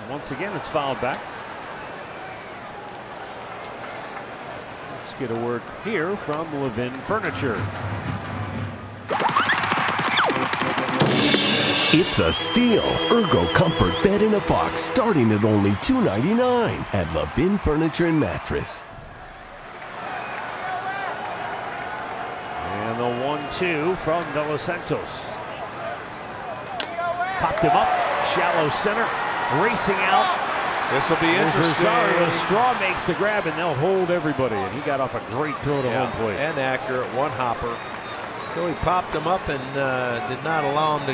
Once again, it's fouled back. Let's get a word here from Levin Furniture. It's a steal. Ergo Comfort Bed in a Box starting at only $2.99 at Levin Furniture and Mattress. And the 1-2 from De Los Santos. Popped him up, shallow center. Racing out. This will be interesting. Rosario. Straw makes the grab, and they'll hold everybody. And he got off a great throw to home plate. And accurate, one hopper. So he popped him up and did not allow him to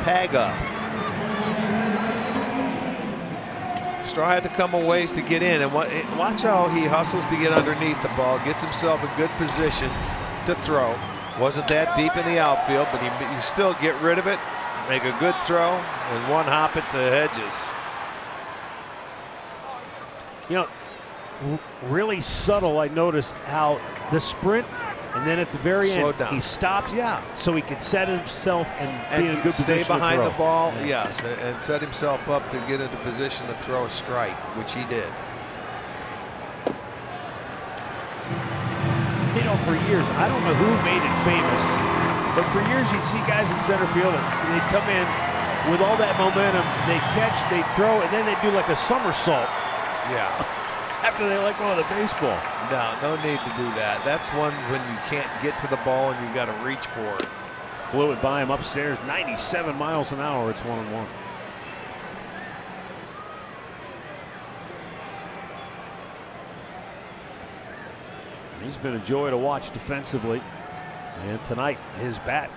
tag up. Straw had to come a ways to get in, and watch how he hustles to get underneath the ball, gets himself a good position to throw. Wasn't that deep in the outfield, but you still get rid of it. Make a good throw and one hop it to Hedges. You know, really subtle. I noticed how the sprint, and then at the very end, down. he stops so he can set himself and be in a good stay position behind to throw. the ball, yes, and set himself up to get into position to throw a strike, which he did. You know, for years, I don't know who made it famous, but for years you'd see guys in center field and they'd come in with all that momentum, they'd catch, they'd throw, and then they'd do like a somersault. Yeah. After they let go of the baseball. No need to do that. That's one when you can't get to the ball and you got to reach for it. Blew it by him upstairs, 97 miles an hour. It's 1-1. He's been a joy to watch defensively. And tonight, his bat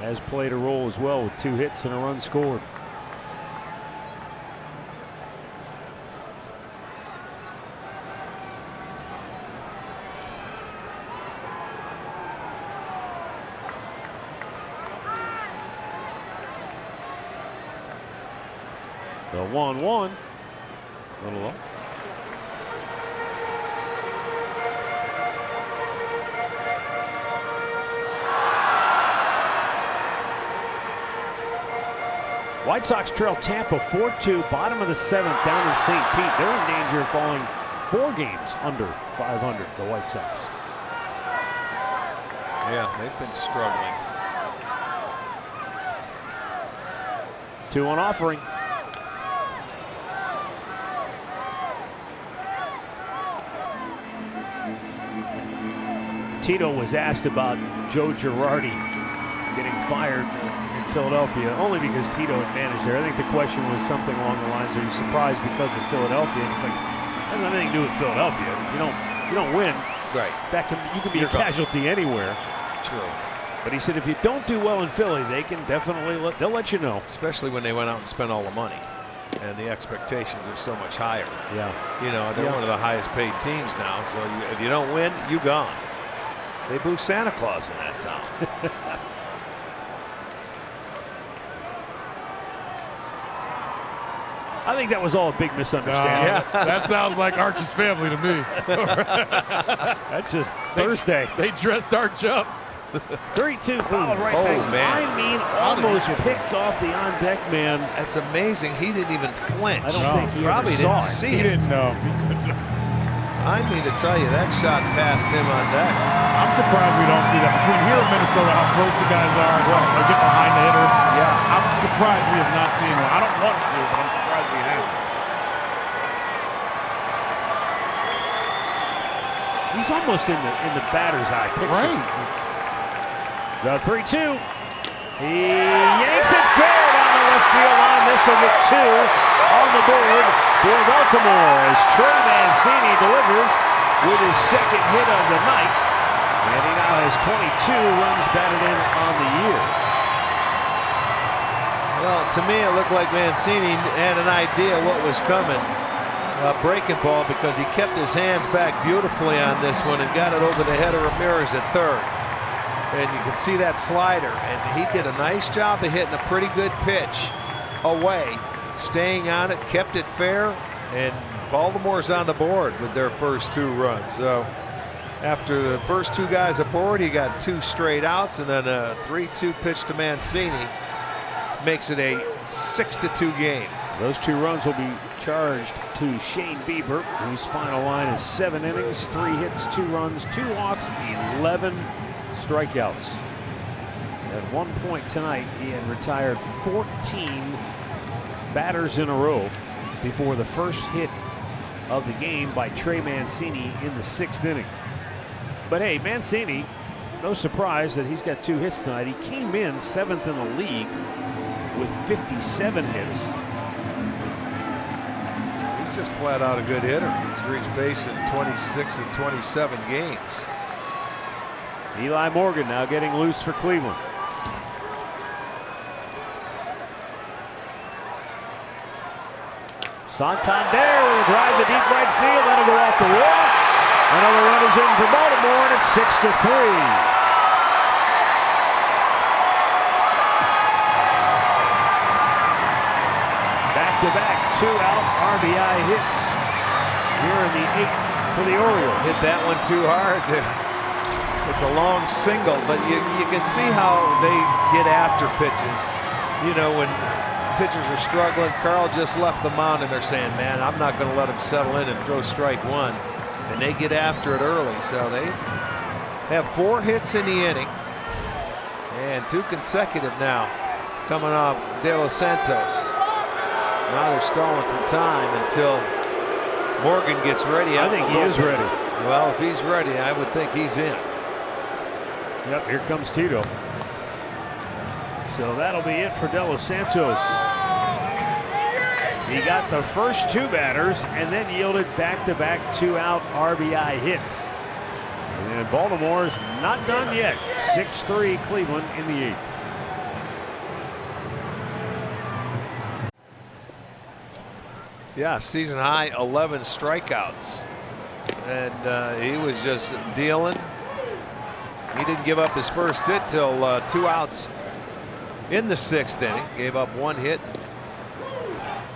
has played a role as well with 2 hits and a run scored. The 1-1. Little low. White Sox trail Tampa 4-2, bottom of the 7th down in St. Pete. They're in danger of falling 4 games under 500, the White Sox. Yeah, they've been struggling. 2-1 offering. Tito was asked about Joe Girardi getting fired in Philadelphia, only because Tito had managed there. I think the question was something along the lines, are you surprised because of Philadelphia? And it's like, that has nothing to do with Philadelphia. You don't win. Right. You can be a casualty anywhere. True. But he said if you don't do well in Philly, they can definitely they'll let you know. Especially when they went out and spent all the money. And the expectations are so much higher. Yeah. You know, they're one of the highest paid teams now. So if you don't win, you gone. They boo Santa Claus in that town. I think that was all a big misunderstanding. That sounds like Archie's family to me. That's just Thursday. They dressed Arch up. 3-2 fouled right back. Man. I mean, almost picked off the on-deck man. That's amazing. He didn't even flinch. I don't think he probably ever saw didn't it. see He it. didn't know. I mean to tell you, that shot passed him on deck. I'm surprised we don't see that. Between here and Minnesota, how close the guys are, they get behind the hitter. Yeah. I'm surprised we have not seen one. I don't want to, but I'm surprised we haven't. He's almost in the batter's eye picture. Right. The 3-2. He yanks it fair down the left field line. This will get 2 on the board for Baltimore as Trey Mancini delivers with his 2nd hit of the night. And he now has 22 runs batted in on the year. Well, to me, it looked like Mancini had an idea what was coming. Breaking ball, because he kept his hands back beautifully on this one and got it over the head of Ramirez at 3rd. And you can see that slider, and he did a nice job of hitting a pretty good pitch away, staying on it, kept it fair, and Baltimore's on the board with their first 2 runs. So after the first 2 guys aboard, he got 2 straight outs, and then a 3-2 pitch to Mancini makes it a 6-2 game. Those 2 runs will be charged to Shane Bieber, whose final line is 7 innings, 3 hits, 2 runs, 2 walks, 11 strikeouts. At one point tonight, he had retired 14 batters in a row before the first hit of the game by Trey Mancini in the 6th inning. But hey, Mancini, no surprise that he's got 2 hits tonight. He came in 7th in the league with 57 hits. He's just flat out a good hitter. He's reached base in 26 and 27 games. Eli Morgan now getting loose for Cleveland. Santander will drive to deep right field. That'll go off the wall. Another run is in for Baltimore, and it's 6-3. Back-to-back 2-out RBI hits here in the 8th for the Orioles. Hit that one too hard. It's a long single, but you can see how they get after pitches. You know, when pitchers are struggling, Carl just left the mound and they're saying, man, I'm not going to let him settle in and throw strike one. And they get after it early. So they have 4 hits in the inning and 2 consecutive now coming off De Los Santos. Now they're stalling for time until Morgan gets ready. I think he is ready. Well, if he's ready, I would think he's in. Yep, here comes Tito. So that'll be it for De Los Santos. He got the first 2 batters and then yielded back-to-back 2-out RBI hits. And Baltimore's not done yet. 6-3 Cleveland in the 8th. Yeah, season high 11 strikeouts. And he was just dealing. He didn't give up his first hit till 2 outs in the 6th inning. Gave up 1 hit.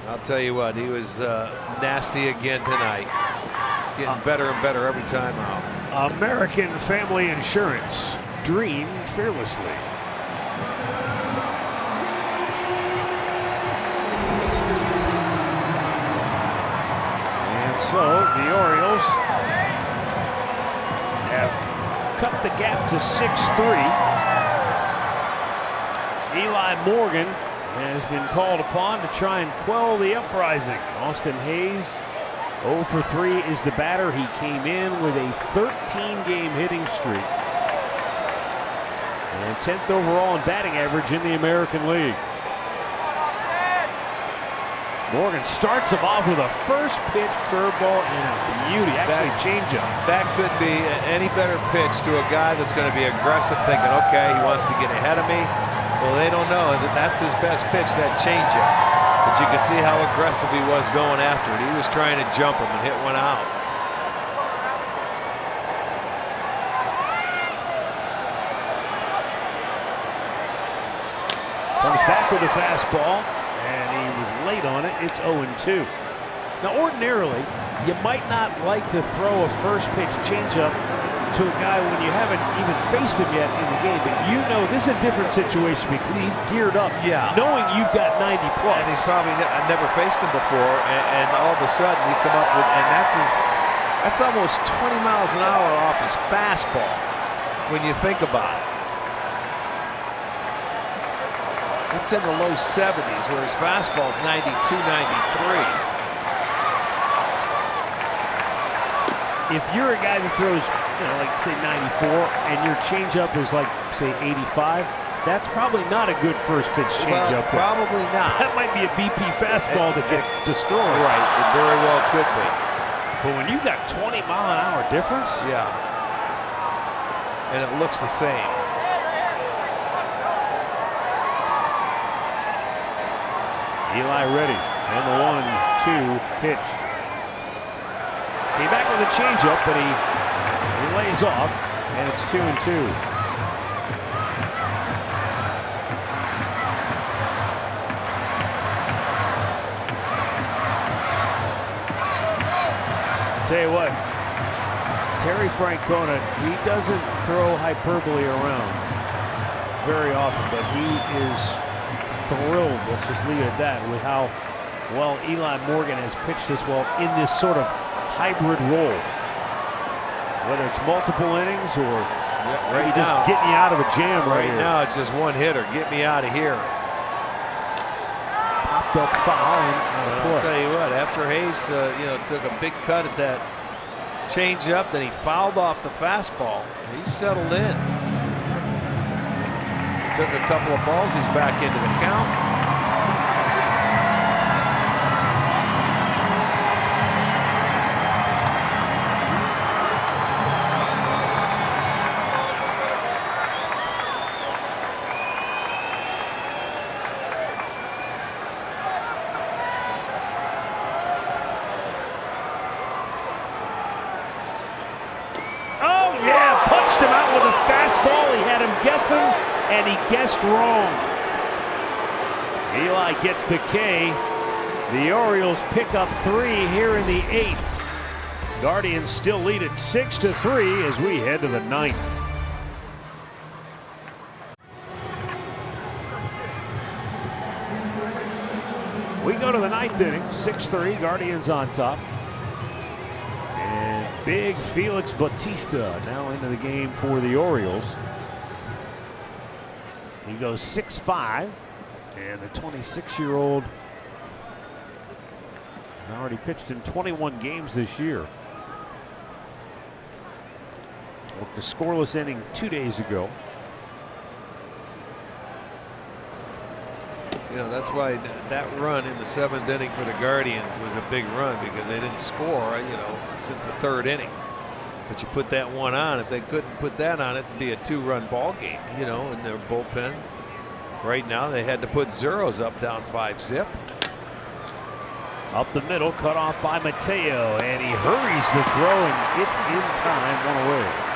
I'll tell you what, he was nasty again tonight. Getting better and better every time out. American Family Insurance. Dream fearlessly. And so the Orioles have cut the gap to 6-3. Eli Morgan has been called upon to try and quell the uprising. Austin Hayes, 0 for 3 is the batter. He came in with a 13-game hitting streak and 10th overall in batting average in the American League. Morgan starts him off with a first pitch curveball and a beauty, actually a changeup. That could be any better pitch to a guy that's going to be aggressive, thinking, okay, he wants to get ahead of me. Well, they don't know. That's his best pitch, that changeup. But you can see how aggressive he was going after it. He was trying to jump him and hit one out. Comes back with a fastball, and he was late on it. It's 0-2. Now, ordinarily, you might not like to throw a first pitch changeup to a guy when you haven't even faced him yet in the game, but you know this is a different situation because he's geared up, knowing you've got 90 plus. And he's probably never faced him before, and all of a sudden you come up with, and that's almost 20 miles an hour off his fastball when you think about it. It's in the low 70s where his fastball is 92, 93. If you're a guy that throws, like say 94, and your changeup is like say 85, that's probably not a good first pitch changeup. Well, probably not. That might be a BP fastball that gets destroyed. Right, it very well could be. But when you got 20 mile an hour difference, yeah, and it looks the same. Eli ready, and the 1-2 pitch. Came back with a changeup, but he lays off, and it's 2-2. Tell you what, Terry Francona, he doesn't throw hyperbole around very often, but he is thrilled, let's just leave it at that, with how well Eli Morgan has pitched this well in this sort of hybrid role. Whether it's multiple innings or maybe just getting you out of a jam right here. Now it's just one hitter. Get me out of here. Popped up foul. And I'll tell you what, after Hayes took a big cut at that changeup, then he fouled off the fastball. He settled in. Took a couple of balls. He's back into the count. And he guessed wrong. Eli gets the K. The Orioles pick up 3 here in the 8th. Guardians still lead at 6-3 as we head to the 9th. We go to the 9th inning, 6-3, Guardians on top. And big Felix Bautista now into the game for the Orioles. He goes 6-5, and the 26-year-old already pitched in 21 games this year. Worked a scoreless inning 2 days ago. You know, that's why that run in the 7th inning for the Guardians was a big run, because they didn't score, you know, since the 3rd inning. But you put that one on. If they couldn't put that on, it'd be a 2-run ball game, you know, in their bullpen. Right now, they had to put zeros up, down 5-zip. Up the middle, cut off by Mateo, and he hurries the throw, and it's in time, one away.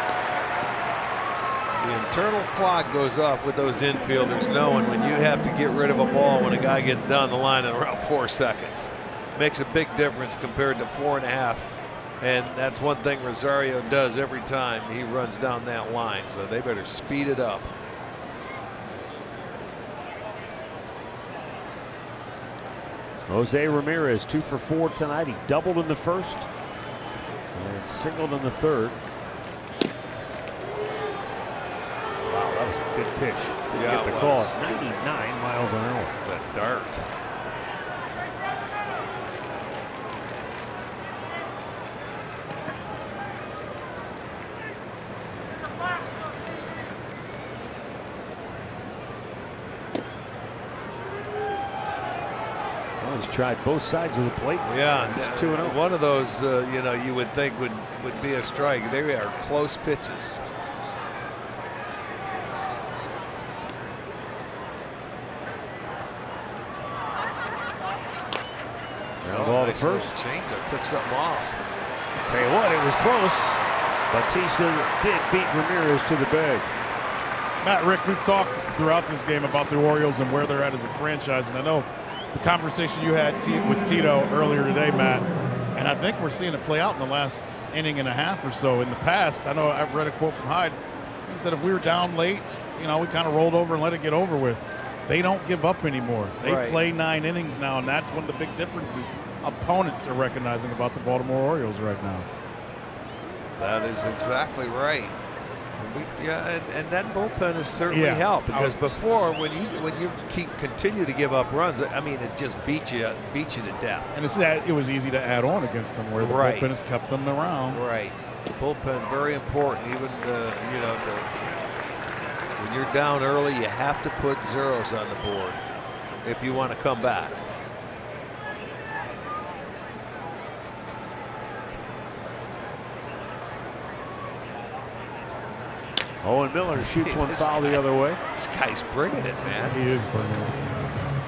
The internal clock goes off with those infielders, knowing when you have to get rid of a ball when a guy gets down the line in around 4 seconds. Makes a big difference compared to 4.5. And that's one thing Rosario does every time he runs down that line. So they better speed it up. Jose Ramirez 2 for 4 tonight. He doubled in the first and singled in the third. Wow, that was a good pitch. Didn't get the call at 99 miles an hour. It's a dart. Well, he's tried both sides of the plate. Yeah, it's 2-0. One of those, you know, you would think would be a strike. They are close pitches. Ball to first. Changeup took something off. Tell you what, it was close. Bautista did beat Ramirez to the bag. Matt, Rick, we've talked throughout this game about the Orioles and where they're at as a franchise, and I know the conversation you had with Tito earlier today, Matt, and I think we're seeing it play out in the last inning and a half or so. In the past, I know I've read a quote from Hyde. He said if we were down late, you know, we kind of rolled over and let it get over with. They don't give up anymore. They play 9 innings now, and that's one of the big differences opponents are recognizing about the Baltimore Orioles right now. That is exactly right. And that bullpen has certainly helped, because before, when you continue to give up runs, I mean, it just beat you to death. And it was easy to add on against them, where the bullpen has kept them around. Right. The bullpen very important. Even you know, when you're down early, you have to put zeros on the board if you want to come back. Owen Miller shoots one foul the other way. This guy's bringing it, man. He is bringing it.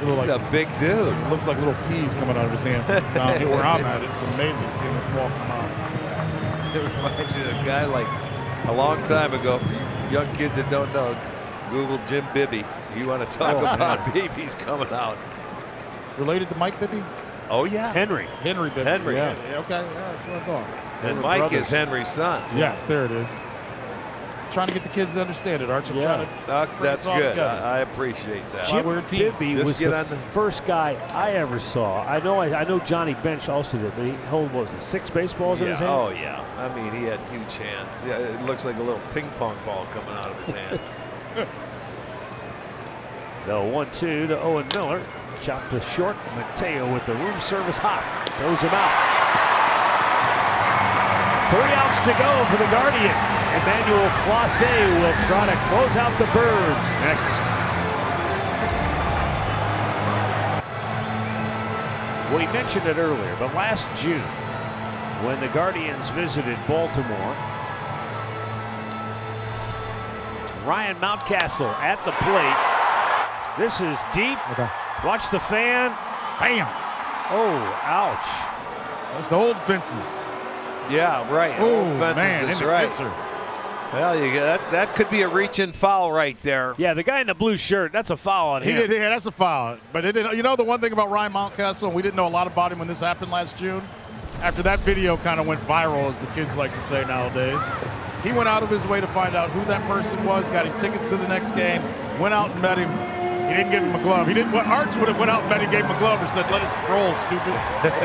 He's a big dude. Looks like little peas coming out of his hand. Down here where I'm at, it's amazing seeing this ball come out. It reminds you of a guy like a long time ago. For you young kids that don't know, Google Jim Bibby. You want to talk about Bibby's coming out. Related to Mike Bibby? Oh, yeah. Henry Bibby. Henry. Yeah. Okay, that's what I thought. And Mike is Henry's son. Yes, there it is. Trying to get the kids to understand it, Arch. I'm trying to that's good. I appreciate that. Jim Bibby was the first guy I ever saw. I know Johnny Bench also did, but he held, what was it, 6 baseballs in his hand? Oh, yeah. I mean, he had huge hands. Yeah, it looks like a little ping pong ball coming out of his hand. The 1-2 to Owen Miller. Chopped to short. Mateo with the room service hop. Throws him out. 3 outs to go for the Guardians. Emmanuel Clase will try to close out the Birds next. We mentioned it earlier, but last June, when the Guardians visited Baltimore, Ryan Mountcastle at the plate. This is deep. Watch the fan. Bam. Oh, ouch. That's the old fences. Yeah, right. Oh, fences man, is right. Well, that could be a reach-in foul right there. Yeah, the guy in the blue shirt, that's a foul on him. Yeah, that's a foul. But you know the one thing about Ryan Mountcastle, and we didn't know a lot about him when this happened last June, after that video kind of went viral, as the kids like to say nowadays, he went out of his way to find out who that person was, got him tickets to the next game, went out and met him. He didn't give him a glove. He didn't. What Arch would have went out and met him, gave him a glove, or said, "Let us roll, stupid."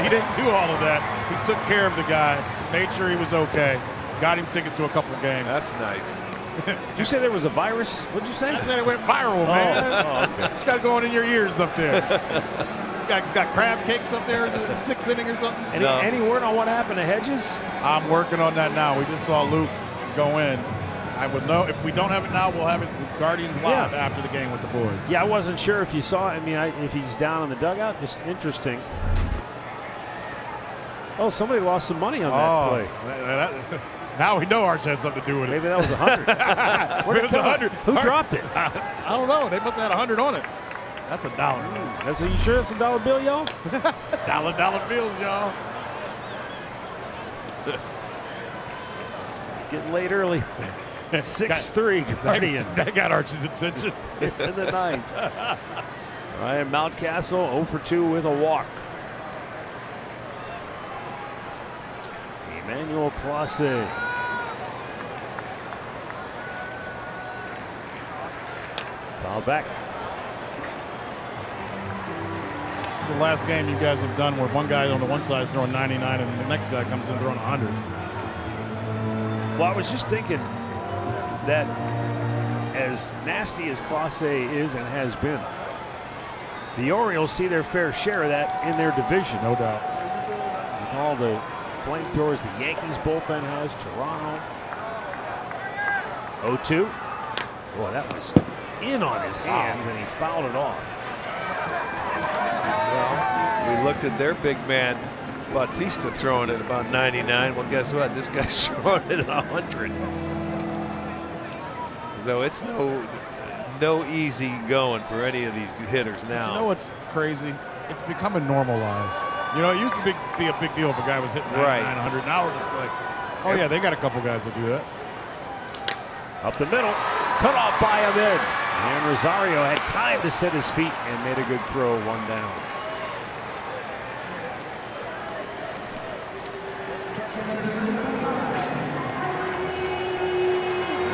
He didn't do all of that. He took care of the guy, made sure he was okay, got him tickets to a couple of games. That's nice. Did you say there was a virus? What'd you say? I said it went viral, man. Okay. It's got to go on in your ears up there. He's got crab cakes up there in the 6th inning or something. Any word on what happened to Hedges? I'm working on that now. We just saw Luke go in. I would know if we don't have it now. We'll have it with Guardians Live after the game with the boys. Yeah, I wasn't sure if you saw it. I mean, if he's down in the dugout, just interesting. Oh, somebody lost some money on that play. Now we know Arch has something to do with it. Maybe that was 100. It was 100. Who dropped it? I don't know. They must have had 100 on it. That's $1. Are you sure it's a dollar bill, y'all? Dollar bills, y'all. It's getting late early. 6-3 Guardians. That got Arch's attention. In the ninth. Ryan Mountcastle 0 for 2 with a walk. Emmanuel Clase. Foul back. This is the last game you guys have done where one guy on the one side is throwing 99 and the next guy comes in throwing 100. Well, I was just thinking that as nasty as Clase is and has been, the Orioles see their fair share of that in their division, no doubt. With all the flamethrowers the Yankees bullpen has, Toronto. 0-2. Boy, that was in on his hands, and he fouled it off. Well, we looked at their big man, Bautista, throwing it about 99. Well, guess what? This guy's throwing it at 100. So it's no easy going for any of these hitters now. But you know what's crazy? It's becoming normalized. You know, it used to be a big deal if a guy was hitting 99, 100. Now we're just like, oh yeah, they got a couple guys that do that. Up the middle, cut off by him in. And Rosario had time to set his feet and made a good throw, one down.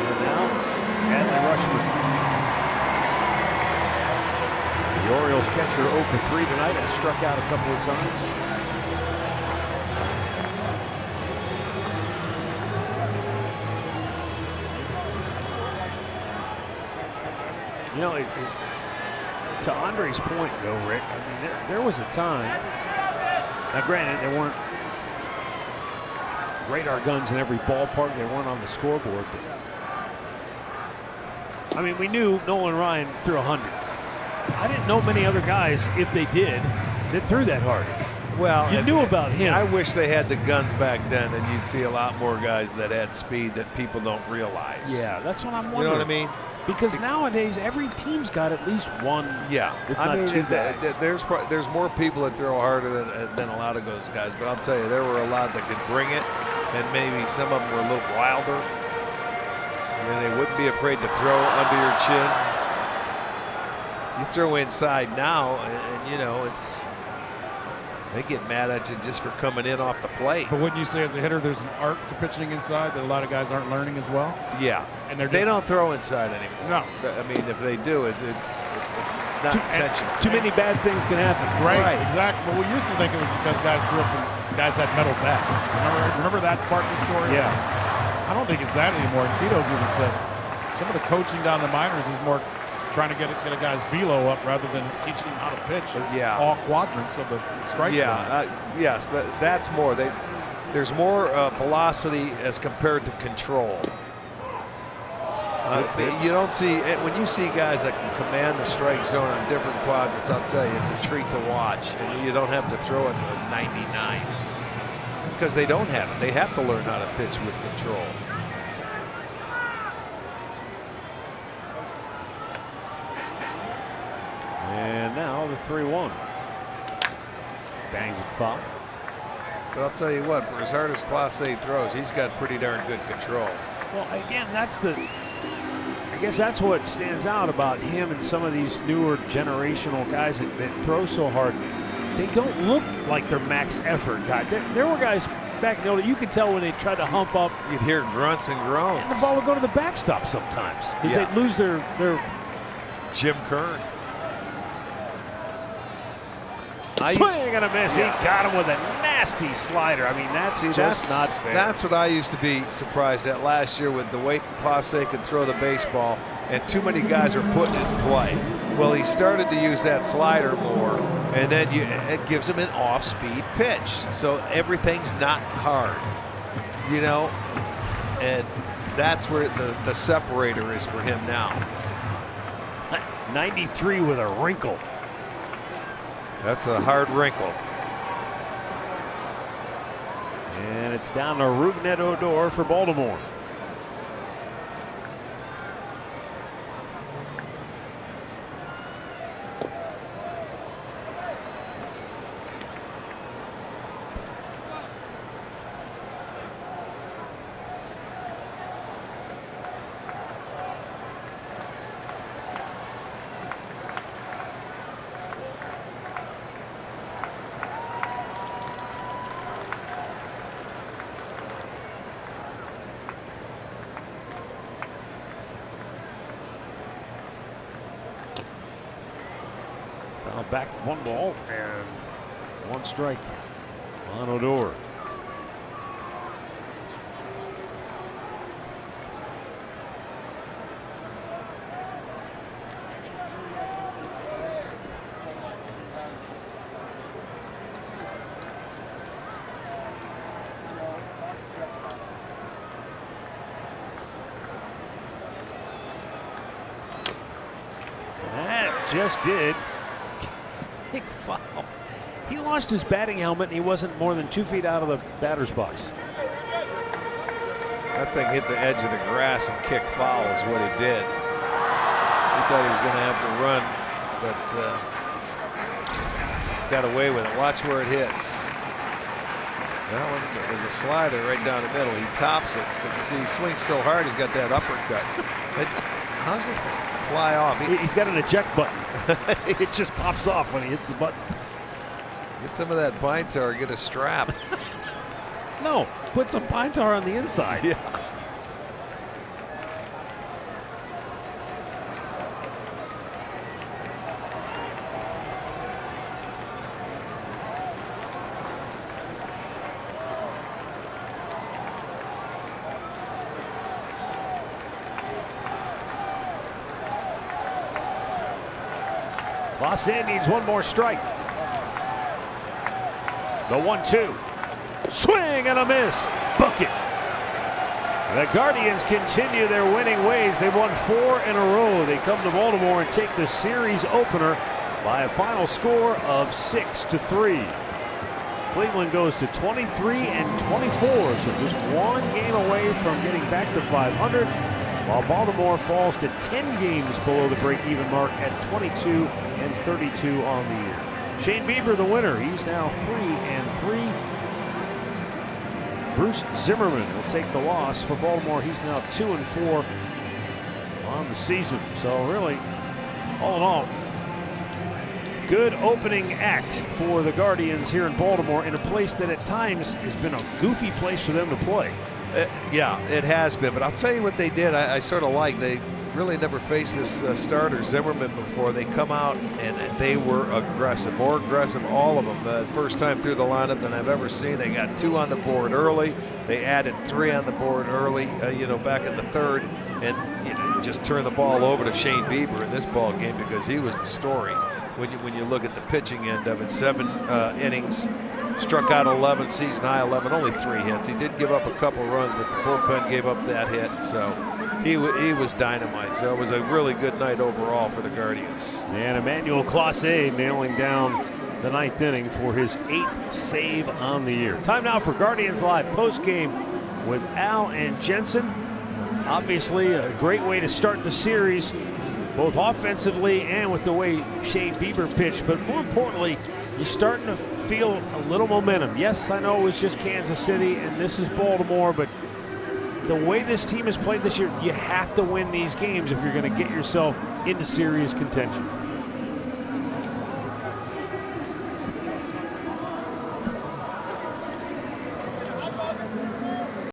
And now, Adley Rushman. The Orioles catcher 0 for 3 tonight and struck out a couple of times. You know, to Andre's point, though, Rick, I mean, there was a time. Now, granted, there weren't radar guns in every ballpark. They weren't on the scoreboard. But, I mean, we knew Nolan Ryan threw 100. I didn't know many other guys, if they did, that threw that hard. Well, you knew about him. I wish they had the guns back then, and you'd see a lot more guys that had speed that people don't realize. Yeah, that's what I'm wondering. You know what I mean? Because nowadays every team's got at least one. Yeah, if not two guys. There's more people that throw harder than a lot of those guys. But I'll tell you, there were a lot that could bring it, and maybe some of them were a little wilder. And they wouldn't be afraid to throw under your chin. You throw inside now, and you know they get mad at you just for coming in off the plate. But wouldn't you say as a hitter there's an art to pitching inside that a lot of guys aren't learning as well? Yeah. And they don't throw inside anymore. No. I mean, if they do, it's not intentional. Too many bad things can happen. Right. Exactly. But we used to think it was because guys grew up and guys had metal bats. Remember that part of the story? Yeah. I don't think it's that anymore. And Tito's even said some of the coaching down the minors is more trying to get a guy's velo up rather than teaching him how to pitch. Yeah. All quadrants of the strike zone. Yes, that's more. There's more velocity as compared to control. You don't see when you see guys that can command the strike zone on different quadrants. I'll tell you, it's a treat to watch, and you don't have to throw it to 99 because they don't have it. They have to learn how to pitch with control. And now the 3-1. Bangs it foul. But I'll tell you what, for as hard as Clase throws, he's got pretty darn good control. Well, again, I guess that's what stands out about him and some of these newer generational guys that throw so hard. they don't look like their max effort guy. There were guys back in the old, you could tell when they tried to hump up. You'd hear grunts and groans. And the ball would go to the backstop sometimes because they'd lose their Jim Kern. Swing and a miss. He got him with a nasty slider. I mean, that's just not fair. That's what I used to be surprised at last year with the way Clase could throw the baseball, and too many guys are putting it in play. Well, he started to use that slider more, and then it gives him an off-speed pitch. So everything's not hard, you know, and that's where the separator is for him now. 93 with a wrinkle. That's a hard wrinkle. And it's down to Rougned Odor for Baltimore. Back 1 ball and 1 strike on Odor. That just did. Big foul. He lost his batting helmet and he wasn't more than 2 feet out of the batter's box. That thing hit the edge of the grass and kicked foul is what it did. He thought he was going to have to run, but got away with it. Watch where it hits. That one was a slider right down the middle. He tops it, but you see he swings so hard he's got that uppercut. How does it fly off? He's got an eject button. It just pops off when he hits the button. Get some of that pine tar, get a strap. No, put some pine tar on the inside. Yeah. Clase needs 1 more strike. The 1-2. Swing and a miss. Bucket. The Guardians continue their winning ways. They've won 4 in a row. They come to Baltimore and take the series opener by a final score of 6-3. Cleveland goes to 23 and 24, so just 1 game away from getting back to 500. While Baltimore falls to 10 games below the break-even mark at 22 and 32 on the year. Shane Bieber, the winner. He's now 3-3. Bruce Zimmerman will take the loss for Baltimore. He's now 2-4 on the season. So really, all in all, good opening act for the Guardians here in Baltimore in a place that at times has been a goofy place for them to play. Yeah, it has been, but I'll tell you what they did. I sort of like. They really never faced this starter Zimmerman before. They come out and they were aggressive, more aggressive, all of them. First time through the lineup than I've ever seen. They got 2 on the board early. They added 3 on the board early, back in the 3rd, and just turned the ball over to Shane Bieber in this ball game because he was the story. When you look at the pitching end of it, 7 innings, struck out 11, season high 11, only 3 hits. He did give up a couple runs, but the bullpen gave up that hit. So he was dynamite. So it was a really good night overall for the Guardians. And Emmanuel Clase nailing down the 9th inning for his 8th save on the year. Time now for Guardians Live postgame with Al and Jensen. Obviously a great way to start the series, both offensively and with the way Shane Bieber pitched, but more importantly, you're starting to feel a little momentum. Yes, I know it was just Kansas City and this is Baltimore, but the way this team has played this year, you have to win these games if you're going to get yourself into serious contention.